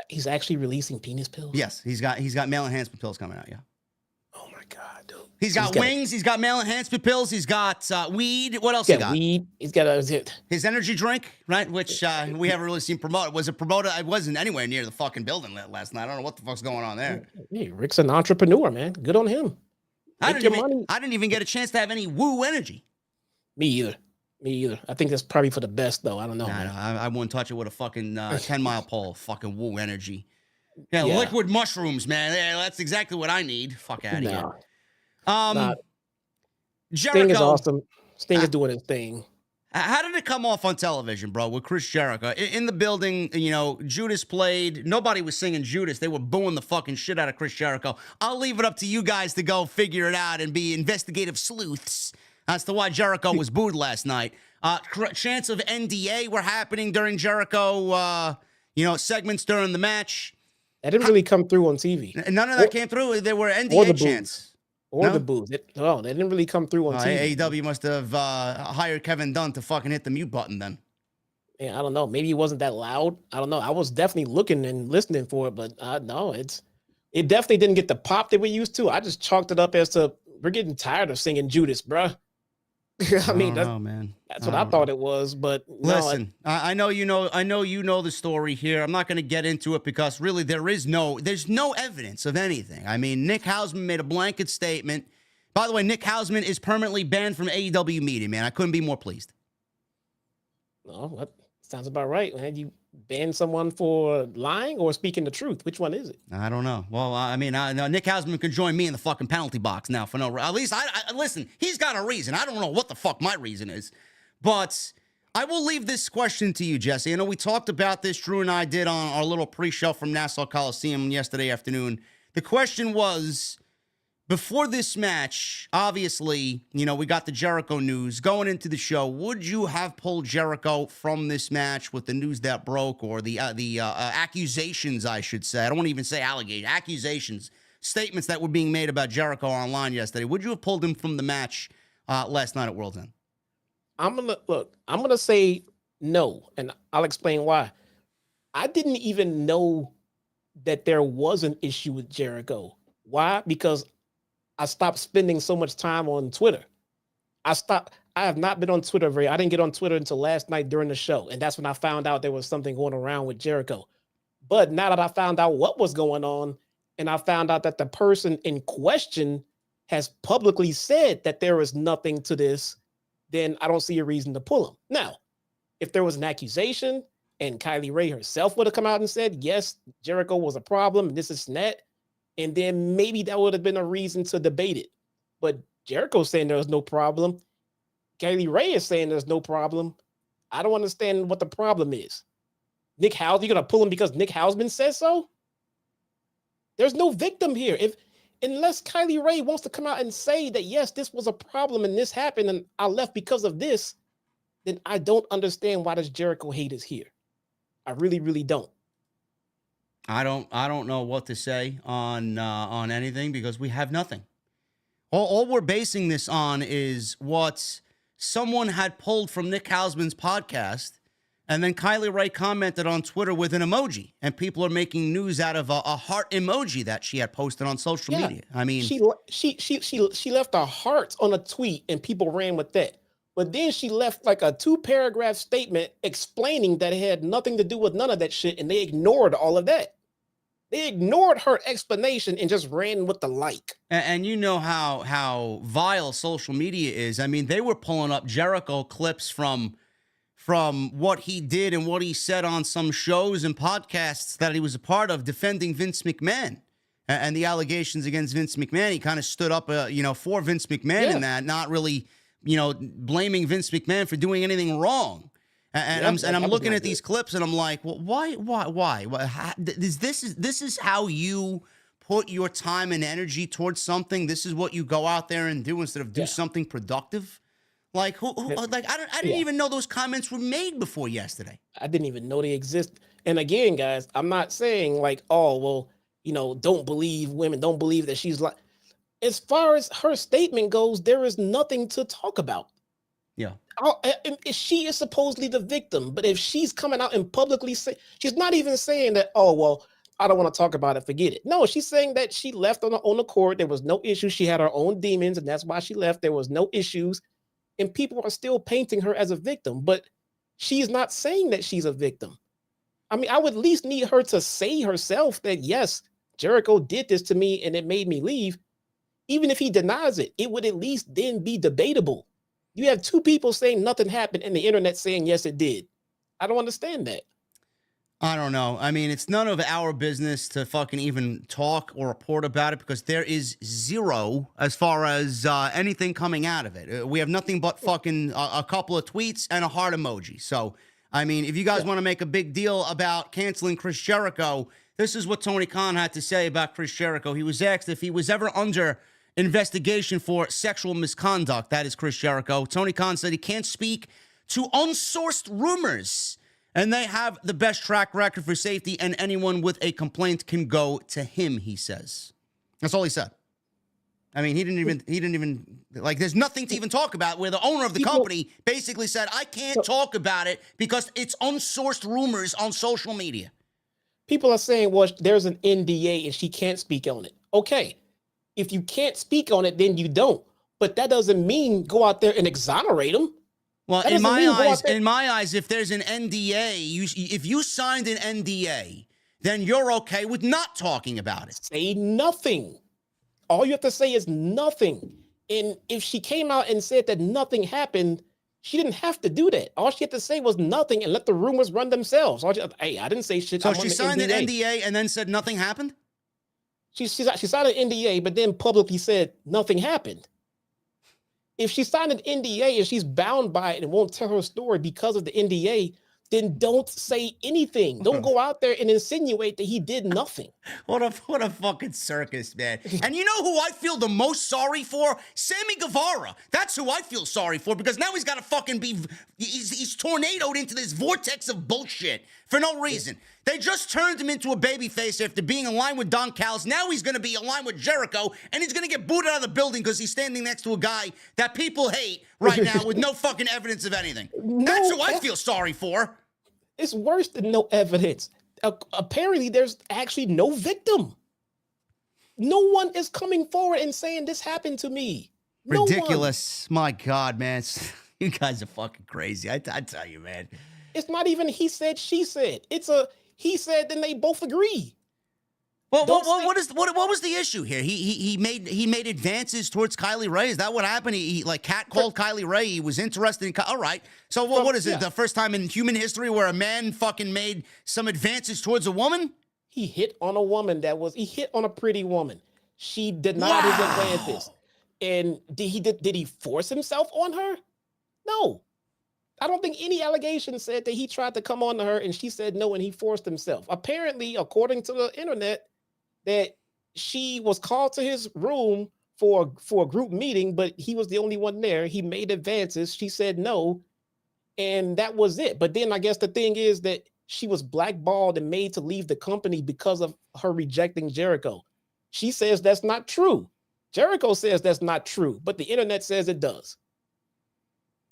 He's actually releasing penis pills. Yes, he's got male enhancement pills coming out. Yeah. Oh my god, dude. He's got wings. He's got male enhancement pills. He's got weed. What else he got? Weed. He's got his energy drink, right? Which we haven't really seen promoted. Was it promoted? I wasn't anywhere near the fucking building last night. I don't know what the fuck's going on there. Hey, Rick's an entrepreneur, man. Good on him. I didn't even get a chance to have any woo energy. Me either. I think that's probably for the best, though. I don't know. No, I wouldn't touch it with a fucking 10-mile pole. Fucking woo energy. Yeah, liquid mushrooms, man. Yeah, that's exactly what I need. Fuck out of here. Jericho. Sting is awesome. Sting is doing his thing. How did it come off on television, bro, with Chris Jericho? In the building, you know, Judas played. Nobody was singing Judas. They were booing the fucking shit out of Chris Jericho. I'll leave it up to you guys to go figure it out and be investigative sleuths as to why Jericho was booed last night. Chants of NDA were happening during Jericho, segments during the match. That didn't really come through on TV. None of that came through. There were Or the NDA boos. chants. Or No? the boos. No, they didn't really come through on TV. AEW must have hired Kevin Dunn to fucking hit the mute button then. Yeah, I don't know. Maybe it wasn't that loud. I don't know. I was definitely looking and listening for it, but no, it definitely didn't get the pop that we used to. I just chalked it up as to we're getting tired of singing Judas, bruh. I mean, man. that's what I thought it was. But listen, I know you know the story here. I'm not going to get into it because really there's no evidence of anything. I mean, Nick Hausman made a blanket statement. By the way, Nick Hausman is permanently banned from AEW media, man. I couldn't be more pleased. No, that sounds about right. Man, you ban someone for lying or speaking the truth. Which one is it? I don't know. Well, I mean, Nick Hausman can join me in the fucking penalty box now for no. At least I listen. He's got a reason. I don't know what the fuck my reason is, but I will leave this question to you, Jesse. I know we talked about this. Drew and I did on our little pre-show from Nassau Coliseum yesterday afternoon. The question was, before this match, obviously, we got the Jericho news going into the show. Would you have pulled Jericho from this match with the news that broke, or the accusations, I should say? I don't want to even say allegations. Accusations, statements that were being made about Jericho online yesterday. Would you have pulled him from the match last night at World's End? I'm gonna say no, and I'll explain why. I didn't even know that there was an issue with Jericho. Why? Because I stopped spending so much time on Twitter. I have not been on Twitter I didn't get on Twitter until last night during the show. And that's when I found out there was something going around with Jericho. But now that I found out what was going on, and I found out that the person in question has publicly said that there is nothing to this, then I don't see a reason to pull him. Now, if there was an accusation and Kylie Ray herself would have come out and said, yes, Jericho was a problem, and this is that, and then maybe that would have been a reason to debate it. But Jericho's saying there's no problem. Kylie Ray is saying there's no problem. I don't understand what the problem is. Nick Hausman, you're going to pull him because Nick Hausman says so? There's no victim here. Unless Kylie Ray wants to come out and say that, yes, this was a problem and this happened and I left because of this, then I don't understand why this Jericho hate is here. I really, really don't. I don't know what to say on anything because we have nothing. All we're basing this on is what someone had pulled from Nick Hausman's podcast, and then Kylie Ray commented on Twitter with an emoji, and people are making news out of a heart emoji that she had posted on social media. I mean, she left a heart on a tweet, and people ran with that. But then she left like a 2-paragraph statement explaining that it had nothing to do with none of that shit, and they ignored all of that. They ignored her explanation and just ran with the like. And you know how vile social media is. I mean, they were pulling up Jericho clips from what he did and what he said on some shows and podcasts that he was a part of, defending Vince McMahon and the allegations against Vince McMahon. He kind of stood up, for Vince McMahon in that, not really, blaming Vince McMahon for doing anything wrong. And I'm looking at these clips and I'm like, well, why? This is how you put your time and energy towards something. This is what you go out there and do instead of do something productive. Like I didn't even know those comments were made before yesterday. I didn't even know they exist. And again, guys, I'm not saying like, oh, well, don't believe women, don't believe that she's like. As far as her statement goes, there is nothing to talk about. Yeah. She is supposedly the victim, but if she's coming out and publicly she's not even saying that, oh, well, I don't want to talk about it, forget it. No, she's saying that she left on her own accord. There was no issue. She had her own demons, and that's why she left. There was no issues, and people are still painting her as a victim, but she's not saying that she's a victim. I mean, I would at least need her to say herself that, yes, Jericho did this to me, and it made me leave. Even if he denies it, it would at least then be debatable. You have two people saying nothing happened and the internet saying, yes, it did. I don't understand that. I don't know. I mean, it's none of our business to fucking even talk or report about it because there is zero as far as anything coming out of it. We have nothing but fucking a couple of tweets and a heart emoji. So, I mean, if you guys want to make a big deal about canceling Chris Jericho, this is what Tony Khan had to say about Chris Jericho. He was asked if he was ever under investigation for sexual misconduct. That is Chris Jericho. Tony Khan said he can't speak to unsourced rumors. And they have the best track record for safety, and anyone with a complaint can go to him, he says. That's all he said. I mean, he didn't even, like, there's nothing to even talk about, where the owner of the company basically said, I can't talk about it because it's unsourced rumors on social media. People are saying, well, there's an NDA and she can't speak on it. Okay. If you can't speak on it, then you don't. But that doesn't mean go out there and exonerate them. Well, in my eyes, if there's an NDA, if you signed an NDA, then you're okay with not talking about it. Say nothing. All you have to say is nothing. And if she came out and said that nothing happened, she didn't have to do that. All she had to say was nothing and let the rumors run themselves. Hey, I didn't say shit. So she signed an NDA and then said nothing happened? She signed an NDA, but then publicly said nothing happened. If she signed an NDA and she's bound by it and won't tell her story because of the NDA, then don't say anything. Don't go out there and insinuate that he did nothing. What a fucking circus, man. And you know who I feel the most sorry for? Sammy Guevara. That's who I feel sorry for, because now he's got to fucking be, he's tornadoed into this vortex of bullshit for no reason. They just turned him into a babyface after being aligned with Don Callis. Now he's going to be aligned with Jericho, and he's going to get booted out of the building because he's standing next to a guy that people hate right now with no fucking evidence of anything. That's who I feel sorry for. It's worse than no evidence. Apparently, there's actually no victim. No one is coming forward and saying this happened to me. No Ridiculous. My God, man. You guys are fucking crazy. I tell you, man. It's not even he said, she said. It's a he said, then they both agree. Well, what was the issue here? He made advances towards Kylie Ray. Is that what happened? He like catcalled Kylie Ray. He was interested in. All right. So what is it? The first time in human history where a man fucking made some advances towards a woman? He hit on a woman he hit on a pretty woman. She denied his advances. And did he force himself on her? No. I don't think any allegation said that he tried to come on to her and she said no and he forced himself. Apparently, according to the internet, that she was called to his room for a group meeting, but he was the only one there. He made advances. She said no, and that was it. But then I guess the thing is that she was blackballed and made to leave the company because of her rejecting Jericho. She says that's not true. Jericho says that's not true, but the internet says it does.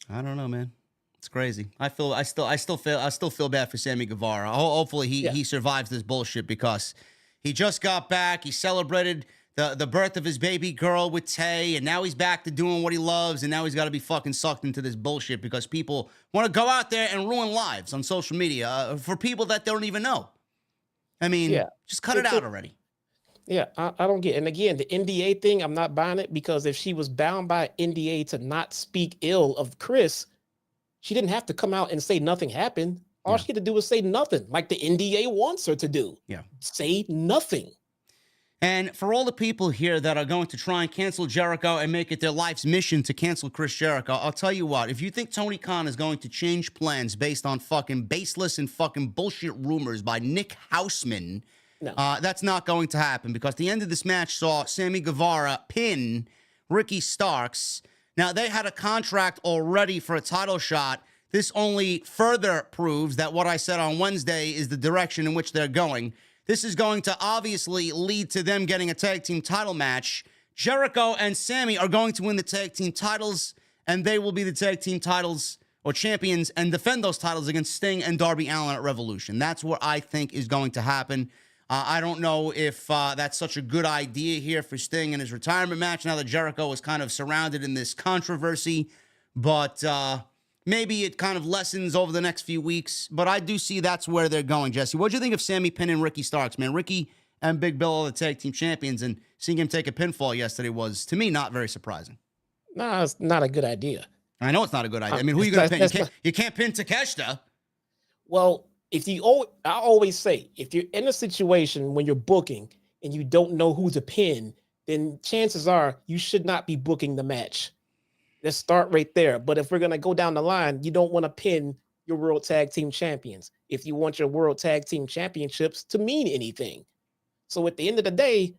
I don't know, man. It's crazy. I still feel bad for Sammy Guevara. Hopefully he survives this bullshit, because he just got back. He celebrated the birth of his baby girl with Tay, and now he's back to doing what he loves, and now he's got to be fucking sucked into this bullshit because people want to go out there and ruin lives on social media for people that they don't even know. I mean, just cut it out already. Yeah, I don't get it. And again, the NDA thing, I'm not buying it, because if she was bound by NDA to not speak ill of Chris, she didn't have to come out and say nothing happened. All she had to do was say nothing, like the NDA wants her to do. Yeah. Say nothing. And for all the people here that are going to try and cancel Jericho and make it their life's mission to cancel Chris Jericho, I'll tell you what, if you think Tony Khan is going to change plans based on fucking baseless and fucking bullshit rumors by Nick Houseman, that's not going to happen, because the end of this match saw Sammy Guevara pin Ricky Starks. Now, they had a contract already for a title shot. This only further proves that what I said on Wednesday is the direction in which they're going. This is going to obviously lead to them getting a tag team title match. Jericho and Sammy are going to win the tag team titles, and they will be the tag team titles or champions and defend those titles against Sting and Darby Allin at Revolution. That's what I think is going to happen. I don't know if that's such a good idea here for Sting in his retirement match now that Jericho is kind of surrounded in this controversy, but maybe it kind of lessens over the next few weeks. But I do see that's where they're going, Jesse. What do you think of Sammy pinning Ricky Starks, man? Ricky and Big Bill are the tag team champions, and seeing him take a pinfall yesterday was, to me, not very surprising. No, it's not a good idea. I know it's not a good idea. I mean, who are you going to pin? You can't pin Takeshita. Well, I always say, if you're in a situation when you're booking and you don't know who to pin, then chances are you should not be booking the match. Let's start right there. But if we're going to go down the line, you don't want to pin your World Tag Team Champions if you want your World Tag Team Championships to mean anything. So at the end of the day,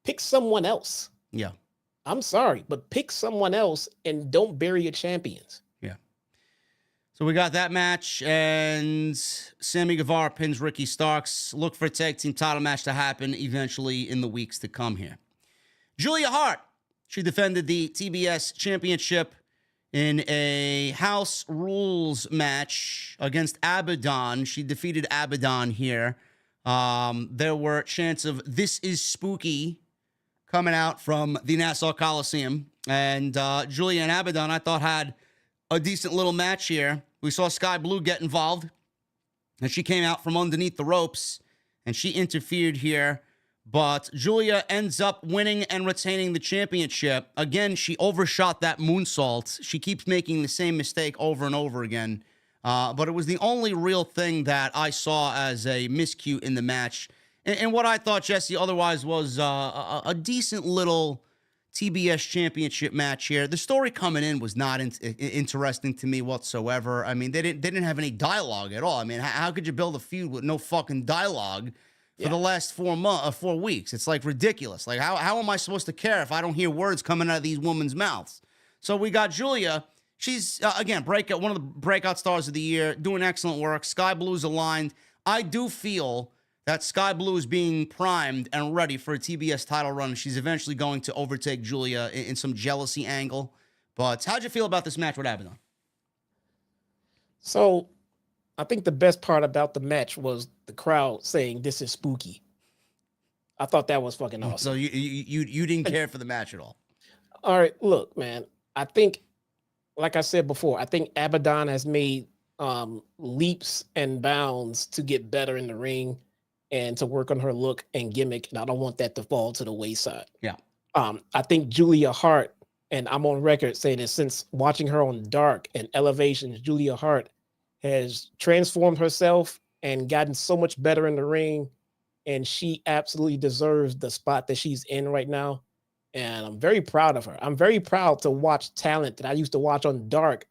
pick someone else. Yeah. I'm sorry, but pick someone else and don't bury your champions. So we got that match, and Sammy Guevara pins Ricky Starks. Look for a tag team title match to happen eventually in the weeks to come here. Julia Hart, she defended the TBS Championship in a house rules match against Abaddon. She defeated Abaddon here. There were chants of "This is spooky" coming out from the Nassau Coliseum. And Julia and Abaddon, I thought, had a decent little match here. We saw Sky Blue get involved, and she came out from underneath the ropes, and she interfered here. But Julia ends up winning and retaining the championship. Again, she overshot that moonsault. She keeps making the same mistake over and over again. But it was the only real thing that I saw as a miscue in the match. And what I thought, Jesse, otherwise was a decent little TBS championship match here. The story coming in was not interesting to me whatsoever. I mean, they didn't have any dialogue at all. I mean, how could you build a feud with no fucking dialogue for the last 4 weeks? It's like ridiculous. Like, how am I supposed to care if I don't hear words coming out of these women's mouths? So we got Julia. She's, again, one of the breakout stars of the year, doing excellent work. Sky Blue's aligned. I do feel that Sky Blue is being primed and ready for a TBS title run. She's eventually going to overtake Julia in some jealousy angle. But how'd you feel about this match with Abaddon? So I think the best part about the match was the crowd saying, "This is spooky." I thought that was fucking awesome. So you didn't care for the match at all? All right, look, man. I think, like I said before, I think Abaddon has made leaps and bounds to get better in the ring and to work on her look and gimmick, and I don't want that to fall to the wayside. Yeah. I think Julia Hart, and I'm on record saying this, since watching her on Dark and Elevations, Julia Hart has transformed herself and gotten so much better in the ring, and she absolutely deserves the spot that she's in right now. And I'm very proud of her. I'm very proud to watch talent that I used to watch on Dark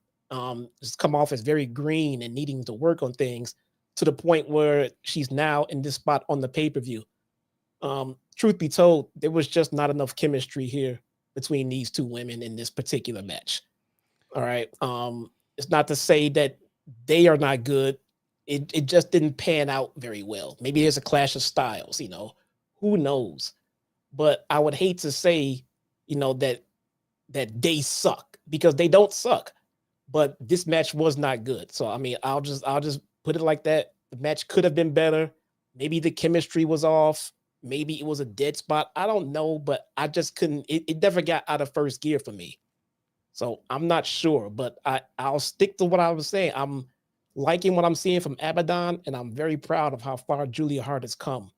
just come off as very green and needing to work on things, to the point where she's now in this spot on the pay-per-view. Truth be told, there was just not enough chemistry here between these two women in this particular match. All right. It's not to say that they are not good. It just didn't pan out very well. Maybe there's a clash of styles, who knows? But I would hate to say, that they suck, because they don't suck. But this match was not good. So I mean, I'll just put it like that. The match could have been better. Maybe the chemistry was off. Maybe it was a dead spot. I don't know, but I just couldn't. It never got out of first gear for me. So I'm not sure, but I'll stick to what I was saying. I'm liking what I'm seeing from Abaddon, and I'm very proud of how far Julia Hart has come.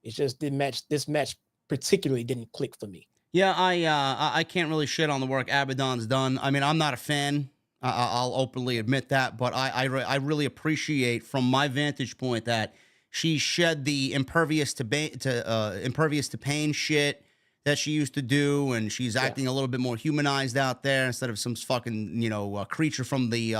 It's just this match particularly didn't click for me. Yeah, I can't really shit on the work Abaddon's done. I mean, I'm not a fan. I'll openly admit that, but I really appreciate, from my vantage point, that she shed the impervious to pain shit that she used to do, and she's acting a little bit more humanized out there instead of some fucking creature from the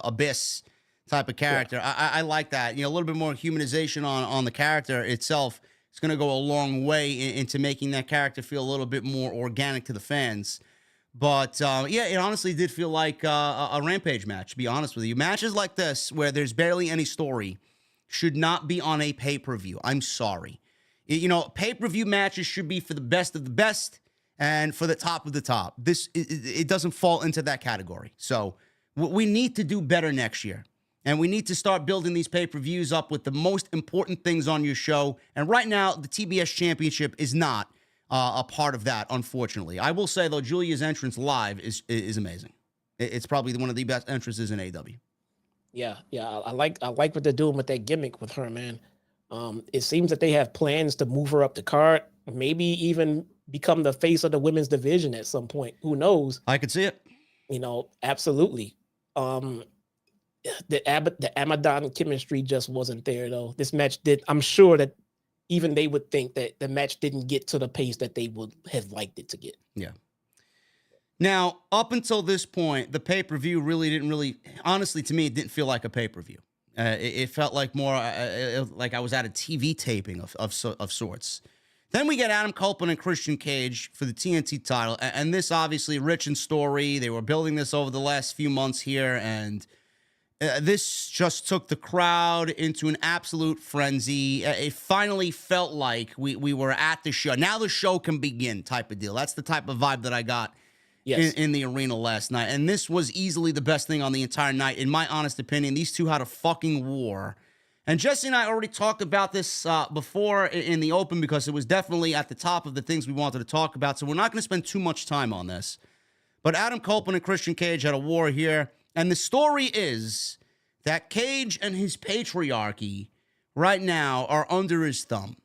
abyss type of character. Yeah. I like that. A little bit more humanization on the character itself. It's going to go a long way into making that character feel a little bit more organic to the fans. But, it honestly did feel like a Rampage match, to be honest with you. Matches like this, where there's barely any story, should not be on a pay-per-view. I'm sorry. Pay-per-view matches should be for the best of the best and for the top of the top. It doesn't fall into that category. So we need to do better next year. And we need to start building these pay-per-views up with the most important things on your show. And right now, the TBS Championship is not a part of that, unfortunately. I will say, though, Julia's entrance live is amazing. It's probably one of the best entrances in AEW. Yeah, I like what they're doing with that gimmick with her, man. It seems that they have plans to move her up the card, maybe even become the face of the women's division at some point. Who knows? I could see it. Absolutely. The Abaddon chemistry just wasn't there, though. This match did. I'm sure that even they would think that the match didn't get to the pace that they would have liked it to get. Yeah. Now, up until this point, the pay-per-view honestly, to me, it didn't feel like a pay-per-view. It felt like more like I was at a TV taping of sorts. Then we get Adam Copeland and Christian Cage for the TNT title. And this, obviously, rich in story. They were building this over the last few months here. And this just took the crowd into an absolute frenzy. It finally felt like we were at the show. Now the show can begin type of deal. That's the type of vibe that I got in the arena last night. And this was easily the best thing on the entire night. In my honest opinion, these two had a fucking war. And Jesse and I already talked about this before in the open because it was definitely at the top of the things we wanted to talk about. So we're not going to spend too much time on this. But Adam Copeland and Christian Cage had a war here. And the story is that Cage and his patriarchy right now are under his thumb.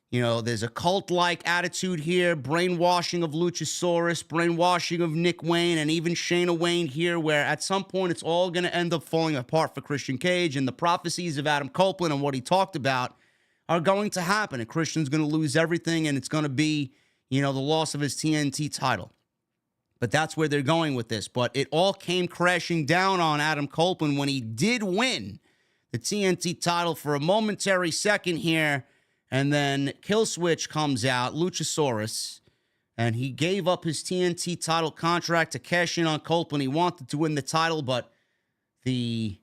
You know, there's a cult-like attitude here, brainwashing of Luchasaurus, brainwashing of Nick Wayne, and even Shayna Wayne here, where at some point it's all going to end up falling apart for Christian Cage, and the prophecies of Adam Copeland and what he talked about are going to happen, and Christian's going to lose everything, and it's going to be, you know, the loss of his TNT title. But that's where they're going with this. But it all came crashing down on Adam Copeland when he did win the TNT title for a momentary second here. And then Killswitch comes out, Luchasaurus, and he gave up his TNT title contract to cash in on Copeland. He wanted to win the title, but the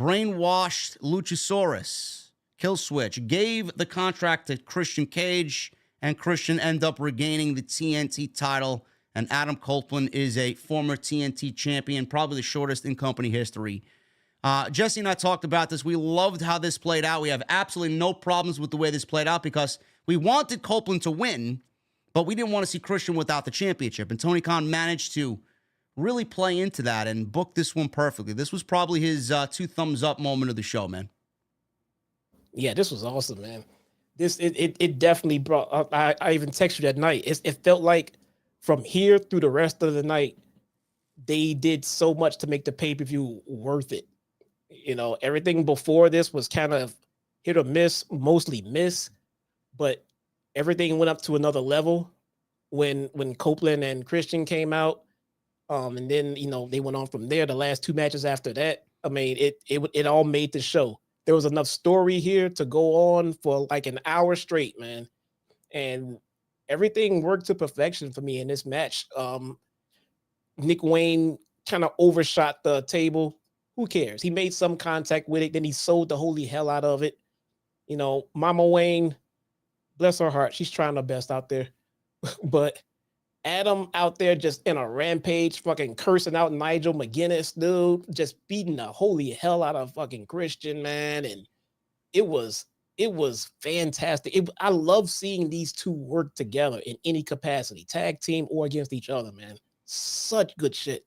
brainwashed Luchasaurus, Killswitch, gave the contract to Christian Cage, and Christian ended up regaining the TNT title. And Adam Copeland is a former TNT champion, probably the shortest in company history. Jesse and I talked about this. We loved how this played out. We have absolutely no problems with the way this played out because we wanted Copeland to win, but we didn't want to see Christian without the championship. And Tony Khan managed to really play into that and book this one perfectly. This was probably his 2 thumbs up moment of the show, man. Yeah, this was awesome, man. It definitely brought. I even texted you that night. It felt like from here through the rest of the night, they did so much to make the pay-per-view worth it. You know, everything before this was kind of hit or miss, mostly miss, but everything went up to another level when Copeland and Christian came out. And then, you know, they went on from there. The last 2 matches after that, I mean, it all made the show. There was enough story here to go on for like an hour straight, man. And everything worked to perfection for me in this match. Nick Wayne kind of overshot the table. Who cares? He made some contact with it. Then he sold the holy hell out of it. You know, Mama Wayne, bless her heart. She's trying her best out there. But Adam out there just in a rampage, fucking cursing out Nigel McGuinness, dude, just beating the holy hell out of fucking Christian, man. And it was fantastic. I love seeing these two work together in any capacity, tag team or against each other, man. Such good shit.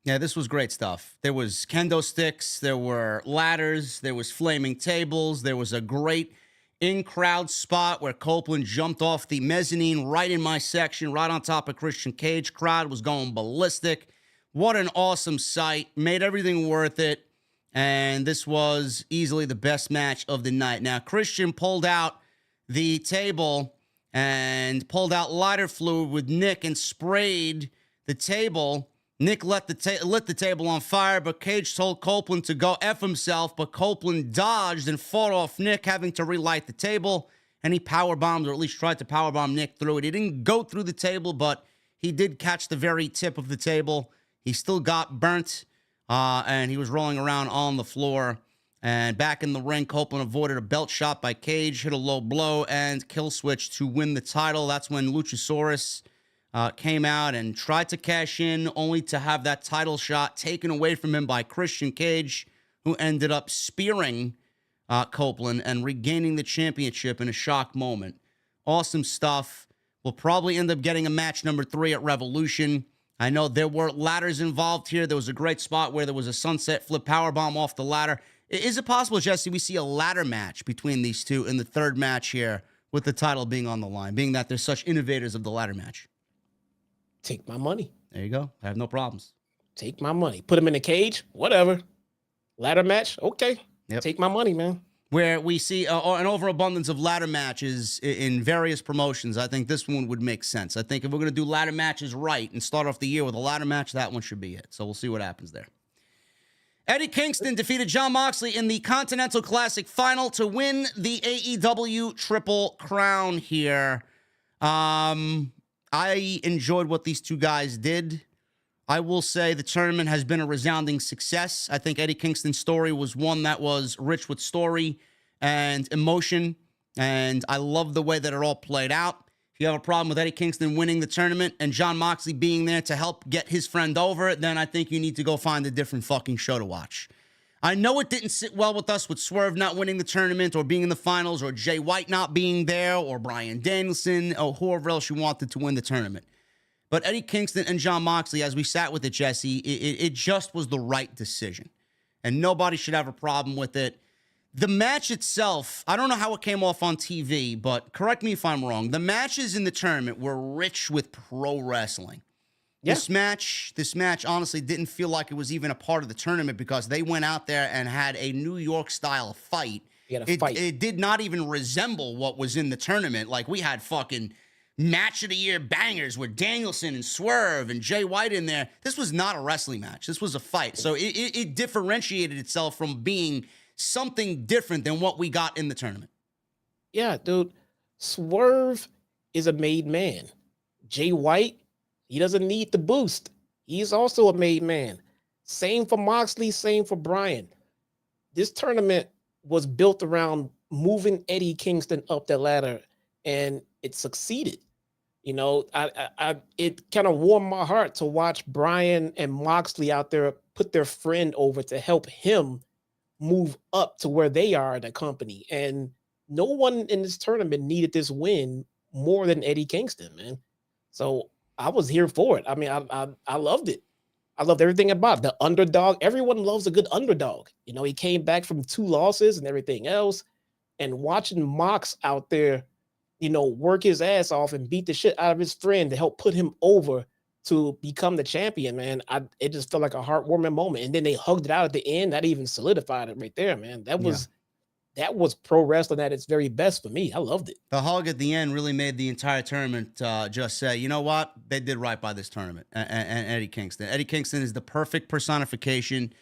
Yeah, this was great stuff. There was kendo sticks, there were ladders, there was flaming tables, there was a great in-crowd spot where Copeland jumped off the mezzanine right in my section, right on top of Christian Cage. Crowd was going ballistic. What an awesome sight. Made everything worth it. And this was easily the best match of the night. Now, Christian pulled out the table and pulled out lighter fluid with Nick and sprayed the table. Nick lit the table on fire, but Cage told Copeland to go F himself, but Copeland dodged and fought off Nick, having to relight the table, and he powerbombed, or at least tried to powerbomb Nick through it. He didn't go through the table, but he did catch the very tip of the table. He still got burnt, and he was rolling around on the floor. And back in the ring, Copeland avoided a belt shot by Cage, hit a low blow, and Killswitch to win the title. That's when Luchasaurus came out and tried to cash in, only to have that title shot taken away from him by Christian Cage, who ended up spearing Copeland and regaining the championship in a shock moment. Awesome stuff. We'll probably end up getting a match number 3 at Revolution. I know there were ladders involved here. There was a great spot where there was a sunset flip powerbomb off the ladder. Is it possible, Jesse, we see a ladder match between these two in the 3rd match here with the title being on the line, being that they're such innovators of the ladder match? Take my money. There you go. I have no problems. Take my money. Put him in a cage. Whatever. Ladder match. Okay. Yep. Take my money, man. Where we see an overabundance of ladder matches in various promotions, I think this one would make sense. I think if we're going to do ladder matches right and start off the year with a ladder match, that one should be it. So we'll see what happens there. Eddie Kingston defeated Jon Moxley in the Continental Classic final to win the AEW Triple Crown here. I enjoyed what these two guys did. I will say the tournament has been a resounding success. I think Eddie Kingston's story was one that was rich with story and emotion, and I love the way that it all played out. If you have a problem with Eddie Kingston winning the tournament and Jon Moxley being there to help get his friend over, then I think you need to go find a different fucking show to watch. I know it didn't sit well with us with Swerve not winning the tournament or being in the finals or Jay White not being there or Bryan Danielson or whoever else you wanted to win the tournament. But Eddie Kingston and Jon Moxley, as we sat with it, Jesse, it just was the right decision. And nobody should have a problem with it. The match itself, I don't know how it came off on TV, but correct me if I'm wrong. The matches in the tournament were rich with pro wrestling. Yeah. This match honestly didn't feel like it was even a part of the tournament because they went out there and had a New York-style fight. It did not even resemble what was in the tournament. Like, we had fucking match of the year bangers with Danielson and Swerve and Jay White in there. This was not a wrestling match. This was a fight. So it differentiated itself from being something different than what we got in the tournament. Yeah, dude. Swerve is a made man. Jay White, he doesn't need the boost. He's also a made man. Same for Moxley, same for Bryan. This tournament was built around moving Eddie Kingston up the ladder, and it succeeded. You know, it kind of warmed my heart to watch Bryan and Moxley out there put their friend over to help him move up to where they are in the company. And no one in this tournament needed this win more than Eddie Kingston, man. So I was here for it. I mean, I loved it. I loved everything about it. The underdog. Everyone loves a good underdog. You know, he came back from 2 losses and everything else. And watching Mox out there, you know, work his ass off and beat the shit out of his friend to help put him over to become the champion, man. It just felt like a heartwarming moment. And then they hugged it out at the end. That even solidified it right there, man. That was pro wrestling at its very best for me. I loved it. The hug at the end really made the entire tournament just say, you know what? They did right by this tournament and Eddie Kingston. Eddie Kingston is the perfect personification,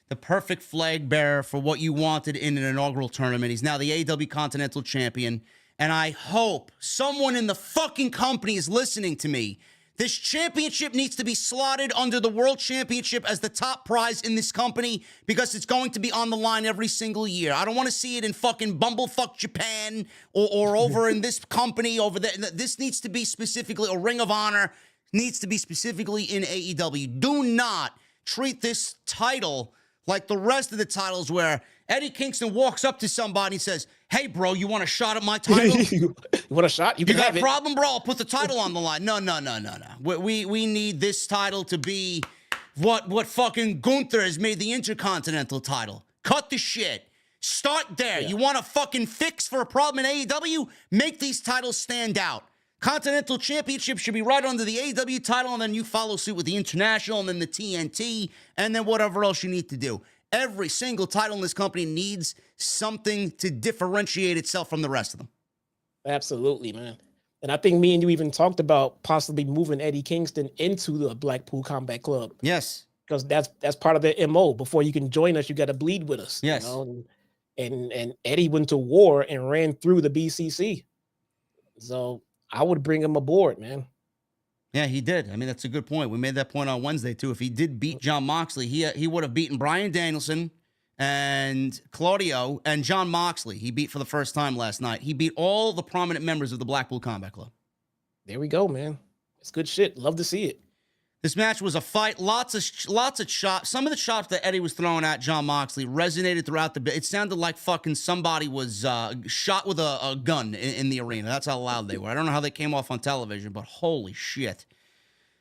the perfect flag bearer for what you wanted in an inaugural tournament. He's now the AEW Continental Champion. And I hope someone in the fucking company is listening to me. This championship needs to be slotted under the World Championship as the top prize in this company because it's going to be on the line every single year. I don't want to see it in fucking bumblefuck Japan or over in this company over there. This needs to be specifically, a Ring of Honor needs to be specifically in AEW. Do not treat this title like the rest of the titles where Eddie Kingston walks up to somebody and says, hey, bro, you want a shot at my title? You want a shot? You got a problem, bro? I'll put the title on the line. No. We need this title to be what fucking Gunther has made the Intercontinental title. Cut the shit. Start there. Yeah. You want a fucking fix for a problem in AEW? Make these titles stand out. Continental Championship should be right under the AEW title, and then you follow suit with the International and then the TNT, and then whatever else you need to do. Every single title in this company needs something to differentiate itself from the rest of them. Absolutely, man. And I think me and you even talked about possibly moving Eddie Kingston into the Blackpool Combat Club. Yes. Because that's part of their MO. Before you can join us, you got to bleed with us. Yes. You know? And Eddie went to war and ran through the BCC. So I would bring him aboard, man. Yeah, he did. I mean, that's a good point. We made that point on Wednesday, too. If he did beat Jon Moxley, he would have beaten Bryan Danielson and Claudio and Jon Moxley. He beat for the first time last night. He beat all the prominent members of the Blackpool Combat Club. There we go, man. It's good shit. Love to see it. This match was a fight. Lots of shots. Some of the shots that Eddie was throwing at Jon Moxley resonated throughout the bit. It sounded like fucking somebody was shot with a gun in the arena. That's how loud they were. I don't know how they came off on television, but holy shit.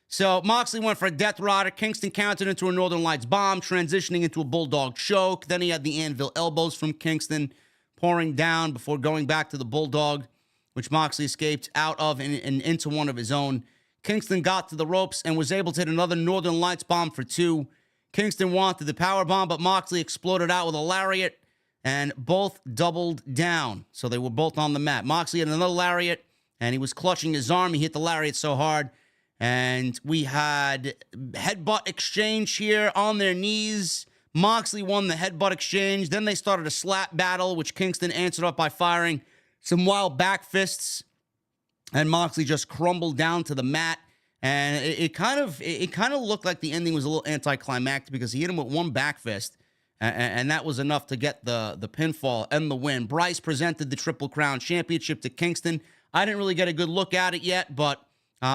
So Moxley went for a Death Rider. Kingston countered into a Northern Lights bomb, transitioning into a Bulldog choke. Then he had the Anvil elbows from Kingston pouring down before going back to the Bulldog, which Moxley escaped out of and into one of his own. Kingston got to the ropes and was able to hit another Northern Lights bomb for 2. Kingston wanted the power bomb, but Moxley exploded out with a lariat, and both doubled down. So they were both on the mat. Moxley had another lariat, and he was clutching his arm. He hit the lariat so hard. And we had headbutt exchange here on their knees. Moxley won the headbutt exchange. Then they started a slap battle, which Kingston answered up by firing some wild back fists. And Moxley just crumbled down to the mat And it kind of looked like the ending was a little anticlimactic because he hit him with one back fist, and that was enough to get the pinfall and the win. Bryce presented the Triple Crown Championship to Kingston. I didn't really get a good look at it yet, but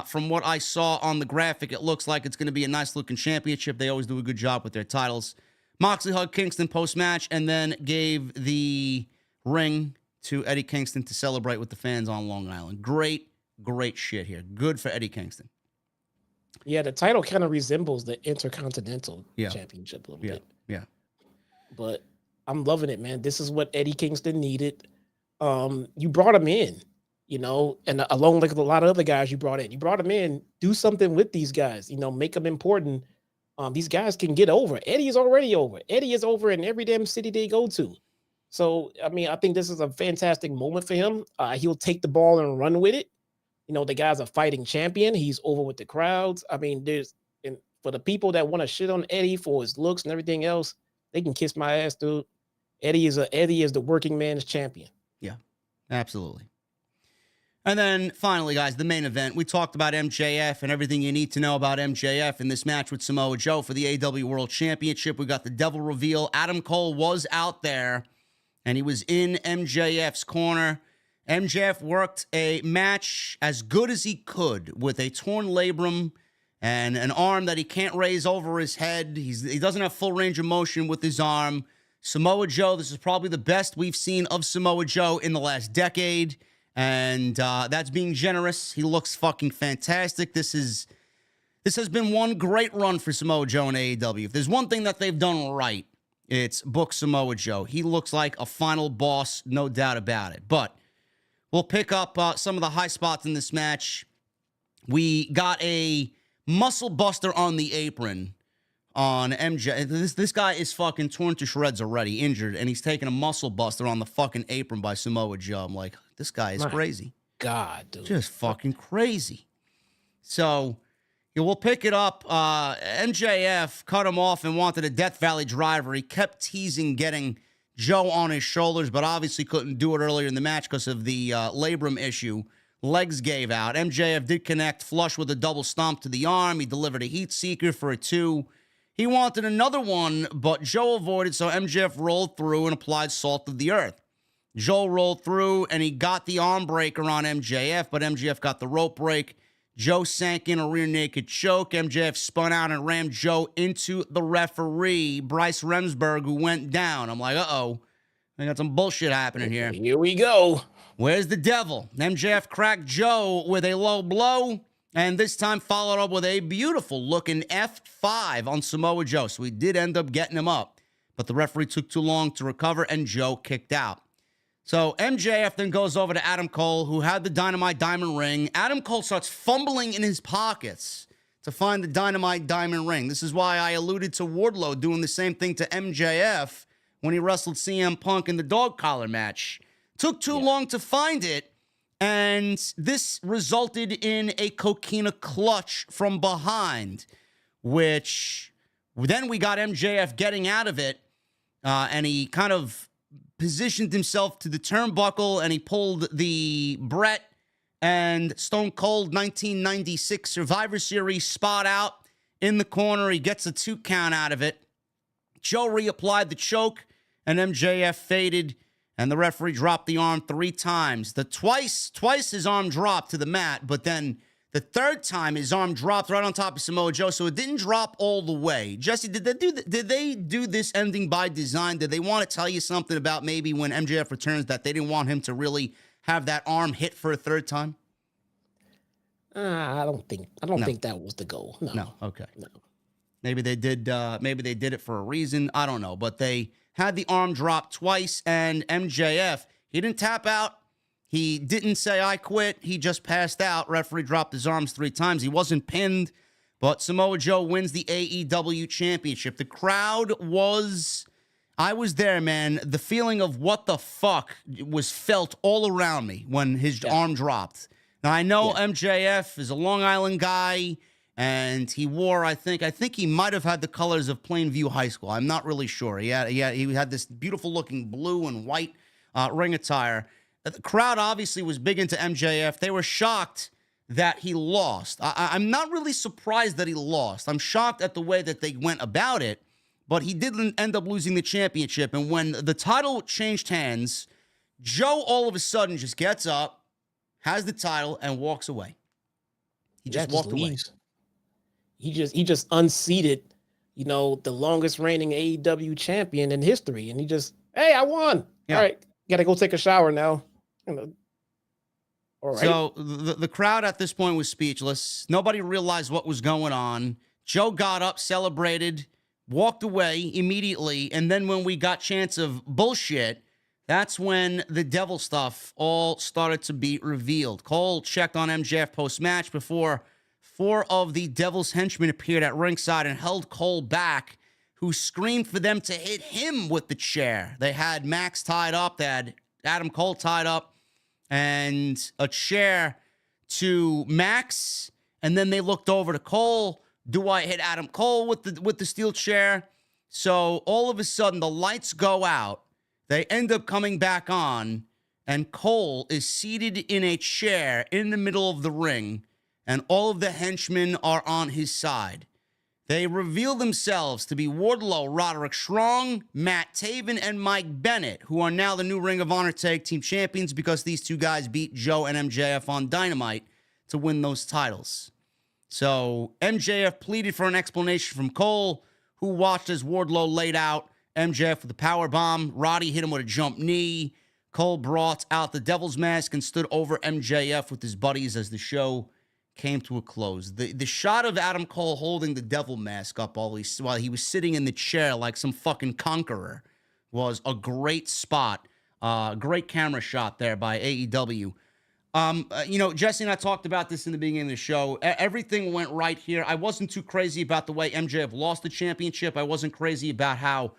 from what I saw on the graphic, it looks like it's going to be a nice-looking championship. They always do a good job with their titles. Moxley hugged Kingston post-match and then gave the ring to Eddie Kingston to celebrate with the fans on Long Island. Great shit here. Good for Eddie Kingston. Yeah, the title kind of resembles the Intercontinental Championship a little bit. Yeah. But I'm loving it, man. This is what Eddie Kingston needed. You brought him in, and along like a lot of other guys you brought in. You brought him in, do something with these guys, make them important. These guys can get over. Eddie is already over. Eddie is over in every damn city they go to. So, I think this is a fantastic moment for him. He'll take the ball and run with it. The guy's a fighting champion. He's over with the crowds. For the people that want to shit on Eddie for his looks and everything else, they can kiss my ass, dude. Eddie is the working man's champion. Yeah, absolutely. And then finally, guys, the main event. We talked about MJF and everything you need to know about MJF in this match with Samoa Joe for the AEW World Championship. We got the devil reveal. Adam Cole was out there, and he was in MJF's corner. MJF worked a match as good as he could with a torn labrum and an arm that he can't raise over his head. He doesn't have full range of motion with his arm. Samoa Joe, this is probably the best we've seen of Samoa Joe in the last decade, and that's being generous. He looks fucking fantastic. This has been one great run for Samoa Joe in AEW. If there's one thing that they've done right, it's book Samoa Joe. He looks like a final boss, no doubt about it. But we'll pick up some of the high spots in this match. We got a muscle buster on the apron on MJ. This guy is fucking torn to shreds already, injured, and he's taking a muscle buster on the fucking apron by Samoa Joe. I'm like, this guy is crazy. God, dude. Just fucking crazy. So, we'll pick it up. MJF cut him off and wanted a Death Valley driver. He kept teasing getting Joe on his shoulders, but obviously couldn't do it earlier in the match because of the labrum issue. Legs gave out. MJF did connect flush with a double stomp to the arm. He delivered a heat seeker for a 2. He wanted another one, but Joe avoided, so MJF rolled through and applied salt of the earth. Joe rolled through, and he got the arm breaker on MJF, but MJF got the rope break. Joe sank in a rear naked choke. MJF spun out and rammed Joe into the referee, Bryce Remsburg, who went down. I'm like, uh-oh. I got some bullshit happening here. Here we go. Where's the devil? MJF cracked Joe with a low blow, and this time followed up with a beautiful-looking F5 on Samoa Joe. So he did end up getting him up, but the referee took too long to recover, and Joe kicked out. So MJF then goes over to Adam Cole, who had the Dynamite Diamond ring. Adam Cole starts fumbling in his pockets to find the Dynamite Diamond ring. This is why I alluded to Wardlow doing the same thing to MJF when he wrestled CM Punk in the dog collar match. Took too long to find it, and this resulted in a coquina clutch from behind, which then we got MJF getting out of it, and he kind of positioned himself to the turnbuckle, and he pulled the Brett and Stone Cold 1996 Survivor Series spot out in the corner. He gets a 2 count out of it. Joe reapplied the choke, and MJF faded, and the referee dropped the arm 3 times. Twice his arm dropped to the mat, but then the 3rd time his arm dropped right on top of Samoa Joe, so it didn't drop all the way. Jesse, did they do this ending by design? Did they want to tell you something about maybe when MJF returns that they didn't want him to really have that arm hit for a 3rd time? I don't think that was the goal. No. Okay. No. Maybe they did it for a reason. I don't know. But they had the arm drop twice, and MJF, he didn't tap out. He didn't say, I quit. He just passed out. Referee dropped his arms 3 times. He wasn't pinned, but Samoa Joe wins the AEW Championship. The crowd I was there, man. The feeling of what the fuck was felt all around me when his arm dropped. Now, I know MJF is a Long Island guy, and he wore, I think he might have had the colors of Plainview High School. I'm not really sure. He had this beautiful-looking blue and white ring attire. The crowd obviously was big into MJF. They were shocked that he lost. I'm not really surprised that he lost. I'm shocked at the way that they went about it, but he did end up losing the championship. And when the title changed hands, Joe all of a sudden just gets up, has the title, and walks away. He just walked away. He just unseated, you know, the longest reigning AEW champion in history. And he just, hey, I won. Yeah. All right, gotta go take a shower now. You know, all right. So the crowd at this point was speechless. Nobody realized what was going on. Joe got up, celebrated, walked away immediately. And then when we got chance of bullshit, that's when the devil stuff all started to be revealed. Cole checked on MJF post-match before 4 of the devil's henchmen appeared at ringside and held Cole back, who screamed for them to hit him with the chair. They had Max tied up. They had Adam Cole tied up and a chair to Max. And then they looked over to Cole. Do I hit Adam Cole with the steel chair? So all of a sudden, the lights go out. They end up coming back on, and Cole is seated in a chair in the middle of the ring, and all of the henchmen are on his side. They reveal themselves to be Wardlow, Roderick Strong, Matt Taven, and Mike Bennett, who are now the new Ring of Honor Tag Team Champions because these two guys beat Joe and MJF on Dynamite to win those titles. So MJF pleaded for an explanation from Cole, who watched as Wardlow laid out MJF with a power bomb. Roddy hit him with a jump knee. Cole brought out the Devil's Mask and stood over MJF with his buddies as the show came to a close. The shot of Adam Cole holding the Devil Mask up while he was sitting in the chair like some fucking conqueror was a great spot. Great camera shot there by AEW. You know, Jesse and I talked about this in the beginning of the show. Everything went right here. I wasn't too crazy about the way MJF lost the championship. I wasn't crazy about how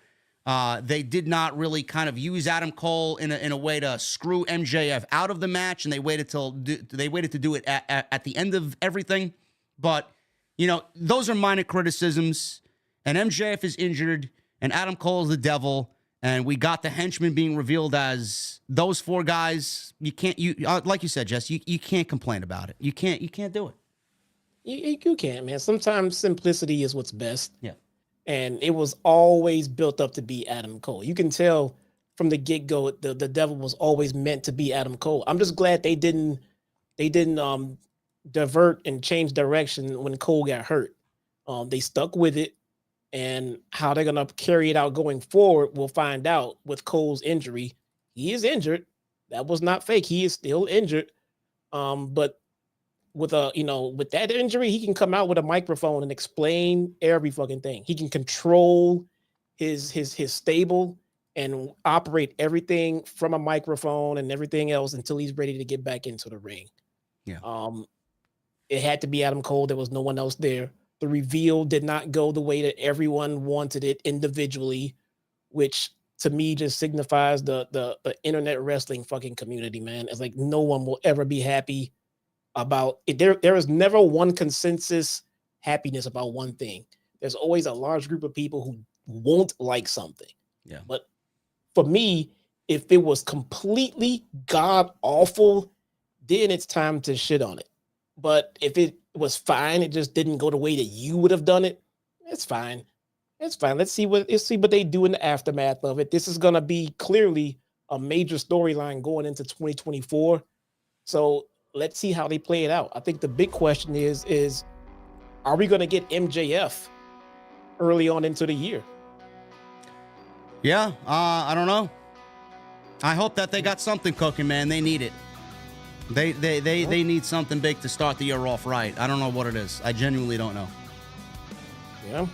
they did not really kind of use Adam Cole in a way to screw MJF out of the match, and they waited to do it at the end of everything. But you know, those are minor criticisms. And MJF is injured, and Adam Cole is the devil, and we got the henchmen being revealed as those 4 guys. You can't, like you said, Jess, you can't complain about it. You can't do it. You can't, man. Sometimes simplicity is what's best. Yeah. And it was always built up to be Adam Cole. You can tell from the get-go, the devil was always meant to be Adam Cole. I'm just glad they didn't divert and change direction when Cole got hurt. They stuck with it, and how they're gonna carry it out going forward, we'll find out with Cole's injury. He is injured. That was not fake. He is still injured. But with that injury, he can come out with a microphone and explain every fucking thing. He can control his stable and operate everything from a microphone and everything else until he's ready to get back into the ring. Yeah. It had to be Adam Cole. There was no one else there. The reveal did not go the way that everyone wanted it individually, which to me just signifies the internet wrestling fucking community, man. It's like no one will ever be happy about it. There is never one consensus happiness about one thing. There's always a large group of people who won't like something. Yeah. But for me, if it was completely god awful, then it's time to shit on it. But if it was fine, it just didn't go the way that you would have done it, it's fine. It's fine. Let's see what they do in the aftermath of it. This is gonna be clearly a major storyline going into 2024. So let's see how they play it out. I think the big question is are we gonna get MJF early on into the year? Yeah, I don't know. I hope that they got something cooking, man. They need it. They need something big to start the year off right. I don't know what it is. I genuinely don't know. Yeah.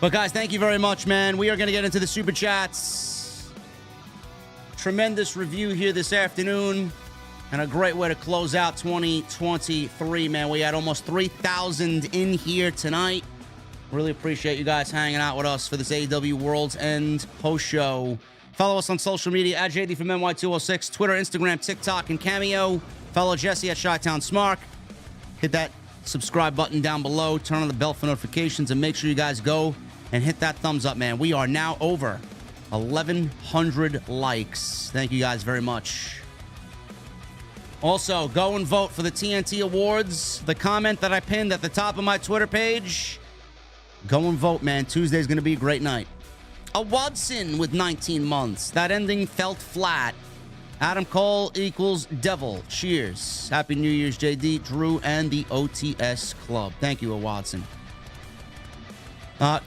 But guys, thank you very much, man. We are going to get into the super chats. Tremendous review here this afternoon, and a great way to close out 2023, man. We had almost 3,000 in here tonight. Really appreciate you guys hanging out with us for this AEW Worlds End post show. Follow us on social media at JDfromNY206, Twitter, Instagram, TikTok, and Cameo. Follow Jesse at Chi-Town Smark. Hit that subscribe button down below. Turn on the bell for notifications, and make sure you guys go and hit that thumbs up, man. We are now over 1,100 likes. Thank you guys very much. Also, go and vote for the TNT Awards. The comment that I pinned at the top of my Twitter page. Go and vote, man. Tuesday's going to be a great night. A Watson with 19 months. That ending felt flat. Adam Cole equals devil. Cheers. Happy New Year's, JD, Drew, and the OTS Club. Thank you, A Watson.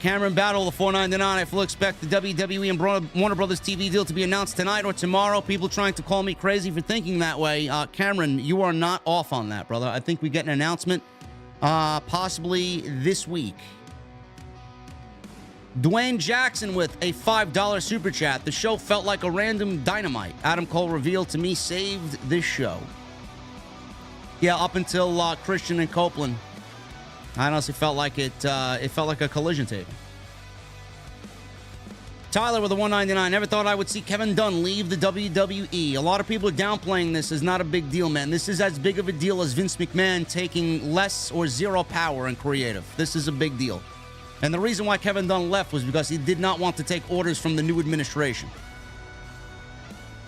Cameron Battle, the $4.99. I fully expect the WWE and Warner Brothers TV deal to be announced tonight or tomorrow. People trying to call me crazy for thinking that way. Cameron, you are not off on that, brother. I think we get an announcement possibly this week. Dwayne Jackson with a $5 super chat. The show felt like a random dynamite. Adam Cole revealed to me saved this show. Yeah, up until Christian and Copeland. I honestly felt like it felt like a collision tape. Tyler with a $1.99. Never thought I would see Kevin Dunn leave the WWE. A lot of people are downplaying this as not a big deal, man. This is as big of a deal as Vince McMahon taking less or zero power in creative. This is a big deal. And the reason why Kevin Dunn left was because he did not want to take orders from the new administration.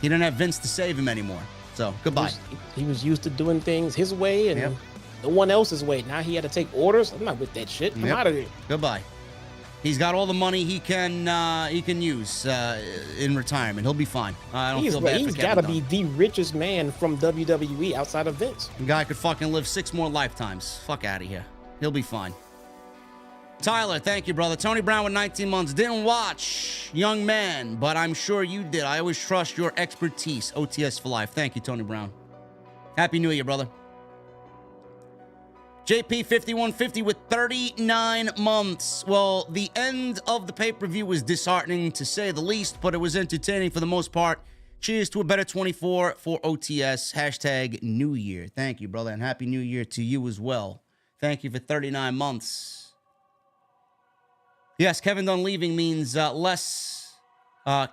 He didn't have Vince to save him anymore. So, goodbye. He was used to doing things his way and no one else's way. Now he had to take orders. I'm not with that shit. I'm out of here. Goodbye. He's got all the money he can use in retirement. He'll be fine. I don't feel bad for Kevin. He's got to be the richest man from WWE outside of Vince. The guy could fucking live 6 more lifetimes. Fuck out of here. He'll be fine. Tyler, thank you, brother. Tony Brown with 19 months. Didn't watch Young Man, but I'm sure you did. I always trust your expertise. OTS for life. Thank you, Tony Brown. Happy New Year, brother. JP5150 with 39 months. Well, the end of the pay-per-view was disheartening, to say the least, but it was entertaining for the most part. Cheers to a better 24 for OTS. Hashtag New Year. Thank you, brother, and Happy New Year to you as well. Thank you for 39 months. Yes, Kevin Dunn leaving means less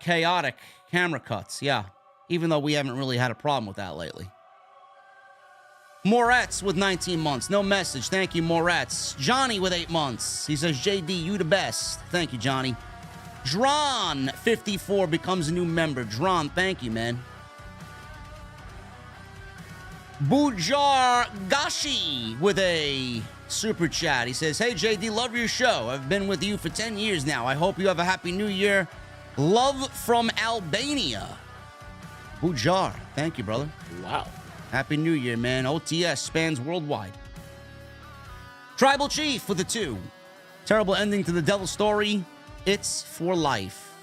chaotic camera cuts. Yeah, even though we haven't really had a problem with that lately. Moretz with 19 months. No message. Thank you, Moretz. Johnny with 8 months. He says, JD, you the best. Thank you, Johnny. Dron54 becomes a new member. Dron, thank you, man. Bujar Gashi with a super chat. He says, hey, JD, love your show. I've been with you for 10 years now. I hope you have a happy new year. Love from Albania. Bujar, thank you, brother. Wow. Happy New Year, man. OTS spans worldwide. Tribal Chief with a 2. Terrible ending to the Devil story. It's for life.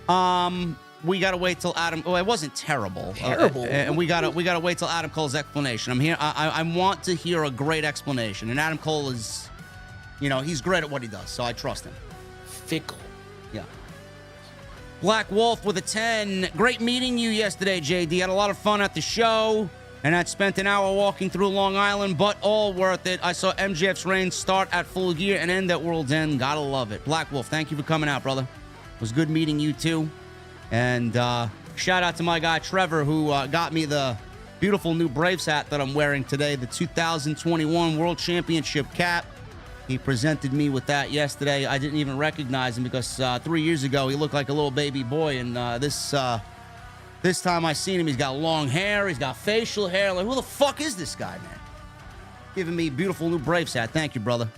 We gotta wait till Adam. Oh, it wasn't terrible. Terrible. And we gotta wait till Adam Cole's explanation. I'm here. I want to hear a great explanation. And Adam Cole is, he's great at what he does, so I trust him. Fickle. Yeah. Black Wolf with a 10. Great meeting you yesterday, JD. Had a lot of fun at the show. And I'd spent an hour walking through Long Island, but all worth it. I saw MJF's reign start at Full Gear and end at World's End. Gotta love it. Black Wolf, thank you for coming out, brother. It was good meeting you, too. And shout out to my guy, Trevor, who got me the beautiful new Braves hat that I'm wearing today, the 2021 World Championship cap. He presented me with that yesterday. I didn't even recognize him because 3 years ago, he looked like a little baby boy. And this time I seen him, he's got long hair, he's got facial hair. Like, who the fuck is this guy, man? Giving me a beautiful new Braves hat. Thank you, brother.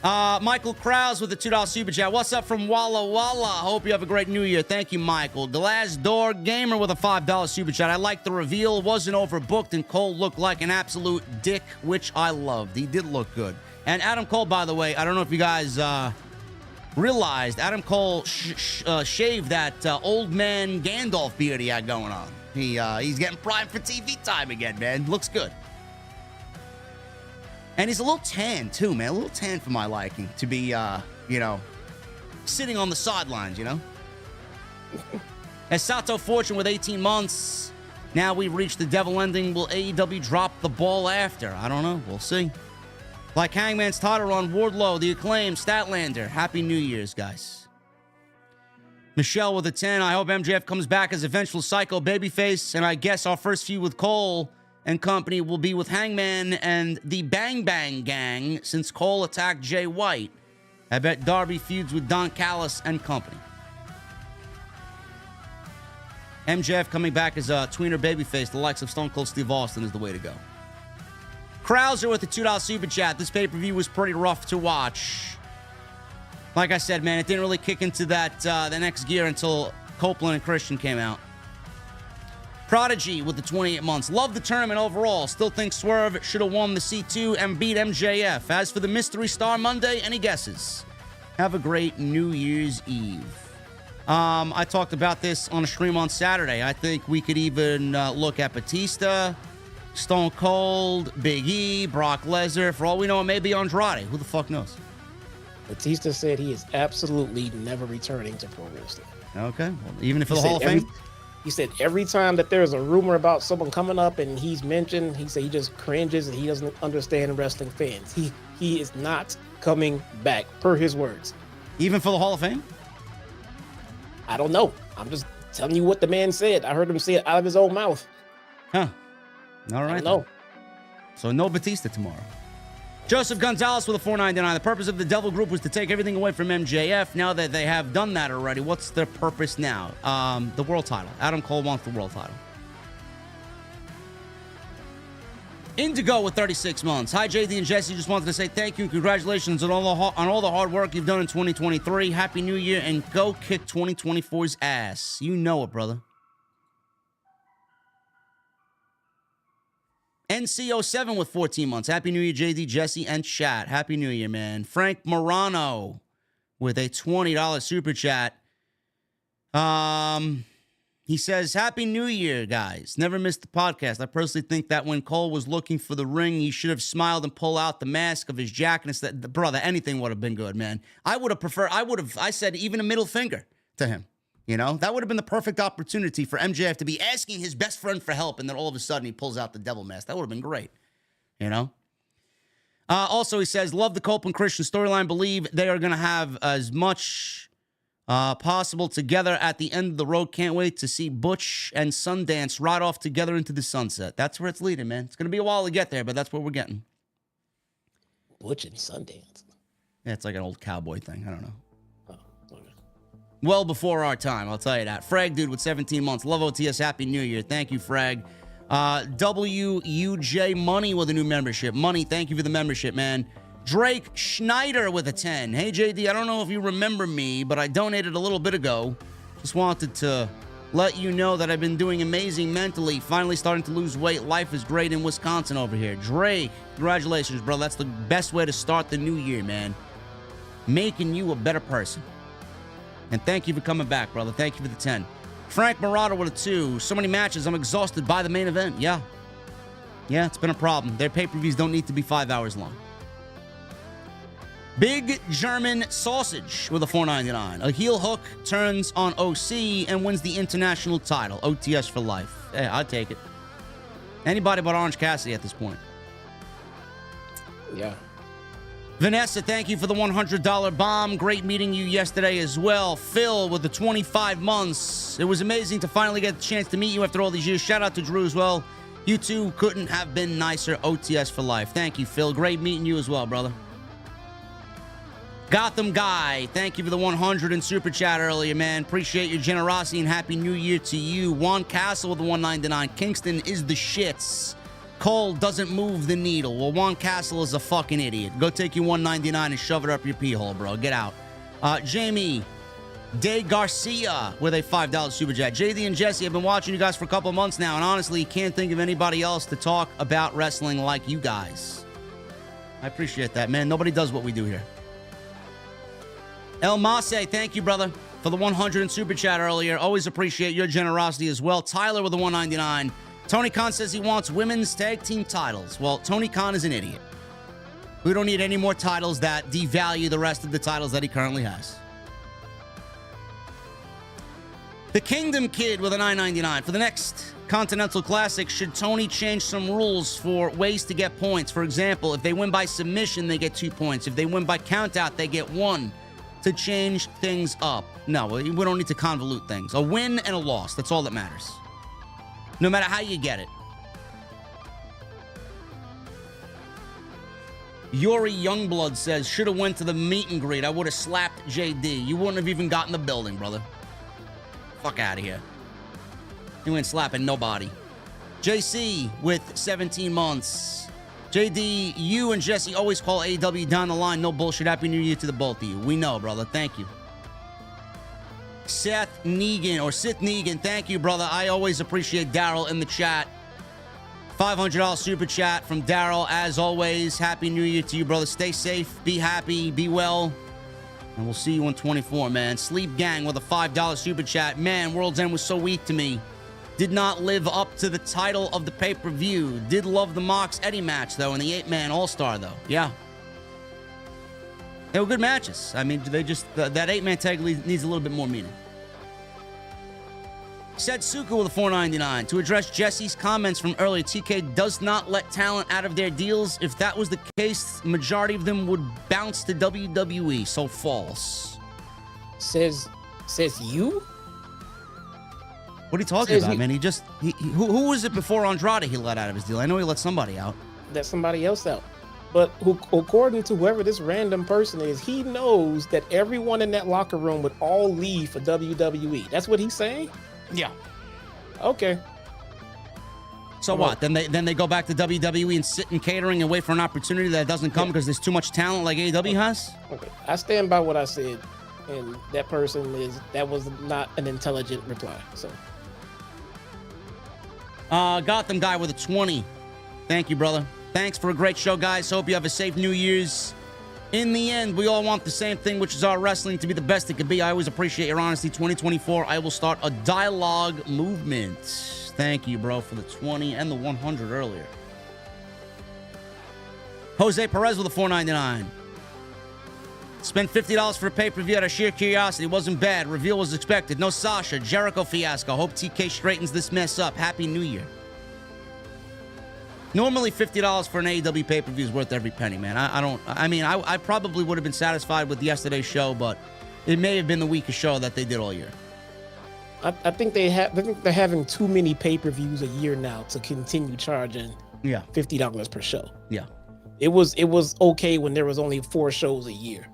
Michael Krause with the $2 super chat. What's up from Walla Walla? Hope you have a great new year. Thank you, Michael. The Last Door Gamer with a $5 super chat. I like the reveal. Wasn't overbooked, and Cole looked like an absolute dick, which I loved. He did look good. And Adam Cole, by the way, I don't know if you guys realized, Adam Cole shaved that old man Gandalf beard he had going on. He's getting primed for TV time again, man. Looks good. And he's a little tan, too, man. A little tan for my liking to be, sitting on the sidelines, As Sato Fortune with 18 months. Now we've reached the devil ending. Will AEW drop the ball after? I don't know. We'll see. Like Hangman's title on Wardlow, The Acclaim, Statlander. Happy New Year's, guys. Michelle with a 10. I hope MJF comes back as eventual psycho babyface. And I guess our first feud with Cole and company will be with Hangman and the Bang Bang Gang since Cole attacked Jay White. I bet Darby feuds with Don Callis and company. MJF coming back as a tweener babyface, the likes of Stone Cold Steve Austin, is the way to go. Krauser with the $2 super chat. This pay-per-view was pretty rough to watch. Like I said, man, it didn't really kick into that the next gear until Copeland and Christian came out. Prodigy with the 28 months. Love the tournament overall. Still think Swerve should have won the C2 and beat MJF. As for the Mystery Star Monday, any guesses? Have a great New Year's Eve. I talked about this on a stream on Saturday. I think we could even look at Batista, Stone Cold, Big E, Brock Lesnar. For all we know, it may be Andrade. Who the fuck knows? Batista said he is absolutely never returning to pro wrestling. Okay. Well, even if for the Hall of Fame? He said every time that there's a rumor about someone coming up and he's mentioned, he said he just cringes and he doesn't understand wrestling fans. He is not coming back, per his words. Even for the Hall of Fame? I don't know. I'm just telling you what the man said. I heard him say it out of his own mouth. Huh. All right. No. So no Batista tomorrow. Joseph Gonzalez with a $4.99. The purpose of the Devil Group was to take everything away from MJF. Now that they have done that already, what's their purpose now? The world title. Adam Cole wants the world title. Indigo with 36 months. Hi, JD and Jesse. Just wanted to say thank you and congratulations on all the hard work you've done in 2023. Happy New Year and go kick 2024's ass. You know it, brother. NC07 with 14 months. Happy New Year, JD, Jesse, and chat. Happy New Year, man. Frank Morano with a $20 super chat. He says, Happy New Year, guys. Never missed the podcast. I personally think that when Cole was looking for the ring, he should have smiled and pulled out the mask of his jacket. Instead, brother, anything would have been good, man. I said even a middle finger to him. You know, that would have been the perfect opportunity for MJF to be asking his best friend for help, and then all of a sudden he pulls out the devil mask. That would have been great, you know? Also, he says, love the Copeland Christian storyline. Believe they are going to have as much possible together at the end of the road. Can't wait to see Butch and Sundance ride off together into the sunset. That's where it's leading, man. It's going to be a while to get there, but that's where we're getting. Butch and Sundance. Yeah, it's like an old cowboy thing. I don't know. Okay. Well before our time, I'll tell you that. Frag Dude with 17 months. Love OTS. Happy New Year. Thank you, Frag. WUJ Money with a new membership. Money, thank you for the membership, man. Drake Schneider with a 10. Hey, JD, I don't know if you remember me, but I donated a little bit ago. Just wanted to let you know that I've been doing amazing mentally. Finally starting to lose weight. Life is great in Wisconsin over here. Drake, congratulations, brother. That's the best way to start the new year, man. Making you a better person. And thank you for coming back, brother. Thank you for the 10. Frank Murata with a 2. So many matches. I'm exhausted by the main event. Yeah, it's been a problem. Their pay-per-views don't need to be 5 hours long. Big German Sausage with a $4.99. A heel hook turns on OC and wins the international title. OTS for life. Hey, I'd take it. Anybody but Orange Cassidy at this point. Yeah. Vanessa, thank you for the $100 bomb. Great meeting you yesterday as well. Phil with the 25 months. It was amazing to finally get the chance to meet you after all these years. Shout out to Drew as well. You two couldn't have been nicer. OTS for life. Thank you, Phil. Great meeting you as well, brother. Gotham Guy, thank you for the 100 in Super Chat earlier, man. Appreciate your generosity and Happy New Year to you. Juan Castle with the 199. Kingston is the shits. Cole doesn't move the needle. Well, Juan Castle is a fucking idiot. Go take your 199 and shove it up your pee hole, bro. Get out. Jamie De Garcia with a $5 Super Chat. JD and Jesse, I've been watching you guys for a couple of months now, and honestly, can't think of anybody else to talk about wrestling like you guys. I appreciate that, man. Nobody does what we do here. El Mase, thank you, brother, for the 100 in Super Chat earlier. Always appreciate your generosity as well. Tyler with the 199. Tony Khan says he wants women's tag team titles. Well, Tony Khan is an idiot. We don't need any more titles that devalue the rest of the titles that he currently has. The Kingdom Kid with a $9.99. For the next Continental Classic, should Tony change some rules for ways to get points? For example, if they win by submission, they get 2 points. If they win by countout, they get 1. To change things up. No, we don't need to convolute things. A win and a loss. That's all that matters. No matter how you get it. Yuri Youngblood says, should have went to the meet and greet. I would have slapped JD. You wouldn't have even gotten the building, brother. Fuck out of here. You ain't slapping nobody. JC with 17 months. JD, you and Jesse always call AEW down the line. No bullshit. Happy New Year to the both of you. We know, brother. Thank you. Seth Negan, thank you, brother. I always appreciate Daryl in the chat. $500 super chat from Daryl. As always, Happy New Year to you, brother. Stay safe, be happy, be well. And we'll see you in 24, man. Sleep Gang with a $5 super chat. Man, World's End was so weak to me. Did not live up to the title of the pay-per-view. Did love the Mox Eddie match, though, and the 8-man All-Star, though. Yeah. They were good matches. I mean, they just... that 8-man tag league needs a little bit more meaning. Setsuka with a $4.99. To address Jesse's comments from earlier, TK does not let talent out of their deals. If that was the case, the majority of them would bounce to WWE. So false. Says you? What are you talking about, man? Who was it before Andrade he let out of his deal? I know he let somebody out. Let somebody else out. But according to whoever this random person is, he knows that everyone in that locker room would all leave for WWE. That's what he's saying? Yeah. Okay. So what? Then they go back to WWE and sit in catering and wait for an opportunity that doesn't come because there's too much talent like AEW has? Okay. I stand by what I said. And that was not an intelligent reply. So Gotham guy with a 20. Thank you, brother. Thanks for a great show, guys. Hope you have a safe New Year's. In the end, we all want the same thing, which is our wrestling to be the best it could be. I always appreciate your honesty. 2024, I will start a dialogue movement. Thank you, bro, for the 20 and the 100 earlier. Jose Perez with a $4.99. Spent $50 for a pay-per-view out of sheer curiosity. It wasn't bad. Reveal was expected. No Sasha. Jericho fiasco. Hope TK straightens this mess up. Happy New Year. Normally, $50 for an AEW pay-per-view is worth every penny, man. I probably would have been satisfied with yesterday's show, but it may have been the weakest show that they did all year. I think they're having too many pay-per-views a year now to continue charging $50 per show. Yeah. It was okay when there was only 4 shows a year.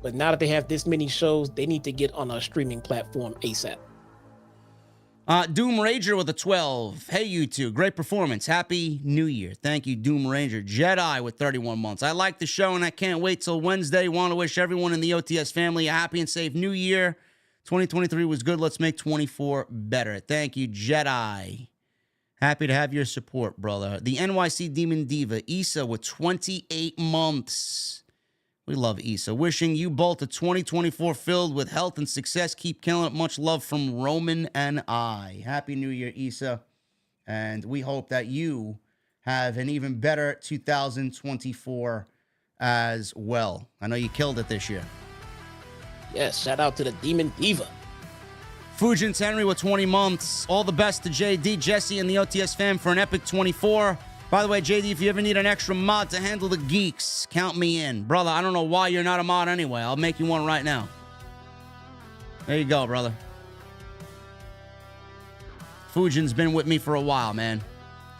But now that they have this many shows, they need to get on a streaming platform ASAP. Doom Rager with a 12. Hey, you two. Great performance. Happy New Year. Thank you, Doom Ranger. Jedi with 31 months. I like the show, and I can't wait till Wednesday. Want to wish everyone in the OTS family a happy and safe New Year. 2023 was good. Let's make 24 better. Thank you, Jedi. Happy to have your support, brother. The NYC Demon Diva, Issa with 28 months. We love Issa. Wishing you both a 2024 filled with health and success. Keep killing it. Much love from Roman and I. Happy New Year, Issa. And we hope that you have an even better 2024 as well. I know you killed it this year. Yes, shout out to the Demon Diva. Fujins Henry with 20 months. All the best to JD, Jesse, and the OTS fam for an epic 24. By the way, JD, if you ever need an extra mod to handle the geeks, count me in. Brother, I don't know why you're not a mod anyway. I'll make you one right now. There you go, brother. Fujin's been with me for a while, man.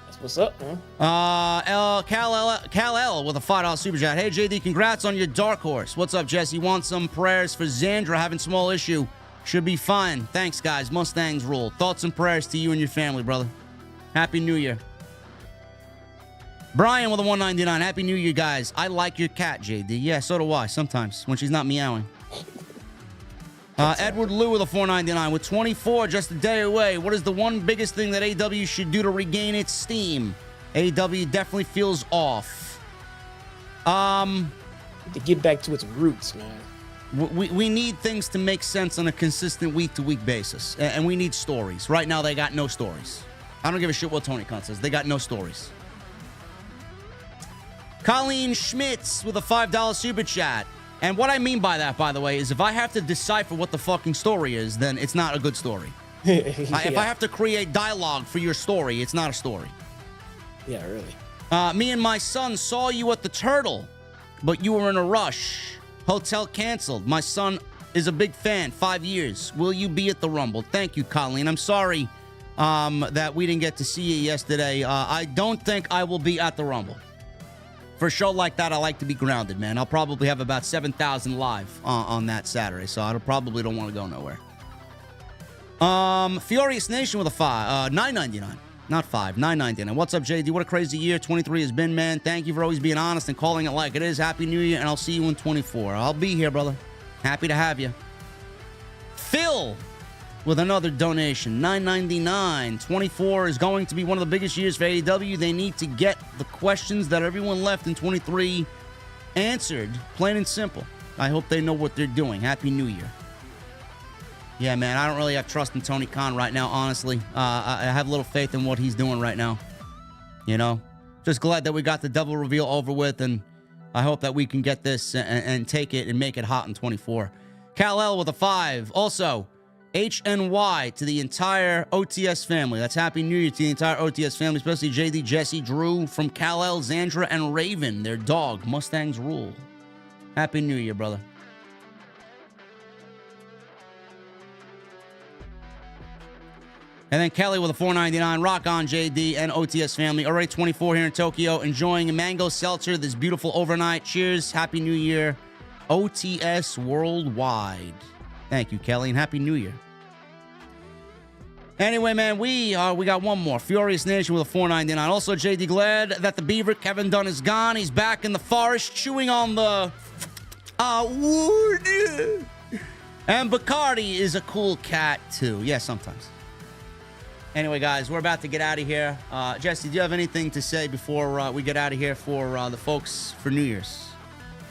That's what's up, man. Cal L with a $5 super chat. Hey, JD, congrats on your dark horse. What's up, Jesse? Want some prayers for Xandra having small issue? Should be fine. Thanks, guys. Mustangs rule. Thoughts and prayers to you and your family, brother. Happy New Year. Brian with a $1.99. Happy New Year, guys. I like your cat, JD. Yeah, so do I sometimes when she's not meowing. Edward Lou with a $4.99. With 24 just a day away, what is the one biggest thing that AEW should do to regain its steam? AEW definitely feels off. To get back to its roots, man. We need things to make sense on a consistent week-to-week basis. And we need stories. Right now, they got no stories. I don't give a shit what Tony Khan says. They got no stories. Colleen Schmitz with a $5 super chat. And what I mean by that, by the way, is if I have to decipher what the fucking story is, then it's not a good story. If I have to create dialogue for your story, it's not a story. Yeah, really. Me and my son saw you at the Turtle, but you were in a rush. Hotel canceled. My son is a big fan. 5 years. Will you be at the Rumble? Thank you, Colleen. I'm sorry that we didn't get to see you yesterday. I don't think I will be at the Rumble. For a show like that, I like to be grounded, man. I'll probably have about 7,000 live on that Saturday, so I probably don't want to go nowhere. Furious Nation with a $9.99. Not $5, $9.99. What's up, JD? What a crazy year 23 has been, man. Thank you for always being honest and calling it like it is. Happy New Year, and I'll see you in 24. I'll be here, brother. Happy to have you. Phil with another donation, $9.99. 24 is going to be one of the biggest years for AEW. They need to get the questions that everyone left in 23 answered, plain and simple. I hope they know what they're doing. Happy New Year. Yeah, man, I don't really have trust in Tony Khan right now, honestly. I have little faith in what he's doing right now. You know? Just glad that we got the double reveal over with, and I hope that we can get this and take it and make it hot in 24. Kal-El with a 5. Also, HNY to the entire OTS family. That's Happy New Year to the entire OTS family, especially JD, Jesse, Drew, from Kal-El, Xandra, and Raven, their dog. Mustangs rule. Happy New Year, brother. And then Kelly with a $4.99. Rock on, JD and OTS family. Already 24 here in Tokyo. Enjoying a mango seltzer this beautiful overnight. Cheers. Happy New Year. OTS worldwide. Thank you, Kelly, and Happy New Year. Anyway, man, we got one more. Furious Nation with a $4.99. Also, JD, glad that the beaver, Kevin Dunn, is gone. He's back in the forest chewing on the wood. And Bacardi is a cool cat, too. Yeah, sometimes. Anyway, guys, we're about to get out of here. Jesse, do you have anything to say before we get out of here for the folks for New Year's?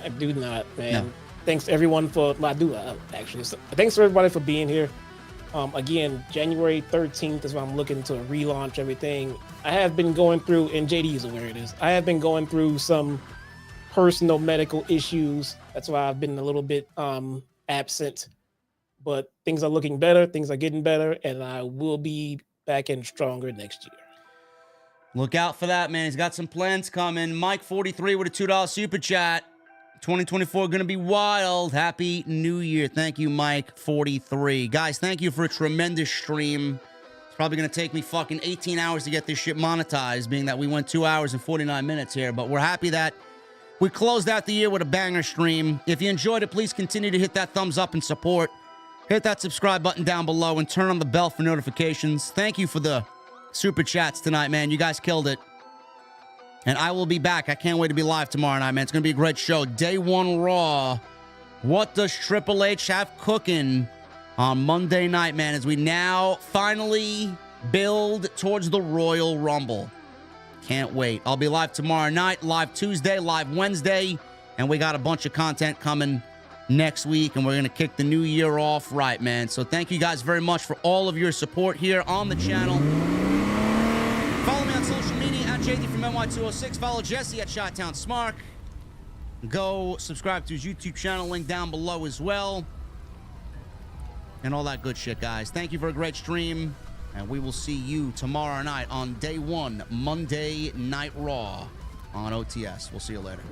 I do not, man. No. Thanks everyone for. I do actually. So, thanks for everybody for being here. Again, January 13th is when I'm looking to relaunch everything. I have been going through, and JD is aware of this. I have been going through some personal medical issues. That's why I've been a little bit absent. But things are looking better. Things are getting better, and I will be back in stronger next year. Look out for that, man. He's got some plans coming. Mike43 with a $2 super chat. 2024 going to be wild. Happy New Year. Thank you, Mike43. Guys, thank you for a tremendous stream. It's probably going to take me fucking 18 hours to get this shit monetized, being that we went 2 hours and 49 minutes here. But we're happy that we closed out the year with a banger stream. If you enjoyed it, please continue to hit that thumbs up and support. Hit that subscribe button down below and turn on the bell for notifications. Thank you for the super chats tonight, man. You guys killed it. And I will be back. I can't wait to be live tomorrow night, man. It's going to be a great show. Day 1 Raw. What does Triple H have cooking on Monday night, man, as we now finally build towards the Royal Rumble. Can't wait. I'll be live tomorrow night, live Tuesday, live Wednesday, and we got a bunch of content coming next week, and we're going to kick the new year off right, man. So thank you guys very much for all of your support here on the channel. Follow me on social media at JDfromNY206. Follow Jesse at Shottown Smark. Go subscribe to his YouTube channel, link down below as well. And all that good shit, guys. Thank you for a great stream, and we will see you tomorrow night on Day 1, Monday Night Raw on OTS. We'll see you later.